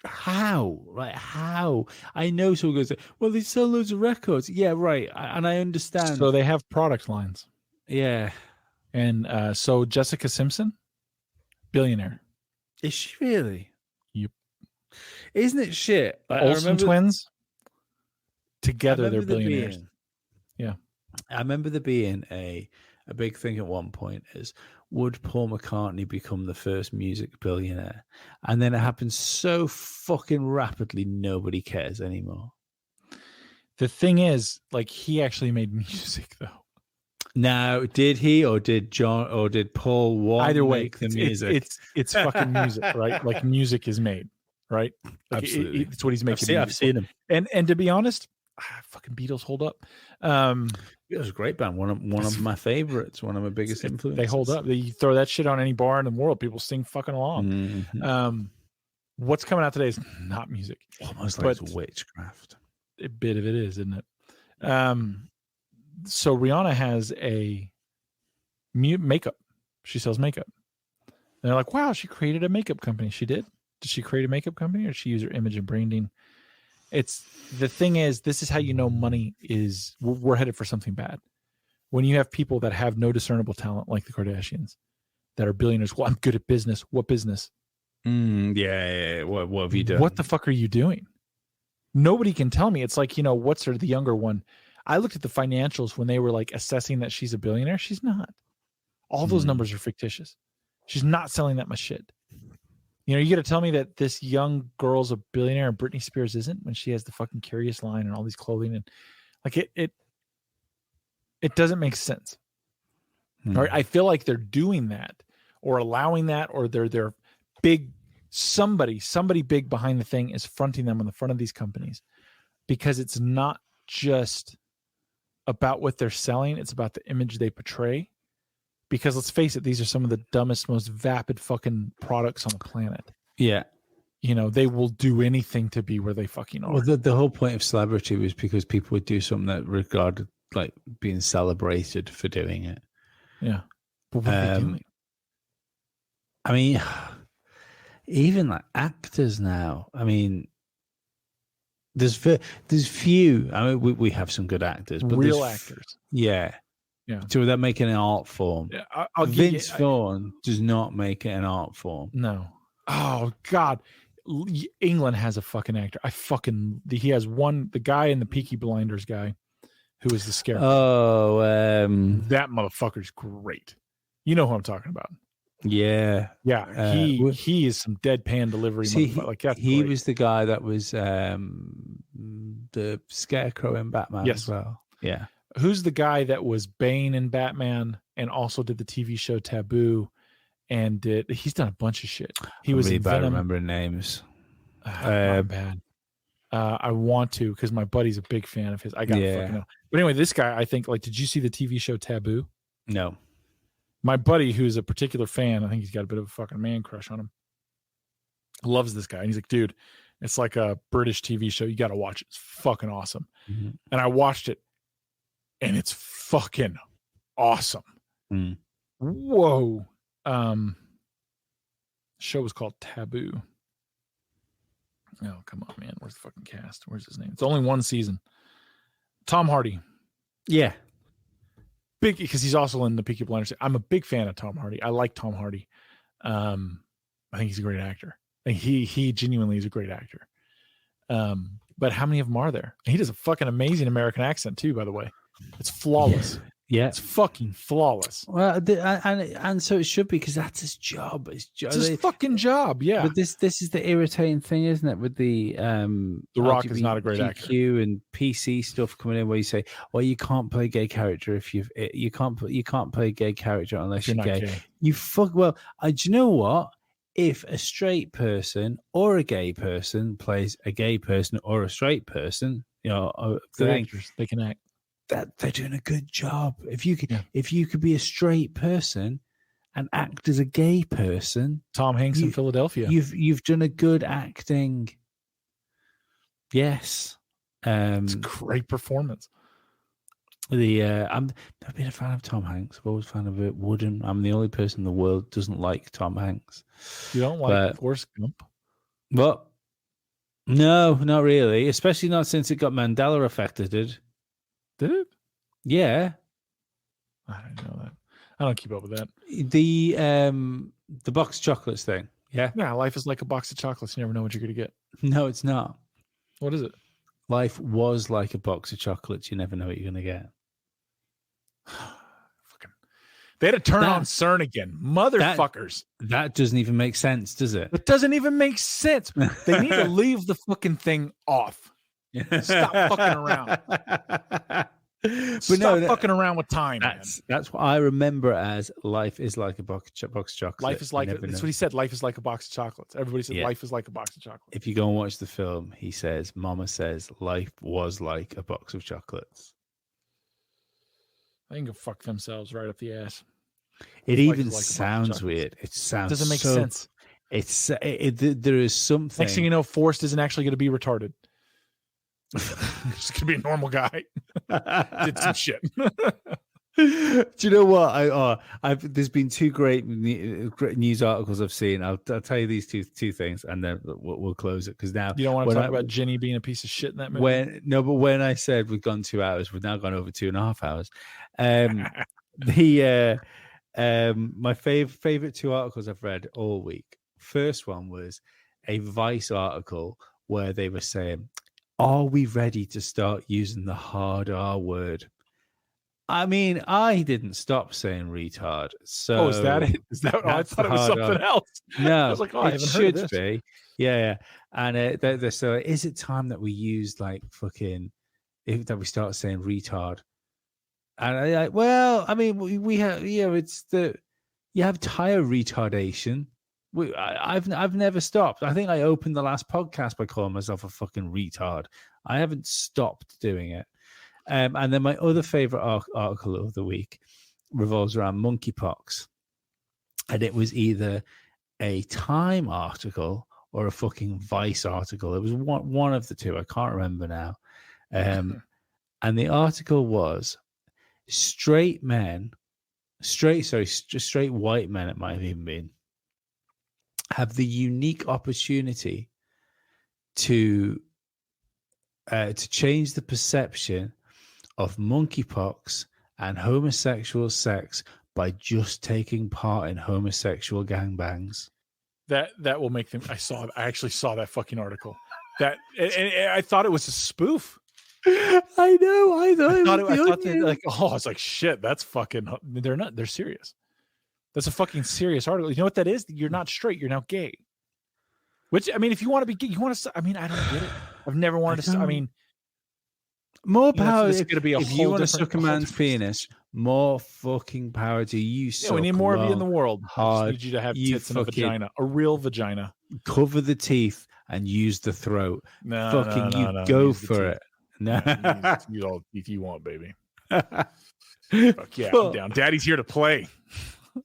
How? Right? How? I know someone goes, well, they sell loads of records. Yeah, right. And I understand. So they have product lines. Yeah. And so Jessica Simpson, billionaire. Is she really? Yep. Isn't it shit? Olsen twins, together they're billionaires. Yeah. I remember there being a big thing at one point is, would Paul McCartney become the first music billionaire? And then it happened so fucking rapidly, nobody cares anymore. The thing is, like, he actually made music, though. Now, did he, or did John, or did Paul either way make the music? It's fucking music, right? Like, music is made, right? Like, absolutely. It's what he's making. I've seen him. And to be honest, fucking Beatles hold up. It was a great band. One of my favorites. One of my biggest influences. They hold up. You throw that shit on any bar in the world, people sing fucking along. Mm-hmm. What's coming out today is not music. Almost like witchcraft. A bit of it is, isn't it? So Rihanna has a makeup. She sells makeup. And they're like, wow, she created a makeup company. She did? Did she create a makeup company, or did she use her image and branding? It's the thing is, this is how you know money is, we're headed for something bad. When you have people that have no discernible talent, like the Kardashians, that are billionaires. Well, I'm good at business. What business? Yeah. What have you done? What the fuck are you doing? Nobody can tell me. It's like, what's the younger one? I looked at the financials when they were like assessing that she's a billionaire. She's not. All those numbers are fictitious. She's not selling that much shit. You got to tell me that this young girl's a billionaire and Britney Spears isn't, when she has the fucking Curious line and all these clothing, and like it doesn't make sense. Right? I feel like they're doing that or allowing that, or they're big. Somebody big behind the thing is fronting them on the front of these companies, because it's not just about what they're selling. It's about the image they portray. Because let's face it, these are some of the dumbest, most vapid fucking products on the planet. Yeah. They will do anything to be where they fucking are. Well, the whole point of celebrity was because people would do something that regarded like being celebrated for doing it. Yeah. But what are they doing? I mean, even like actors now, I mean, there's few. I mean, we have some good actors, but real actors. Yeah. Yeah. So they're making an art form. Yeah, Vince Vaughn does not make it an art form. No. Oh God. England has a fucking actor. He has one, the guy in the Peaky Blinders guy, who is the Scarecrow. Oh, that motherfucker's great. You know who I'm talking about. Yeah. Yeah. He is some deadpan delivery. Like that. He was the guy that was the Scarecrow in Batman as well. Yeah. Who's the guy that was Bane in Batman and also did the TV show Taboo, and he's done a bunch of shit. He was really in bad Venom. Remembering names. Not bad. I want to, because my buddy's a big fan of his. I gotta fucking know. But anyway, this guy, I think, like, did you see the TV show Taboo? No. My buddy, who's a particular fan, I think he's got a bit of a fucking man crush on him, loves this guy. And he's like, dude, It's like a British TV show. You got to watch it. It's fucking awesome. Mm-hmm. And I watched it, and it's fucking awesome. Mm. Whoa. The show was called Taboo. Oh, come on, man. Where's the fucking cast? Where's his name? It's only one season. Tom Hardy. Yeah. Big, because he's also in the Peaky Blinders. I'm a big fan of Tom Hardy. I like Tom Hardy. I think he's a great actor. And he genuinely is a great actor. But how many of them are there? And he does a fucking amazing American accent too, by the way. It's flawless. Yeah. It's fucking flawless. Well, and so it should be, because that's his job. It's his fucking job. Yeah. But this is the irritating thing, isn't it? With the Rock is not a great actor. and PC stuff coming in, where you say, "Well, you can't play a gay character if you can't play a gay character unless you're gay." You fuck. Well, do you know what? If a straight person or a gay person plays a gay person or a straight person, actors, they can act. That they're doing a good job. If you could be a straight person and act as a gay person, Tom Hanks in Philadelphia, you've done a good acting. Yes, it's a great performance. I've never been a fan of Tom Hanks. I've always been a fan of Wooden. I'm the only person in the world who doesn't like Tom Hanks. You don't like Forrest Gump? Well, no, not really. Especially not since it got Mandela affected. Did it? Yeah. I don't know that. I don't keep up with that. The box of chocolates thing. Yeah. Yeah. Life is like a box of chocolates. You never know what you're going to get. No, it's not. What is it? Life was like a box of chocolates. You never know what you're going to get. Fucking. They had to turn on CERN again. Motherfuckers. That doesn't even make sense, does it? It doesn't even make sense. They need to leave the fucking thing off. Stop fucking around. Stop fucking around with time. That's what I remember as life is like a box of chocolates. Life is like that's what he said. Life is like a box of chocolates. Everybody said life is like a box of chocolates. If you go and watch the film, he says, Mama says, life was like a box of chocolates. They can go fuck themselves right up the ass. It even sounds weird. It sounds doesn't make sense. There is something. Next thing you know, Forrest isn't actually going to be retarded. Just gonna be a normal guy. Did some shit. Do you know what? There's been two great news articles I've seen. I'll tell you these two things, and then we'll close it, because now you don't want to talk about Ginny being a piece of shit in that movie. But when I said we've gone 2 hours, we've now gone over 2.5 hours. My favorite two articles I've read all week. First one was a Vice article where they were saying, are we ready to start using the hard R word? I mean, I didn't stop saying retard. So is that it? Is that? I thought it was something else. No, I was like, it should be. Yeah. And they're so, is it time that we use that we start saying retard? And we have, it's you have tire retardation. I've never stopped. I think I opened the last podcast by calling myself a fucking retard. I haven't stopped doing it. And then my other favorite article of the week revolves around monkeypox. And it was either a Time article or a fucking Vice article. It was one of the two. I can't remember now. And the article was straight white men, it might have even been, have the unique opportunity to change the perception of monkeypox and homosexual sex by just taking part in homosexual gangbangs. That will make them. I actually saw that fucking article. And I thought it was a spoof. I know. I thought it's like shit. That's fucking. They're serious. That's a fucking serious article. You know what that is? You're not straight. You're now gay. Which, I mean, if you want to be gay, you want to. I mean, I don't get it. I've never wanted to. I mean, more power. It's going to be a if you want to suck a man's penis, more fucking power to you. Yeah, we need more of you in the world. I just need you to have tits and a vagina, a real vagina. Cover the teeth and use the throat. No, go for it. No, use all the teeth you want, baby. Fuck yeah, I'm down. Daddy's here to play.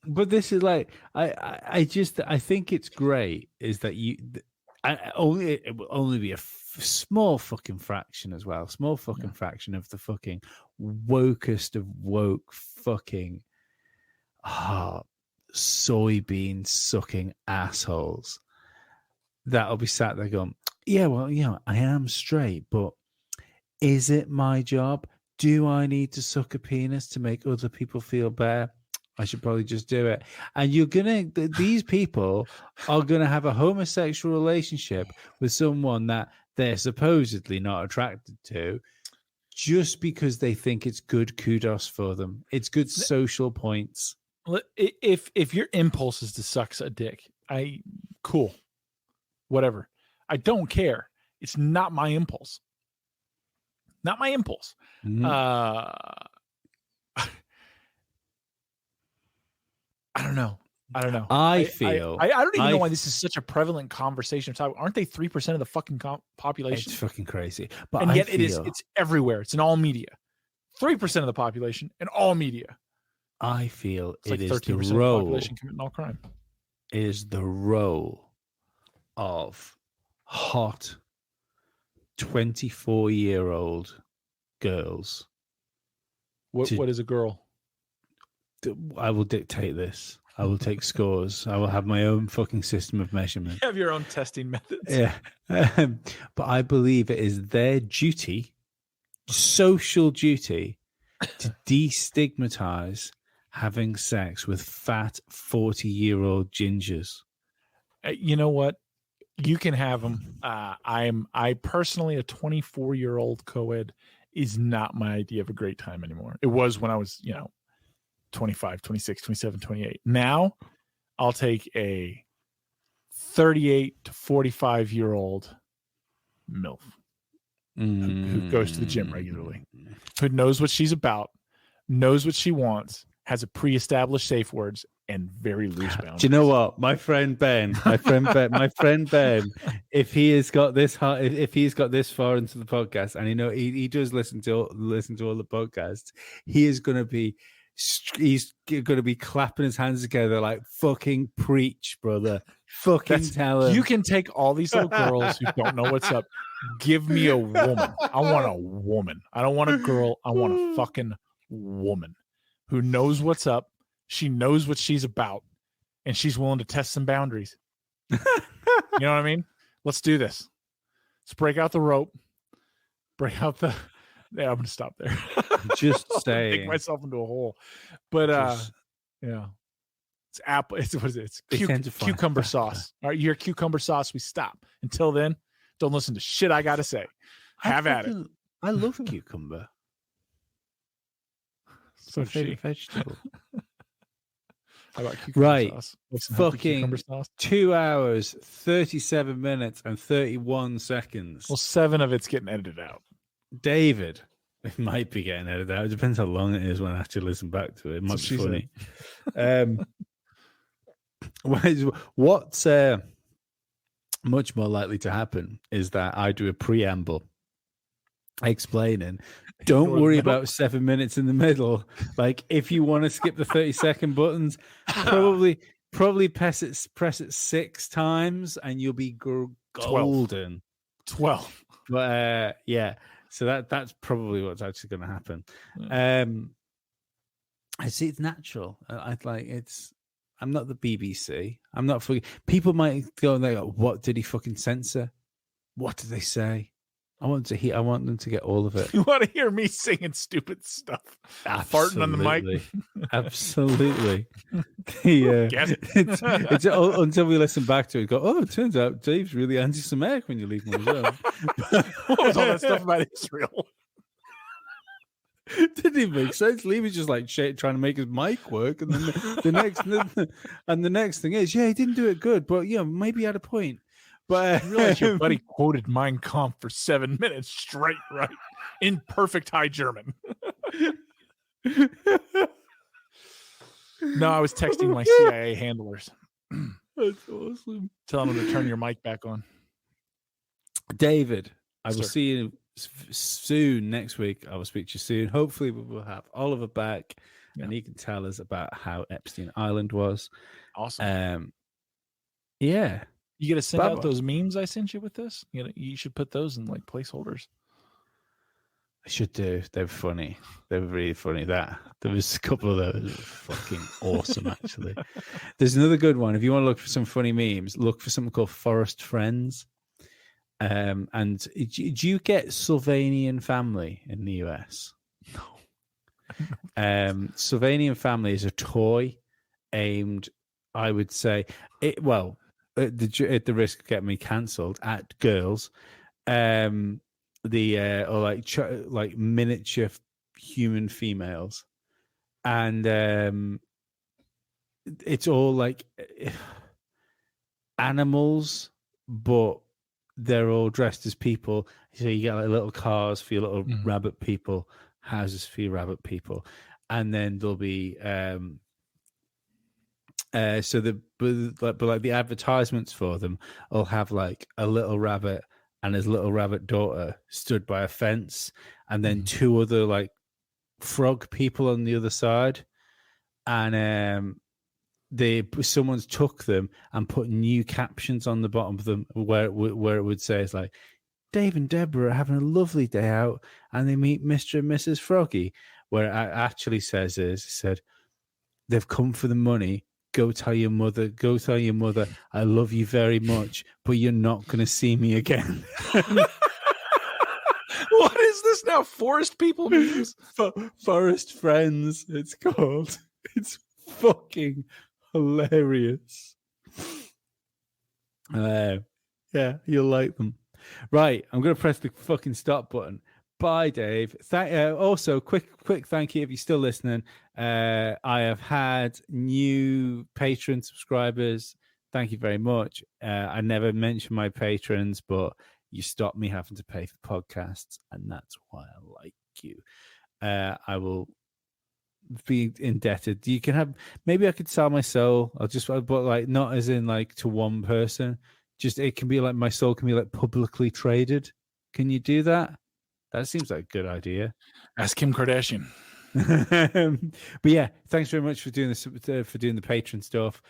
But this is like, I think it's great is that It will only be a small fucking fraction as well. Small fucking fraction of the fucking wokest of woke fucking soybean sucking assholes that'll be sat there going, yeah, well, I am straight, but is it my job? Do I need to suck a penis to make other people feel better? I should probably just do it. And these people are going to have a homosexual relationship with someone that they're supposedly not attracted to just because they think it's good kudos for them. It's good social points. If your impulse is to suck a dick, cool, whatever. I don't care. It's not my impulse. Not my impulse. Mm-hmm. I don't know. I feel. I don't even know why this is such a prevalent conversation. Aren't they 3% of the fucking population? It's fucking crazy. And yet it's everywhere. It's in all media. 3% of the population in all media. I feel it's like 13% of the population committing all crime. It is the role of hot 24-year-old girls. What is a girl? I will dictate this. I will take scores. I will have my own fucking system of measurement. You have your own testing methods. Yeah. But I believe it is their duty, social duty, to destigmatize having sex with fat 40-year-old gingers. You know what? You can have them. I personally, a 24-year-old co-ed is not my idea of a great time anymore. It was when I was, 25, 26, 27, 28. Now I'll take a 38 to 45-year-old MILF who goes to the gym regularly, who knows what she's about, knows what she wants, has a pre-established safe words and very loose boundaries. Do you know what? My friend Ben, if he has got this if he's got this far into the podcast, and he does listen to all the podcasts, he's going to be clapping his hands together like, fucking preach, brother. Tell him. You can take all these little girls who don't know what's up. Give me a woman. I want a woman. I don't want a girl. I want a fucking woman who knows what's up. She knows what she's about, and she's willing to test some boundaries. You know what I mean? Let's do this. Let's break out the rope. Break out the... Yeah, I'm going to stop there. Just saying. Dig myself into a hole. But, yeah. It's apple. What is it? It's cucumber sauce. All right, you hear cucumber sauce, we stop. Until then, don't listen to shit I got to say. Have at it. I love cucumber. So my favorite vegetable. How about cucumber sauce? Fucking 2 hours, 37 minutes, and 31 seconds. Well, 7 of it's getting edited out. David, it might be getting edited out. It depends how long it is when I actually listen back to it. It might be funny. What's much more likely to happen is that I do a preamble explaining. Don't worry about 7 minutes in the middle. Like, if you want to skip the 30-second buttons, probably press it 6 times and you'll be golden. 12. But yeah. So that's probably what's actually going to happen. I see it's natural. I'm not the BBC. I'm not. People might go and they go, "What did he fucking censor? What did they say?" I want them to get all of it. You want to hear me singing stupid stuff, farting on the mic? Absolutely. It's until we listen back to it, go, oh, it turns out Dave's really anti-Semitic when you leave him alone. What was all that stuff about Israel? Didn't even make sense. Lee was just like trying to make his mic work, and then the next thing is, he didn't do it good, but maybe he had a point. But I realize your buddy quoted Mein Kampf for 7 minutes straight, right? In perfect high German. No, I was texting my CIA handlers. That's awesome. Telling them to turn your mic back on. David, I will see you soon next week. I will speak to you soon. Hopefully we will have Oliver back and he can tell us about how Epstein Island was. Awesome. Yeah. You got to send Bye-bye. out those memes I sent you with this. You should put those in like placeholders. I should do. They're funny. They were really funny. There was a couple of those that were fucking awesome, actually. There's another good one. If you want to look for some funny memes, look for something called Forest Friends. And do you get Sylvanian Family in the US? No. Sylvanian Family is a toy aimed, I would say, at the risk of getting me cancelled, at girls. Or like miniature human females, and it's all like animals, but they're all dressed as people. So you get like little cars for your little rabbit people, houses for your rabbit people, and then there'll be but the advertisements for them will have like a little rabbit and his little rabbit daughter stood by a fence, and then two other like frog people on the other side, and someone's took them and put new captions on the bottom of them where it would say, it's like, Dave and Deborah are having a lovely day out and they meet Mr. and Mrs. Froggy. Where it actually said, they've come for the money. Go tell your mother, I love you very much, but you're not going to see me again. What is this now? Forest people memes? Forest Friends, it's called. It's fucking hilarious. Yeah, you'll like them. Right, I'm going to press the fucking stop button. Bye, Dave. Also, quick thank you if you're still listening. I have had new patron subscribers. Thank you very much. I never mention my patrons, but you stopped me having to pay for podcasts, and that's why I like you. I will be indebted. You can have, maybe I could sell my soul. But like not as in like to one person. Just it can be like my soul can be like publicly traded. Can you do that? That seems like a good idea. Ask Kim Kardashian. But yeah, thanks very much for doing this, for doing the patron stuff.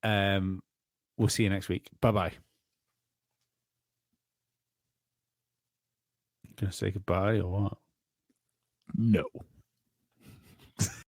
We'll see you next week. Bye-bye. Gonna say goodbye or what? No.